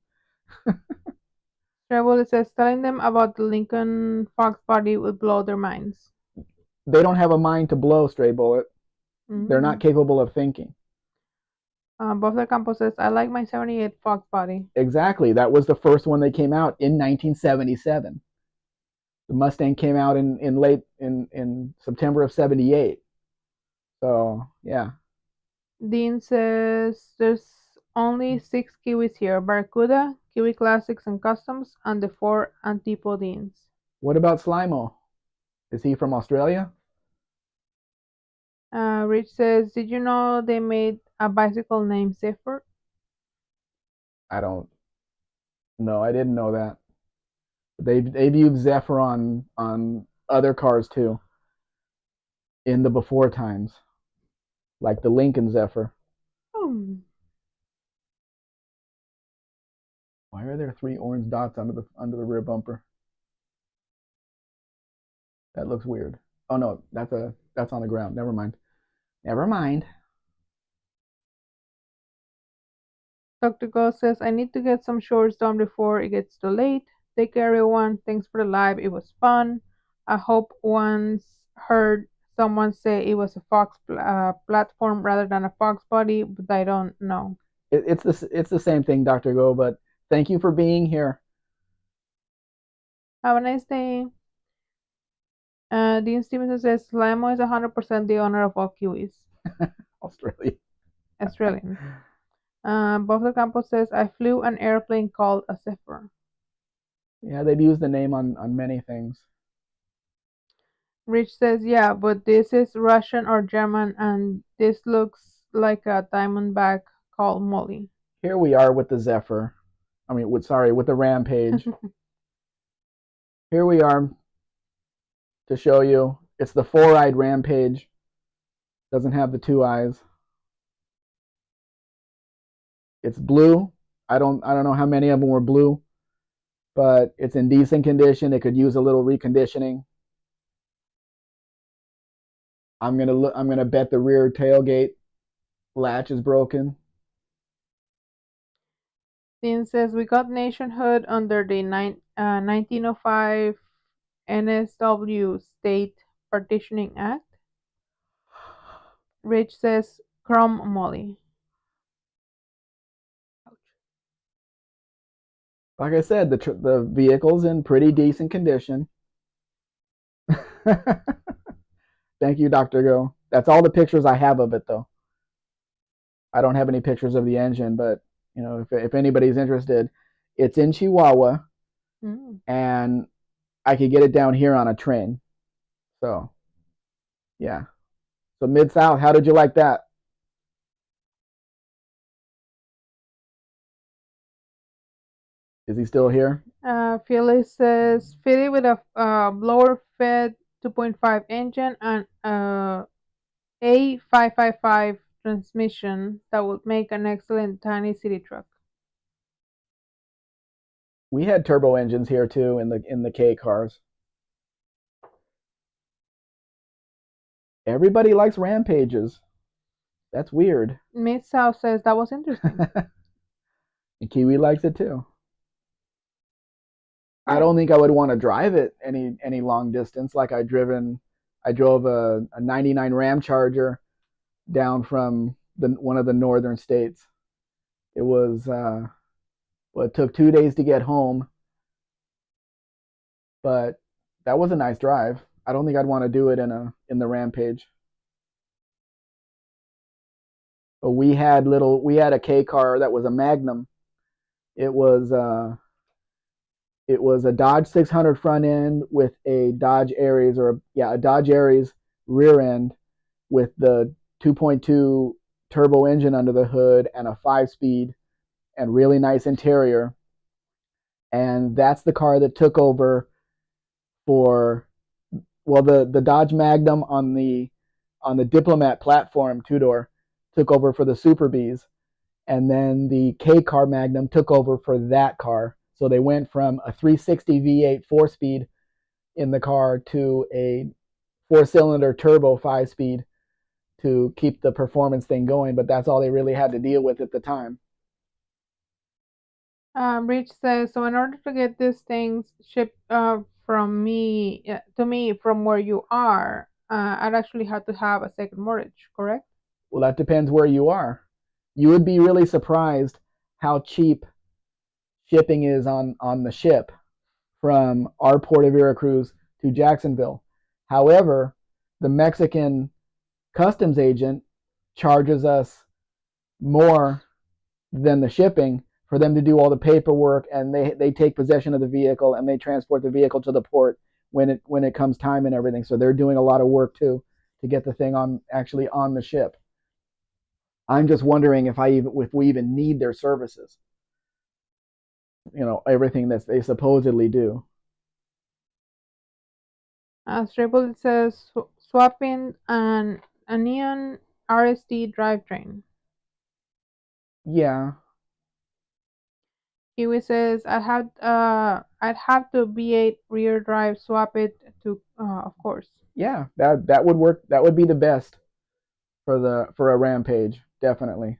Trevor says telling them about the Lincoln Fox body would blow their minds. They don't have a mind to blow, Stray Bullet. They're not Mm-hmm. capable of thinking. Buffalo Campos says, I like my 78 Fox body. Exactly. That was the first one that came out in 1977. The Mustang came out in late in September of 78. So yeah. Dean says there's only 6 Kiwis here: Barracuda, Kiwi Classics and Customs, and the 4 Antipodines. What about Slimo? Is he from Australia? Rich says, did you know they made a bicycle named Zephyr? I don't know. I didn't know that. They've used Zephyr on other cars too in the before times, like the Lincoln Zephyr. Hmm. Why are there three orange dots under the rear bumper? That looks weird. Oh no, that's on the ground. Never mind. Never mind. Dr. Ghost says, I need to get some chores done before it gets too late. Take care, everyone. Thanks for the live. It was fun. I hope once heard someone say it was a Fox platform rather than a Fox body, but I don't know. It's the same thing, Dr. Go. But thank you for being here. Have a nice day. Dean Stevenson says, Limo is 100% the owner of all Kiwis. Australia. Australian. Buffalo Campos says, I flew an airplane called a Zephyr. Yeah, they've used the name on many things. Rich says, yeah, but this is Russian or German, and this looks like a diamondback called Molly. Here we are with the Zephyr. I mean, with the Rampage. Here we are to show you. It's the four-eyed Rampage. Doesn't have the two eyes. It's blue. I don't know how many of them were blue, but it's in decent condition. It could use a little reconditioning. I'm gonna bet the rear tailgate latch is broken. Dean says, we got nationhood under the 1905 NSW State Partitioning Act. Rich says, Chrome Molly. Like I said, the vehicle's in pretty decent condition. Thank you, Dr. Go. That's all the pictures I have of it, though. I don't have any pictures of the engine, but if anybody's interested, it's in Chihuahua, Mm. and I could get it down here on a train. So yeah. So Mid South, how did you like that? Is he still here? Philly says Philly with a blower fed 2.5 engine and A555 transmission that would make an excellent tiny city truck. We had turbo engines here too in the K cars. Everybody likes rampages. That's weird. Mid South says that was interesting. And Kiwi likes it too. I Right. don't think I would want to drive it any long distance. Like I drove a '99 Ram Charger down from one of the northern states. It was well, it took 2 days to get home, but that was a nice drive. I don't think I'd want to do it in the Rampage. But we had a K car that was a Magnum. It was uh it was a Dodge 600 front end with a Dodge Aries a Dodge Aries rear end with the 2.2 turbo engine under the hood and a 5-speed and really nice interior. And that's the car that took over for the Dodge Magnum on the Diplomat platform 2-door took over for the Super Bs, and then the K car Magnum took over for that car. So they went from a 360 V8 4-speed in the car to a 4-cylinder turbo 5-speed to keep the performance thing going, but that's all they really had to deal with at the time. Rich says, so in order to get these things shipped from me to me from where you are, I'd actually have to have a second mortgage, correct? Well, that depends where you are. You would be really surprised how cheap shipping is on the ship from our port of Veracruz to Jacksonville. However, the Mexican customs agent charges us more than the shipping for them to do all the paperwork, and they take possession of the vehicle and they transport the vehicle to the port when it comes time and everything. So they're doing a lot of work too to get the thing actually on the ship. I'm just wondering if we even need their services. Everything that they supposedly do. Triple says swapping a neon RSD drivetrain. Yeah, Kiwi says I'd have to V8 rear drive swap it to of course. yeah, that would work. That would be the best for a Rampage, definitely.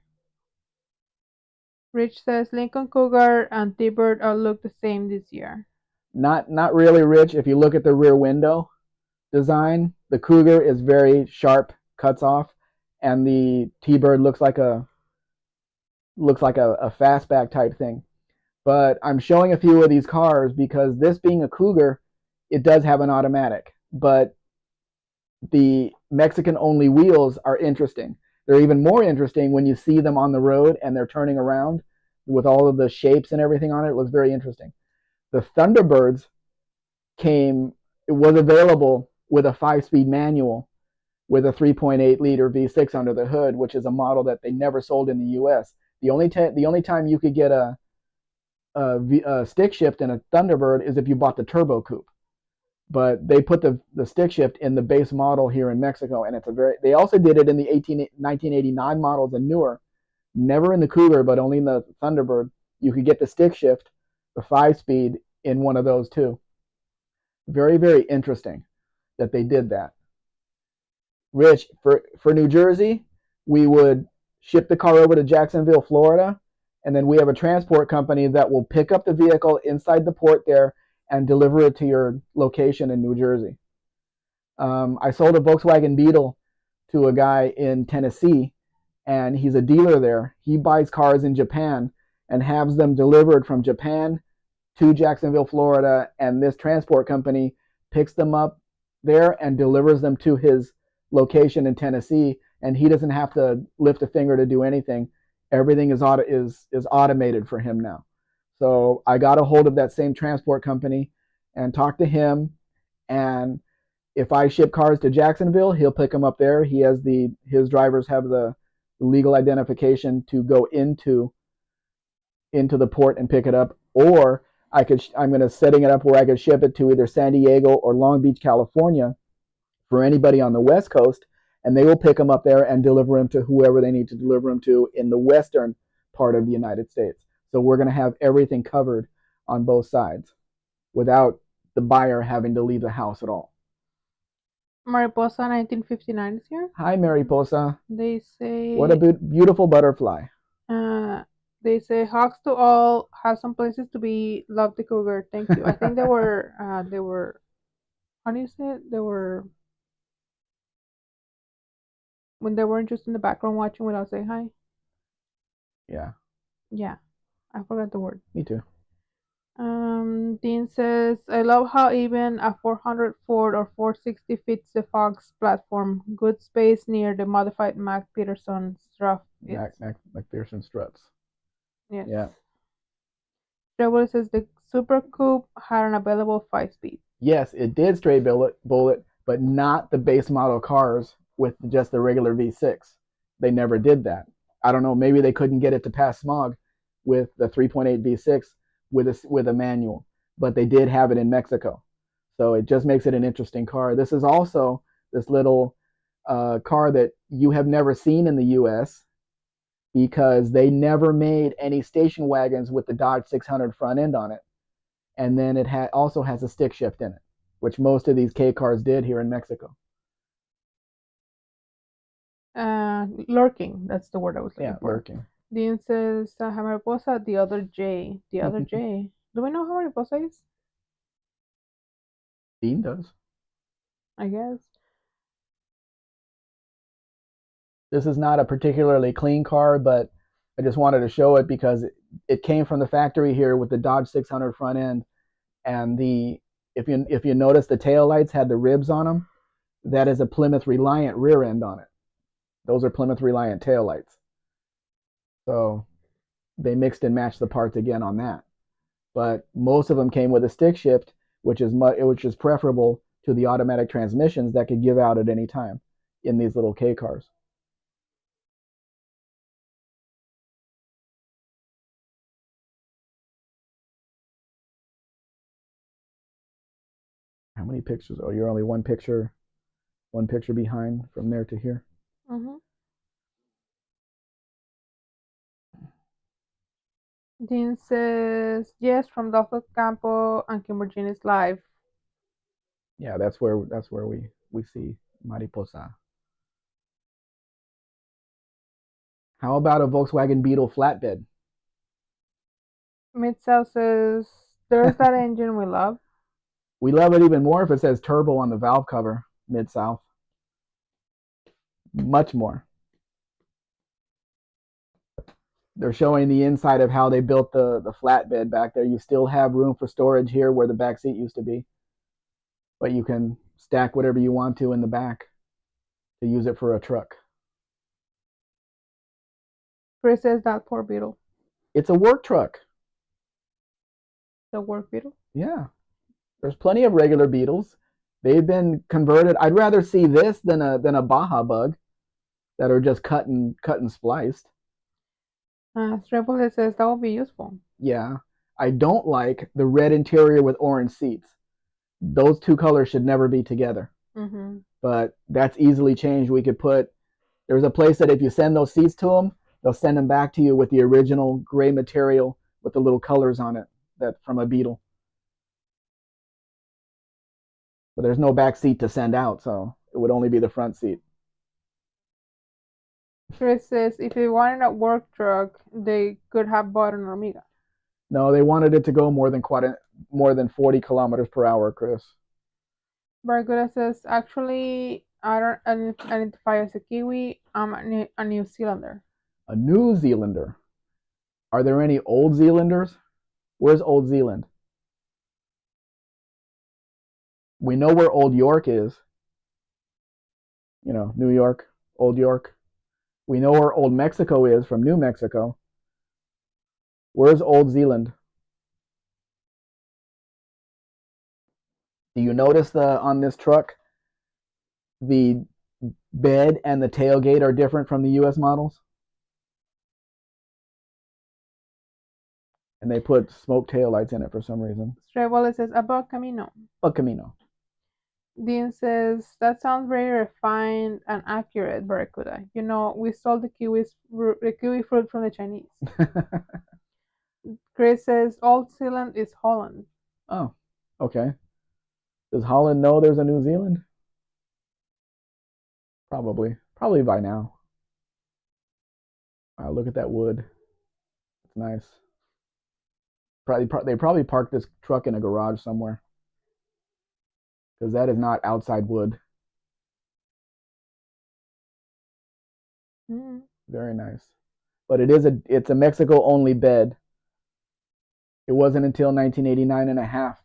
Rich says Lincoln Cougar and T-Bird all look the same this year. Not really, Rich. If you look at the rear window design, the Cougar is very sharp, cuts off, and the T-Bird looks like a fastback type thing. But I'm showing a few of these cars because this being a Cougar, it does have an automatic, but the Mexican only wheels are interesting. They're even more interesting when you see them on the road and they're turning around with all of the shapes and everything on it. It looks very interesting. The Thunderbirds it was available with a 5-speed manual with a 3.8 liter V6 under the hood, which is a model that they never sold in the US. The only time you could get a stick shift in a Thunderbird is if you bought the turbo coupe. But they put the stick shift in the base model here in Mexico, and they also did it in the 1989 models and newer. Never in the Cougar, but only in the Thunderbird. You could get the stick shift, the 5-speed, in one of those too. Very, very interesting that they did that. Rich, for New Jersey, we would ship the car over to Jacksonville, Florida, and then we have a transport company that will pick up the vehicle inside the port there and deliver it to your location in New Jersey. I sold a Volkswagen Beetle to a guy in Tennessee, and he's a dealer there. He buys cars in Japan and has them delivered from Japan to Jacksonville, Florida, and this transport company picks them up there and delivers them to his location in Tennessee, and he doesn't have to lift a finger to do anything. Everything is automated for him now. So I got a hold of that same transport company and talked to him. And if I ship cars to Jacksonville, he'll pick them up there. He has his drivers have the legal identification to go into the port and pick it up. Or I'm going to setting it up where I could ship it to either San Diego or Long Beach, California, for anybody on the West Coast, and they will pick them up there and deliver them to whoever they need to deliver them to in the western part of the United States. So we're going to have everything covered on both sides without the buyer having to leave the house at all. Mariposa 1959 is here. Hi, Mariposa. They say, what a beautiful butterfly. They say, hugs to all, have some places to be, love the cougar. Thank you. I think they were, how do you say it? They were, when they weren't just in the background watching without saying hi. Yeah. Yeah, I forgot the word. Me too. Dean says, I love how even a 400 Ford or 460 fits the Fox platform. Good space near the modified Mac Peterson strut. McPherson struts. Yes. Yeah. Trevor says the Super Coupe had an available 5-speed. Yes, it did straight bullet, but not the base model cars with just the regular V6. They never did that. I don't know. Maybe they couldn't get it to pass smog with the 3.8 V6 with a manual, but they did have it in Mexico. So it just makes it an interesting car. This is also this little car that you have never seen in the U.S. because they never made any station wagons with the Dodge 600 front end on it. And then it also has a stick shift in it, which most of these K cars did here in Mexico. Lurking, that's the word I was looking for. Lurking. Dean says, Mariposa, the other J. The other J. Do we know how Mariposa is? Dean does. I guess. This is not a particularly clean car, but I just wanted to show it because it came from the factory here with the Dodge 600 front end, and if you notice, the tail lights had the ribs on them. That is a Plymouth Reliant rear end on it. Those are Plymouth Reliant tail lights. So they mixed and matched the parts again on that. But most of them came with a stick shift, which is preferable to the automatic transmissions that could give out at any time in these little K cars. How many pictures? Oh, you're only one picture behind from there to here. Mm-hmm. Dean says, yes, from Dolphin Campo and Kimbergini's live. Yeah, that's where we see Mariposa. How about a Volkswagen Beetle flatbed? Mid-South says, there's that engine we love. We love it even more if it says turbo on the valve cover, Mid-South. Much more. They're showing the inside of how they built the flatbed back there. You still have room for storage here where the back seat used to be, but you can stack whatever you want to in the back to use it for a truck. Chris says that poor Beetle. It's a work truck. The work Beetle? Yeah. There's plenty of regular Beetles. They've been converted. I'd rather see this than a Baja Bug that are just cut and spliced. Stripple says that would be useful. Yeah. I don't like the red interior with orange seats. Those two colors should never be together. Mm-hmm. But that's easily changed. There's a place that if you send those seats to them, they'll send them back to you with the original gray material with the little colors on it that from a Beetle. But there's no back seat to send out, so it would only be the front seat. Chris says if they wanted a work truck, they could have bought an Amiga. No, they wanted it to go more than 40 kilometers per hour, Chris. Barracuda says, actually, I don't identify as a Kiwi. I'm a New Zealander. A New Zealander? Are there any Old Zealanders? Where's Old Zealand? We know where Old York is. You know, New York, Old York. We know where Old Mexico is from New Mexico. Where's Old Zealand? Do you notice the on this truck the bed and the tailgate are different from the US models? And they put smoke taillights in it for some reason. Stray Bullet says, Above Camino. But Camino. Dean says, that sounds very refined and accurate, Barracuda. You know, we stole the kiwi fruit from the Chinese. Chris says, Old Zealand is Holland. Oh, okay. Does Holland know there's a New Zealand? Probably. Probably by now. Wow, look at that wood. It's nice. They probably parked this truck in a garage somewhere. Because that is not outside wood. Very nice. But it's a Mexico only bed. It wasn't until 1989 and a half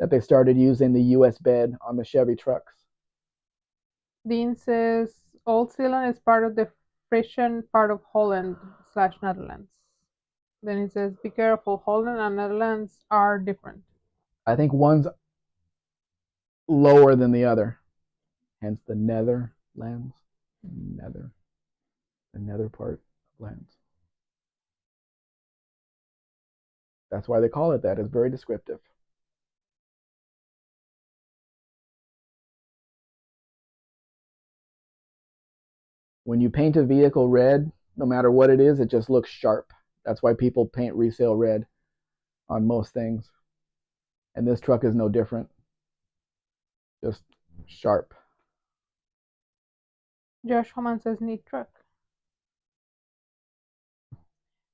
that they started using the US bed on the Chevy trucks. Dean says, Old Zealand is part of the Frisian part of Holland / Netherlands. Then he says, be careful, Holland and Netherlands are different. I think one's lower than the other. Hence the Netherlands. The nether part of lands. That's why they call it that. It's very descriptive. When you paint a vehicle red, no matter what it is, it just looks sharp. That's why people paint resale red on most things. And this truck is no different. Just sharp. Josh Homan says, neat truck.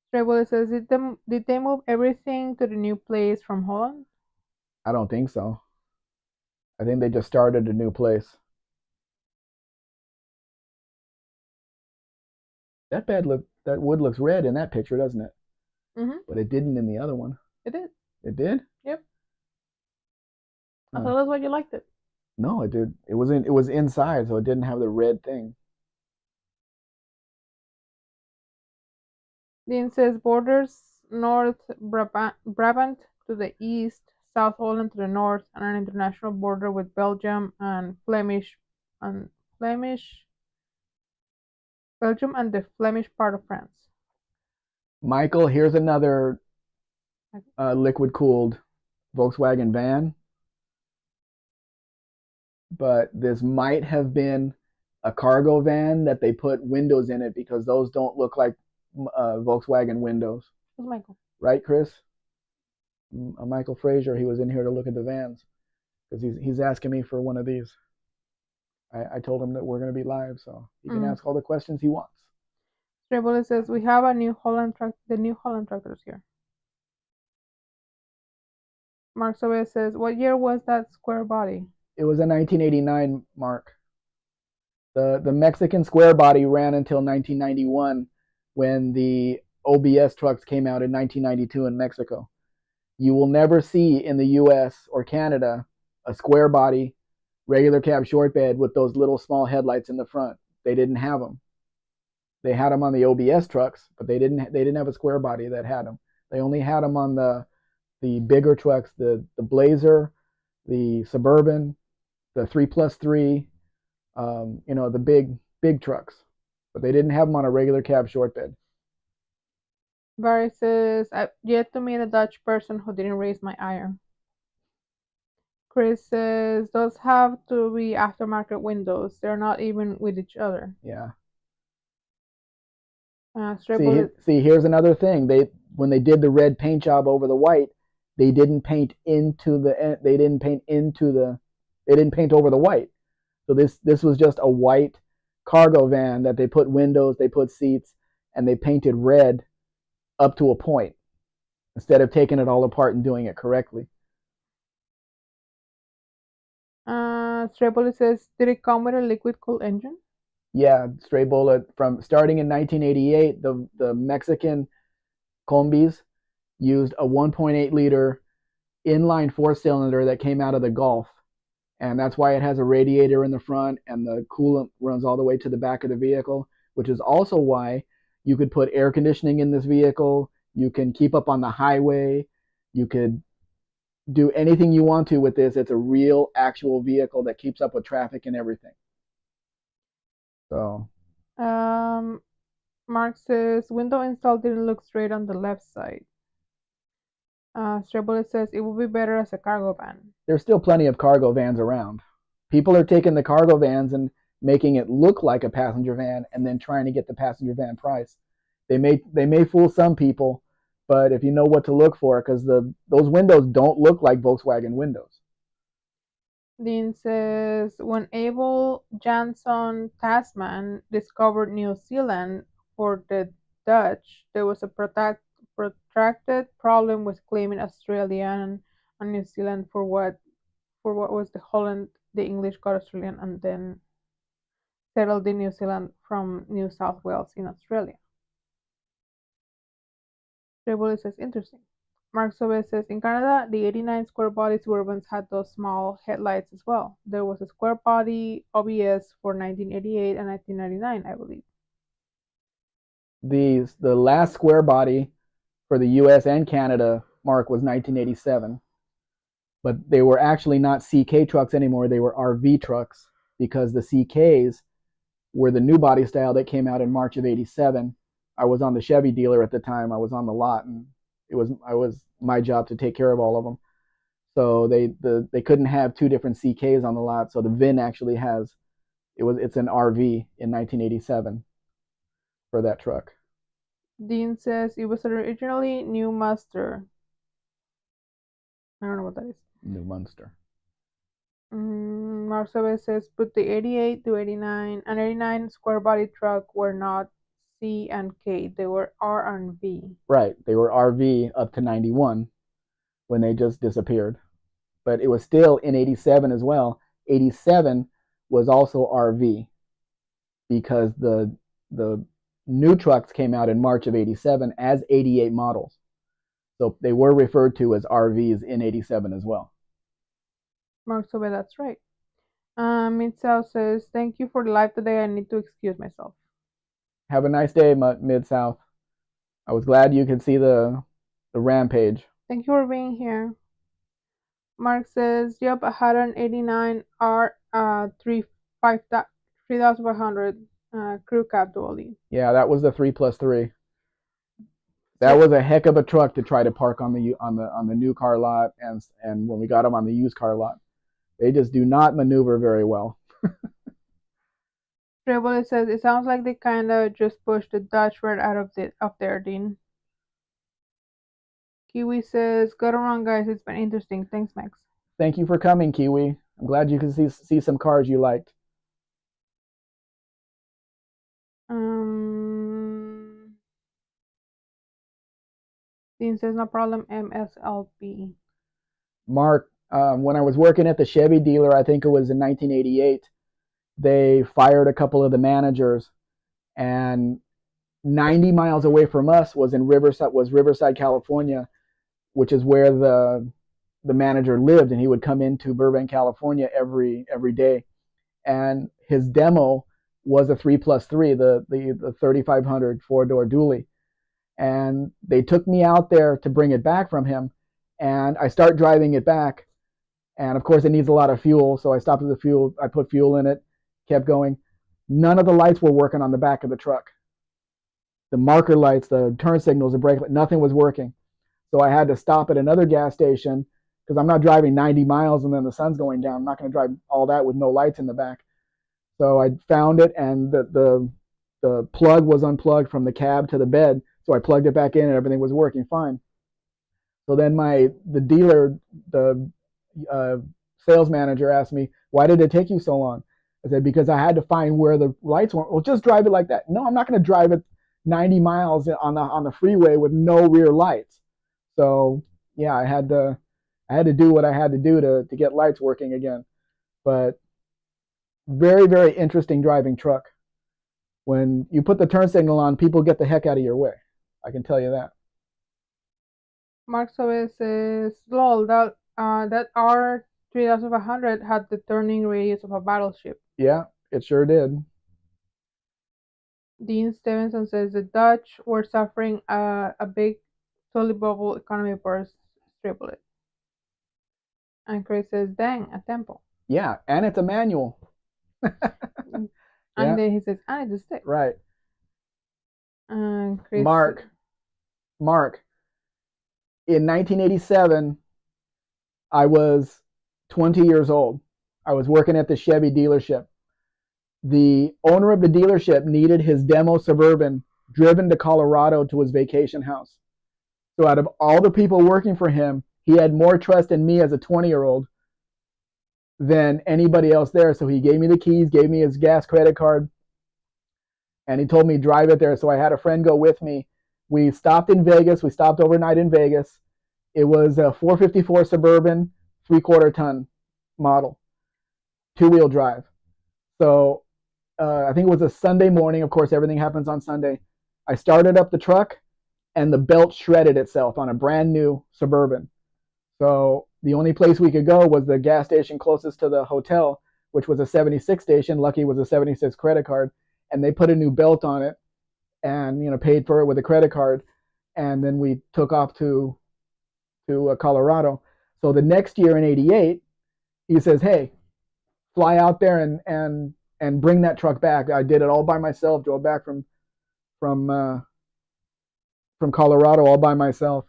Stray says, did they move everything to the new place from Holland? I don't think so. I think they just started a new place. That wood looks red in that picture, doesn't it? Mm-hmm. But it didn't in the other one. It did. It did? Yep. I thought that's why you liked it. No, it did. It was inside, so it didn't have the red thing. Dean says borders North Brabant to the east, South Holland to the north, and an international border with Belgium and Belgium and the Flemish part of France. Michael, here's another liquid-cooled Volkswagen van. But this might have been a cargo van that they put windows in it because those don't look like Volkswagen windows. Who's Michael? Right, Chris? Michael Frazier, he was in here to look at the vans because he's asking me for one of these. I told him that we're going to be live, so he can ask all the questions he wants. Stray says, we have a New Holland truck. The New Holland tractors here. Mark Sobe says, what year was that square body? It was a 1989, Mark. The Mexican square body ran until 1991 when the OBS trucks came out in 1992 in Mexico. You will never see in the US or Canada a square body, regular cab short bed with those little small headlights in the front. They didn't have them. They had them on the OBS trucks, but they didn't have a square body that had them. They only had them on the bigger trucks, the Blazer, the Suburban, the 3+3, the big trucks, but they didn't have them on a regular cab short bed. Barry says, I've yet to meet a Dutch person who didn't raise my ire. Chris says, those have to be aftermarket windows. They're not even with each other. Yeah. See, here's another thing. When they did the red paint job over the white, they didn't paint over the white. So this was just a white cargo van that they put windows, they put seats, and they painted red up to a point instead of taking it all apart and doing it correctly. Stray Bullet says, did it come with a liquid cooled engine? Yeah, Stray Bullet, from starting in 1988, the Mexican combis used a 1.8 liter inline 4-cylinder that came out of the Gulf, and that's why it has a radiator in the front and the coolant runs all the way to the back of the vehicle, which is also why you could put air conditioning in this vehicle. You can keep up on the highway. You could do anything you want to with this. It's a real, actual vehicle that keeps up with traffic and everything. So, Um, Mark says window install didn't look straight on the left side. Streboli says it would be better as a cargo van. there's still plenty of cargo vans around. People are taking the cargo vans and making it look like a passenger van and then trying to get the passenger van price. They may fool some people, but if you know what to look for, because those windows don't look like Volkswagen windows. Dean says when Abel Jansson Tasman discovered New Zealand for the Dutch, there was a protracted problem with claiming Australia and New Zealand for what was the Holland. The English got Australian and then settled in New Zealand from New South Wales in Australia. Trevoli says interesting. Mark Sobe says in Canada, the 89 square body Suburbans had those small headlights as well. There was a square body OBS for 1988 and 1999, I believe. The last square body for the US and Canada, Mark, was 1987. But they were actually not CK trucks anymore. They were RV trucks because the CKs were the new body style that came out in March of 87. I was on the Chevy dealer at the time. I was on the lot, and it was my job to take care of all of them. So they couldn't have two different CKs on the lot. So the VIN actually it's an RV in 1987 for that truck. Dean says it was originally New Master. I don't know what that is. New Munster. Marcelo says, but the 88 to 89 and 89 square body truck were not C and K, they were R and V. Right, they were RV up to 91 when they just disappeared. But it was still in 87 as well. 87 was also RV because the new trucks came out in March of 87 as 88 models. So they were referred to as RVs in 87 as well. Mark Sobe, that's right. Mid-South says, thank you for the live today. I need to excuse myself. Have a nice day, Mid-South. I was glad you could see the rampage. Thank you for being here. Mark says, yep, I had an 89 R 3500 crew cab dually. Yeah, that was the 3+3. That was a heck of a truck to try to park on the new car lot, and when we got them on the used car lot, they just do not maneuver very well. Trevor says it sounds like they kind of just pushed the Dutch right out of there, Dean. Kiwi says, "Got around, guys. It's been interesting. Thanks, Max." Thank you for coming, Kiwi. I'm glad you could see some cars you liked. Dean says, "No problem. MSLB." Mark, when I was working at the Chevy dealer, I think it was in 1988, they fired a couple of the managers, and 90 miles away from us was Riverside, California, which is where the manager lived, and he would come into Burbank, California every day. And his demo was a 3+3, the 3500 4-door dually. And they took me out there to bring it back from him, and I start driving it back. And of course, it needs a lot of fuel, so I stopped at the fuel. I put fuel in it, kept going. None of the lights were working on the back of the truck. The marker lights, the turn signals, the brake light, nothing was working. So I had to stop at another gas station because I'm not driving 90 miles and then the sun's going down. I'm not going to drive all that with no lights in the back. So I found it, and the plug was unplugged from the cab to the bed. So I plugged it back in, and everything was working fine. So then the dealer, the sales manager asked me, why did it take you so long? I said, because I had to find where the lights were. Well, just drive it like that. No, I'm not going to drive it 90 miles on the freeway with no rear lights. So yeah, I had to do what I had to do to get lights working again. But very, very interesting driving truck. When you put the turn signal on, people get the heck out of your way. I can tell you that. Mark Sobe says, "Lol, that 3000 had the turning radius of a battleship. Yeah, it sure did. Dean Stevenson says the Dutch were suffering a big totally bubble economy burst, triple it. And Chris says, dang, a tempo. Yeah, and it's a manual. And Yeah, then he says, I need a stick. right. And Chris, Mark, in 1987, I was 20 years old. I was working at the Chevy dealership. The owner of the dealership needed his demo Suburban driven to Colorado to his vacation house. So out of all the people working for him, he had more trust in me as a 20-year-old than anybody else there. So he gave me the keys, gave me his gas credit card, and he told me drive it there. So I had a friend go with me. We stopped in Vegas. We stopped overnight in Vegas. It was a 454 Suburban, 3/4 ton model, 2-wheel drive. So I think it was a Sunday morning. Of course, everything happens on Sunday. I started up the truck, and the belt shredded itself on a brand new Suburban. So the only place we could go was the gas station closest to the hotel, which was a 76 station. Lucky it was a 76 credit card, and they put a new belt on it, and paid for it with a credit card, and then we took off to Colorado. So the next year in '88, he says, "Hey, fly out there and bring that truck back." I did it all by myself. Drove back from uh, from Colorado all by myself,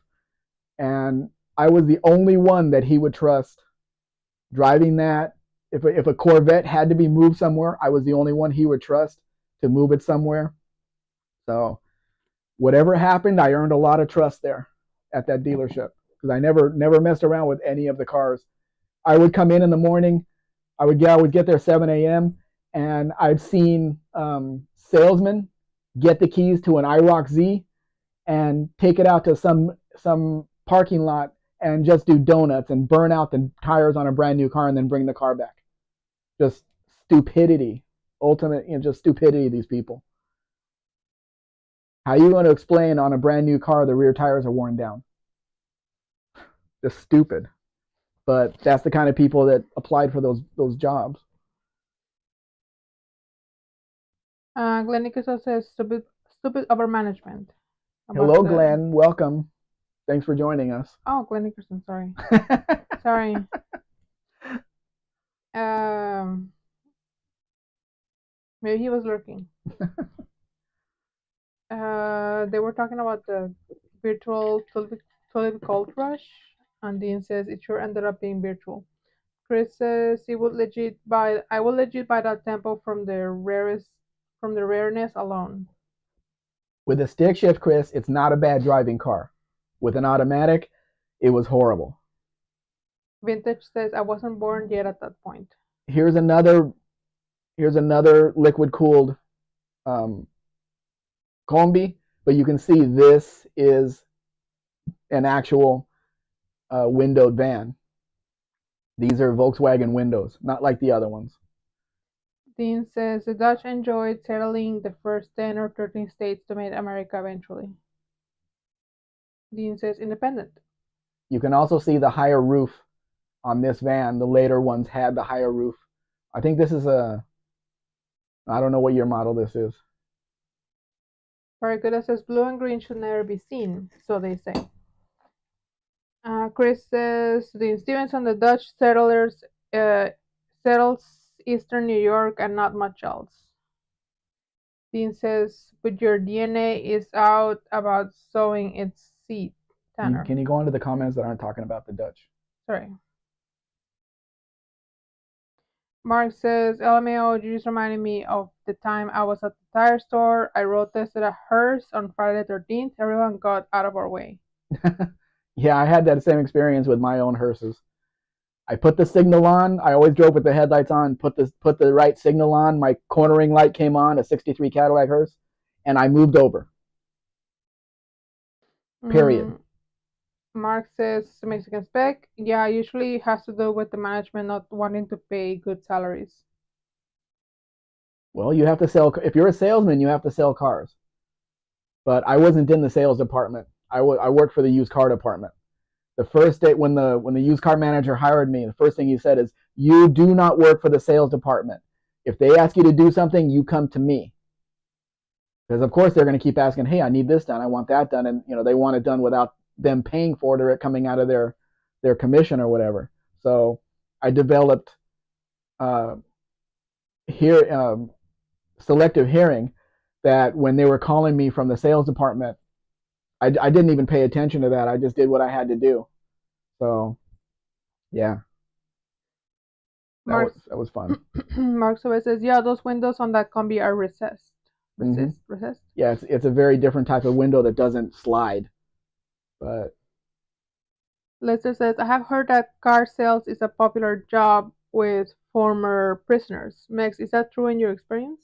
and I was the only one that he would trust driving that. If a Corvette had to be moved somewhere, I was the only one he would trust to move it somewhere. So whatever happened, I earned a lot of trust there at that dealership because I never messed around with any of the cars. I would come in the morning. I would get there 7 a.m. and I've seen salesmen get the keys to an IROC Z and take it out to some parking lot and just do donuts and burn out the tires on a brand new car and then bring the car back. Just stupidity, ultimate, just stupidity. These people. How are you going to explain on a brand new car the rear tires are worn down? Just stupid. But that's the kind of people that applied for those jobs. Glenn Nicholson says, stupid upper management. Hello, Glenn. Welcome. Thanks for joining us. Oh, Glenn Nicholson, sorry. Sorry. Maybe he was lurking. They were talking about the virtual tulip gold rush, and Dean says it sure ended up being virtual. Chris says I would legit buy that tempo from the rareness alone. With a stick shift, Chris, it's not a bad driving car. With an automatic, it was horrible. Vintage says I wasn't born yet at that point. Here's another liquid cooled combi, but you can see this is an actual windowed van. These are Volkswagen windows, not like the other ones. Dean says the Dutch enjoyed settling the first 10 or 13 states to make America eventually. Dean says independent. You can also see the higher roof on this van. The later ones had the higher roof. I think this is I don't know what year model this is. Very good. That says blue and green should never be seen, so they say. Chris says Dean Stevenson, the Dutch settlers settles eastern New York and not much else. Dean says, but your DNA is out about sowing its seed. Tanner. Can you go on to the comments that aren't talking about the Dutch? Sorry. Mark says, LMAO, you just reminded me of the time I was at the tire store. I road tested a hearse on Friday the 13th. Everyone got out of our way. Yeah, I had that same experience with my own hearses. I put the signal on. I always drove with the headlights on. Put the right signal on. My cornering light came on, a '63 Cadillac hearse, and I moved over. Period. Mark says Mexican Spec. Yeah, usually it has to do with the management not wanting to pay good salaries. Well, you have to sell. If you're a salesman, you have to sell cars. But I wasn't in the sales department. I worked for the used car department. The first day when the used car manager hired me, the first thing he said is, "You do not work for the sales department. If they ask you to do something, you come to me." Because of course they're going to keep asking, "Hey, I need this done. I want that done," and they want it done without them paying for it or it coming out of their commission or whatever. So I developed uh, here selective hearing, that when they were calling me from the sales department, I didn't even pay attention to that. I just did what I had to do. So yeah, that Mark was that was fun. Mark says, yeah, those windows on that combi are recessed. Hmm. Recessed. Yeah, it's a very different type of window that doesn't slide. But Lester says, I have heard that car sales is a popular job with former prisoners. Mex, is that true in your experience?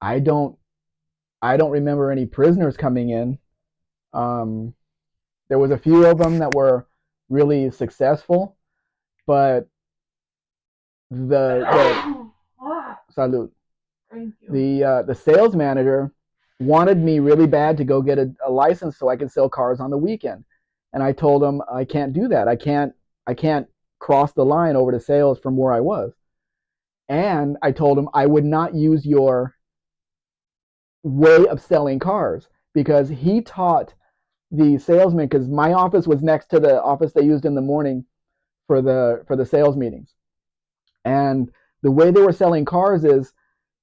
I don't I don't remember any prisoners coming in. Um, there was a few of them that were really successful, but the salute Thank you. the sales manager wanted me really bad to go get a license so I could sell cars on the weekend, and I told him I can't do that. I can't cross the line over to sales from where I was, and I told him I would not use your way of selling cars, because he taught the salesman, because my office was next to the office they used in the morning for the sales meetings. And the way they were selling cars is,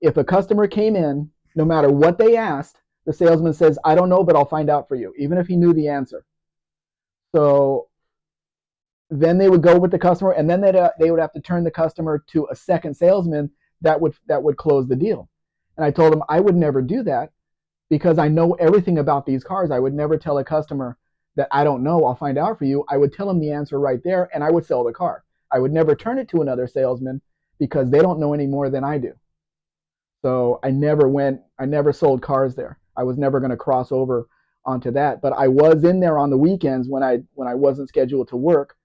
if a customer came in, no matter what they asked, the salesman says, "I don't know, but I'll find out for you," even if he knew the answer. So then they would go with the customer, and then they would have to turn the customer to a second salesman that would close the deal. And I told him I would never do that, because I know everything about these cars. I would never tell a customer that I don't know, I'll find out for you. I would tell them the answer right there, and I would sell the car. I would never turn it to another salesman, because they don't know any more than I do. So I never sold cars there. I was never going to cross over onto that. But I was in there on the weekends when I wasn't scheduled to work,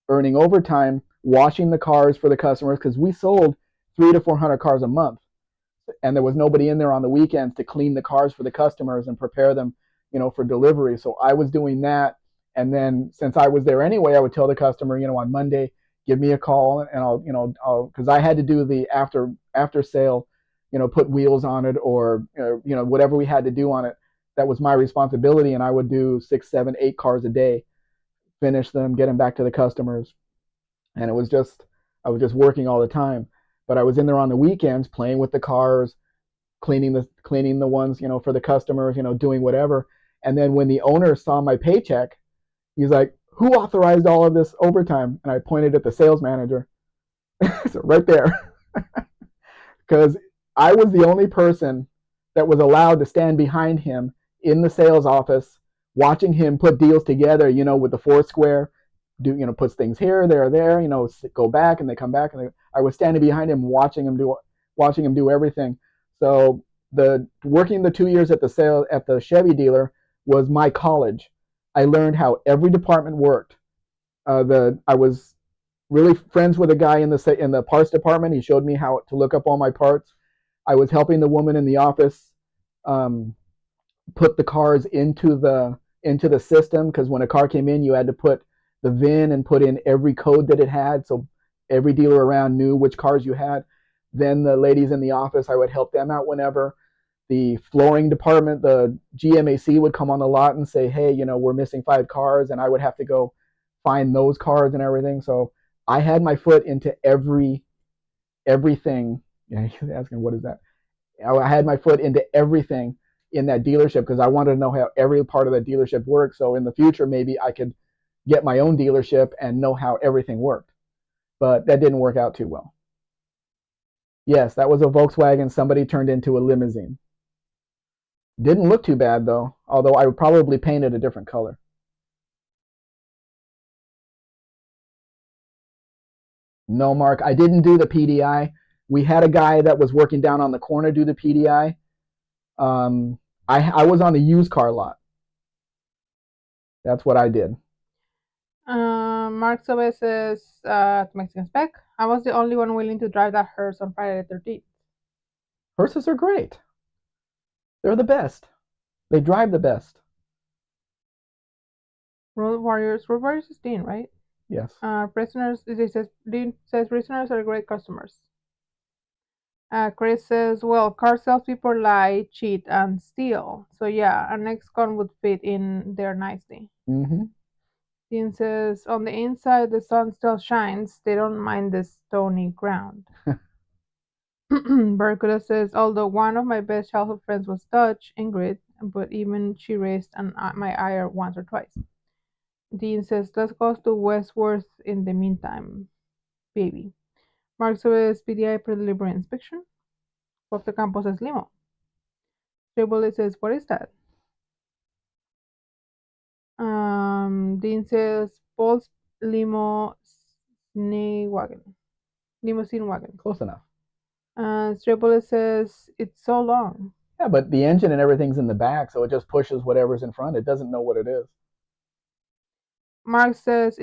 earning overtime, washing the cars for the customers, because we sold 300 to 400 cars a month, and there was nobody in there on the weekends to clean the cars for the customers and prepare them, for delivery. So I was doing that. And then since I was there anyway, I would tell the customer, on Monday, give me a call, and because I had to do the after sale, put wheels on it, or whatever we had to do on it. That was my responsibility, and I would do 6, 7, 8 cars a day, finish them, get them back to the customers, and I was just working all the time. But I was in there on the weekends playing with the cars, cleaning the ones, for the customers, doing whatever. And then when the owner saw my paycheck, he's like, "Who authorized all of this overtime?" And I pointed at the sales manager. So right there, because I was the only person that was allowed to stand behind him in the sales office, watching him put deals together, with the four square, puts things here, there, go back, and they come back, and I was standing behind him, watching him do everything. So the working the 2 years at the Chevy dealer was my college. I learned how every department worked. I was really friends with a guy in the parts department. He showed me how to look up all my parts. I was helping the woman in the office um, put the cars into the system, because when a car came in, you had to put the VIN and put in every code that it had, so every dealer around knew which cars you had. Then the ladies in the office, I would help them out whenever. The flooring department, the GMAC, would come on the lot and say, "Hey, we're missing 5 cars," and I would have to go find those cars and everything. So I had my foot into everything. Yeah, he's asking, what is that? I had my foot into everything in that dealership, because I wanted to know how every part of that dealership works. So in the future, maybe I could get my own dealership and know how everything worked. But that didn't work out too well. Yes, that was a Volkswagen somebody turned into a limousine. Didn't look too bad though, although I would probably paint it a different color. No, Mark, I didn't do the PDI. We had a guy that was working down on the corner do the PDI. Um, I was on the used car lot. That's what I did. Mark Sobe says, Mexican Spec, I was the only one willing to drive that hearse on Friday the 13th. Hearses are great. They're the best. They drive the best. Road Warriors is Dean, right? Yes. Prisoners, Dean says prisoners are great customers. Chris says, well, car salespeople lie, cheat, and steal. So yeah, an ex-con would fit in there nicely. Mm-hmm. Dean says, on the inside, the sun still shines. They don't mind the stony ground. Barracuda says, although one of my best childhood friends was Dutch, Ingrid, but even she raised my ire once or twice. Dean says, let's go to Westworth in the meantime, baby. Mark says, PDI preliminary inspection. Costa Campos says, limo. Tribble says, what is that? Dean says, Paul's limo wagon. Limousine wagon. Close enough. Tribble says, it's so long. Yeah, but the engine and everything's in the back, so it just pushes whatever's in front. It doesn't know what it is. Mark says,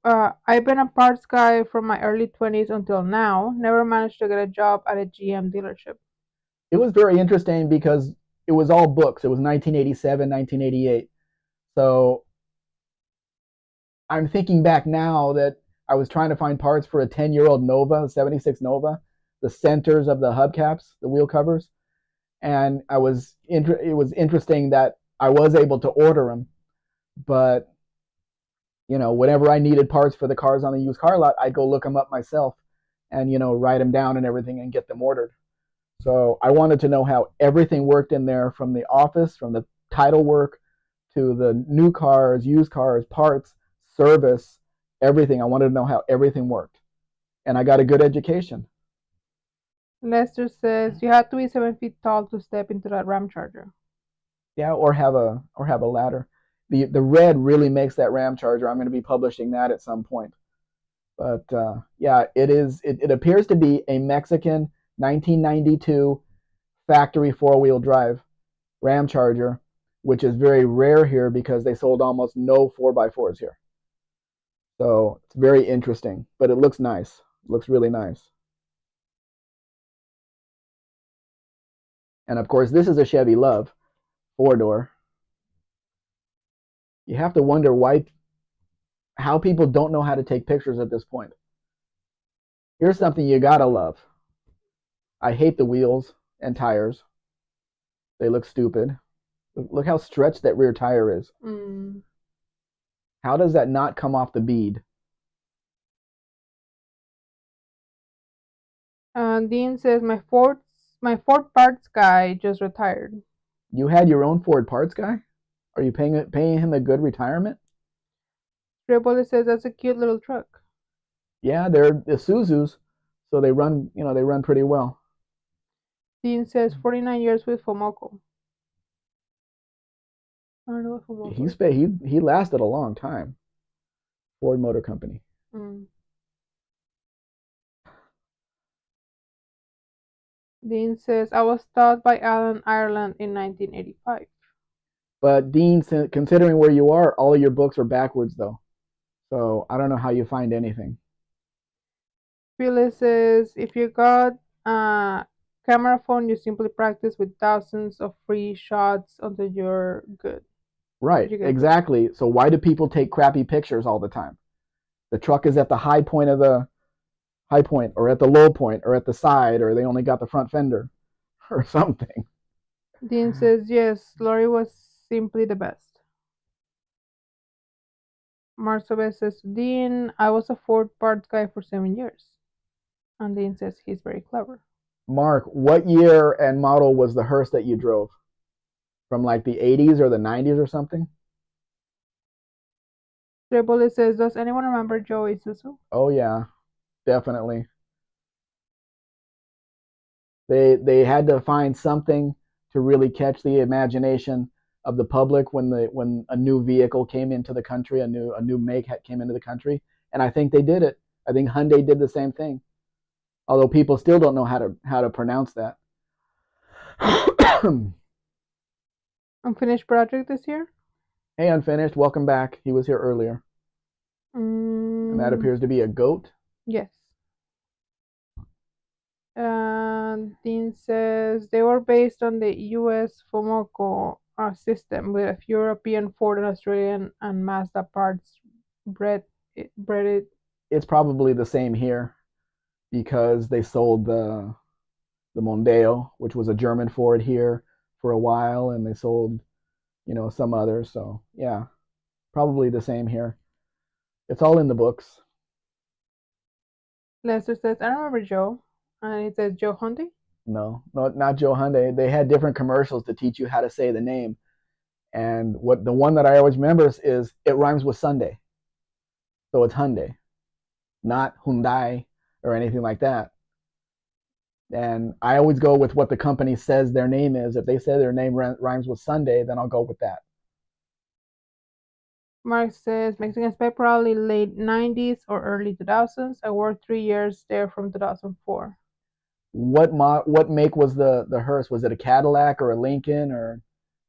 I've been a parts guy from my early 20s until now. Never managed to get a job at a GM dealership. It was very interesting because it was all books. It was 1987, 1988. So I'm thinking back now that I was trying to find parts for a 10-year-old Nova, 76 Nova, the centers of the hubcaps, the wheel covers, and it was interesting that I was able to order them, but whenever I needed parts for the cars on the used car lot, I'd go look them up myself and write them down and everything and get them ordered. So I wanted to know how everything worked in there, from the office, from the title work to the new cars, used cars, parts, service, everything. I wanted to know how everything worked. And I got a good education. Lester says, you have to be 7 feet tall to step into that Ram Charger. Yeah, or have a ladder. The red really makes that Ram Charger. I'm going to be publishing that at some point. But yeah, it appears to be a Mexican 1992 factory four-wheel drive Ram Charger, which is very rare here because they sold almost no 4x4s here. So it's very interesting, but it looks nice. It looks really nice. And of course, this is a Chevy Love four-door. You have to wonder how people don't know how to take pictures at this point. Here's something you gotta love. I hate the wheels and tires. They look stupid. Look how stretched that rear tire is. How does that not come off the bead? Dean says, my Ford parts guy just retired. You had your own Ford parts guy? Are you paying him a good retirement? Tribble says, that's a cute little truck. Yeah, they're the Isuzus, so they run pretty well. Dean says, 49 years with Fomoco. I don't know what Fomoco is. He lasted a long time. Ford Motor Company. Dean says, I was taught by Alan Ireland in 1985. But Dean, considering where you are, all of your books are backwards though. So I don't know how you find anything. Phyllis says, if you got a camera phone, you simply practice with thousands of free shots until you're good. Right, exactly. So why do people take crappy pictures all the time? The truck is at the high point, or at the low point, or at the side, or they only got the front fender, or something. Dean says, yes, Lori was simply the best. Marcel says, Dean, I was a Ford parts guy for 7 years. And Dean says he's very clever. Mark, what year and model was the hearse that you drove? From like the 80s or the 90s or something? Tribble says, does anyone remember Joey Susu? Oh yeah, definitely. They had to find something to really catch the imagination of the public when a new vehicle came into the country, a new make came into the country, and I think they did it. I think Hyundai did the same thing, although people still don't know how to pronounce that. Unfinished project this year? Hey, Unfinished, welcome back. He was here earlier. And that appears to be a goat. Yes. Dean says they were based on the U.S. Fomoco system with a few European, Ford, and Australian, and Mazda parts bred bred It's probably the same here because they sold the Mondeo, which was a German Ford here for a while, and they sold some others. So yeah, probably the same here. It's all in the books. Lester says, I remember Joe. And it says Joe Hunting. No, not Joe Hyundai. They had different commercials to teach you how to say the name. And what the one that I always remember is it rhymes with Sunday, so it's Hyundai, not Hyundai or anything like that. And I always go with what the company says their name is. If they say their name rhymes with Sunday, then I'll go with that. Mark says Mexican Spec probably late 90s or early 2000s. I worked 3 years there from 2004. What make was the hearse? Was it a Cadillac or a Lincoln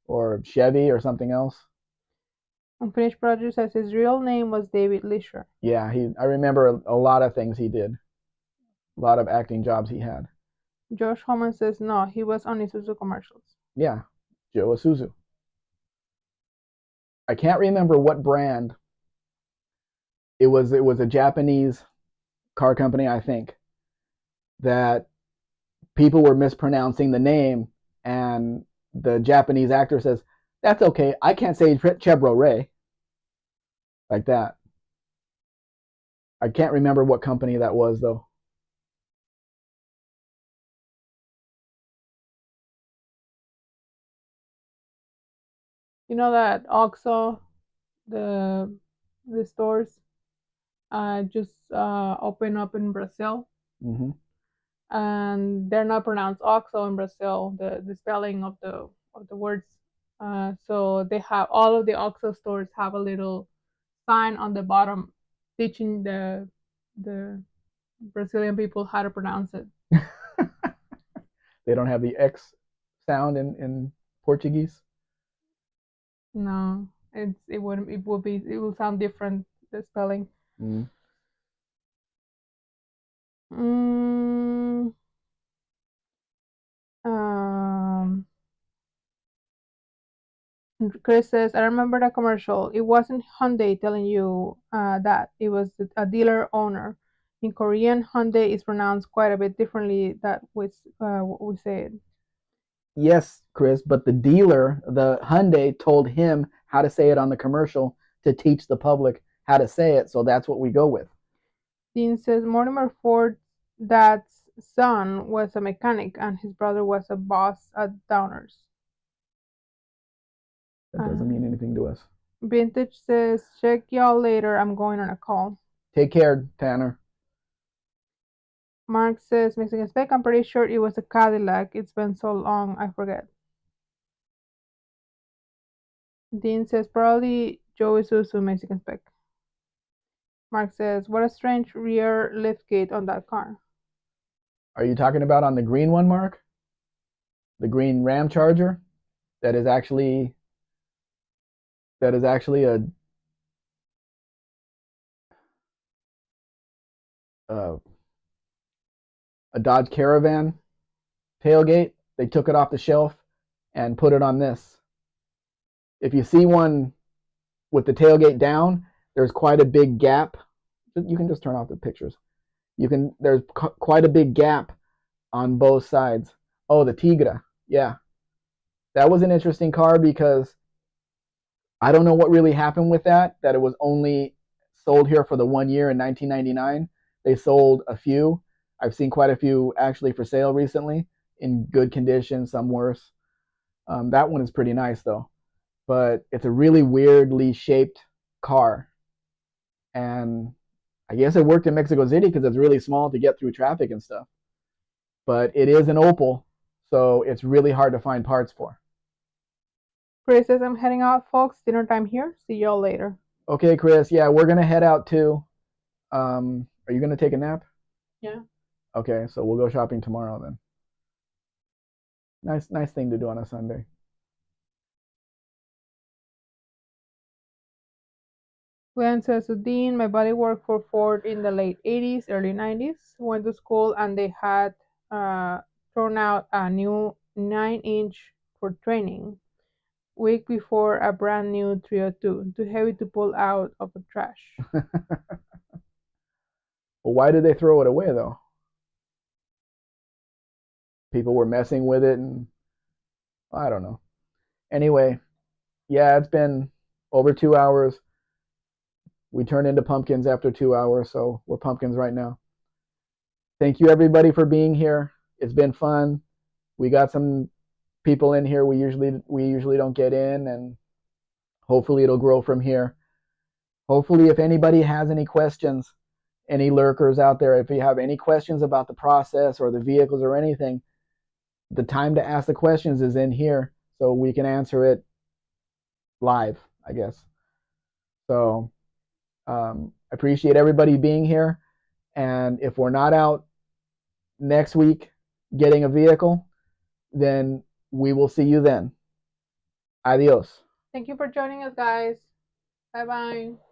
or Chevy or something else? Unfinished Project says his real name was David Lisher. Yeah, I remember a lot of things he did, a lot of acting jobs he had. Josh Homan says no, he was on Isuzu commercials. Yeah, Joe Isuzu. I can't remember what brand. It was a Japanese car company, I think, that people were mispronouncing the name, and the Japanese actor says, "That's okay. I can't say Chevrolet like that." I can't remember what company that was though. You know that OXO, the the stores, just open up in Brazil, Hmm. and they're not pronounced OXO in Brazil. The spelling of the words. So they have all of the OXO stores have a little sign on the bottom teaching the Brazilian people how to pronounce it. They don't have the X sound in Portuguese. No, it wouldn't. It will sound different. The spelling. Mm. Mm, um, Chris says, I remember the commercial. It wasn't Hyundai telling you that. It was a dealer owner. In Korean, Hyundai is pronounced quite a bit differently that with what we say it. Yes, Chris, but the dealer, the Hyundai, told him how to say it on the commercial to teach the public how to say it. So that's what we go with. Dean says Mortimer Ford's dad's son was a mechanic and his brother was a boss at Downers. That doesn't mean Um, anything to us. Vintage says, check y'all later. I'm going on a call. Take care, Tanner. Mark says, Mexican Spec, I'm pretty sure it was a Cadillac. It's been so long, I forget. Dean says, probably Joe Isuzu Mexican Spec. Mark says, what a strange rear liftgate on that car. Are you talking about on the green one, Mark? The green Ram Charger that is actually a uh, a Dodge Caravan tailgate. They took it off the shelf and put it on this. If you see one with the tailgate down, there's quite a big gap. You can just turn off the pictures. There's quite a big gap on both sides. Oh, the Tigra. Yeah. That was an interesting car because I don't know what really happened with that it was only sold here for the 1 year in 1999. They sold a few. I've seen quite a few actually for sale recently in good condition, some worse. That one is pretty nice though, but it's a really weirdly shaped car. And I guess it worked in Mexico City because it's really small to get through traffic and stuff. But it is an Opel, so it's really hard to find parts for. Chris says, I'm heading out, folks. Dinner time here. See y'all later. Okay, Chris. Yeah, we're gonna head out too. Are you gonna take a nap? Yeah. Okay, so we'll go shopping tomorrow then. Nice thing to do on a Sunday. Glenn says, so Dean, my buddy worked for Ford in the late 80s, early 90s. Went to school and they had uh, thrown out a new 9-inch for training. week before a brand new 302, too heavy to pull out of the trash. Well, why did they throw it away though? People were messing with it, and I don't know. Anyway, yeah, it's been over 2 hours. We turned into pumpkins after 2 hours, so we're pumpkins right now. Thank you everybody for being here. It's been fun. We got some people in here we usually don't get in, and hopefully it'll grow from here. Hopefully, if anybody has any questions, any lurkers out there, if you have any questions about the process or the vehicles or anything, the time to ask the questions is in here, so we can answer it live, I guess. So appreciate everybody being here. And if we're not out next week getting a vehicle, then we will see you then. Adios. Thank you for joining us, guys. Bye bye.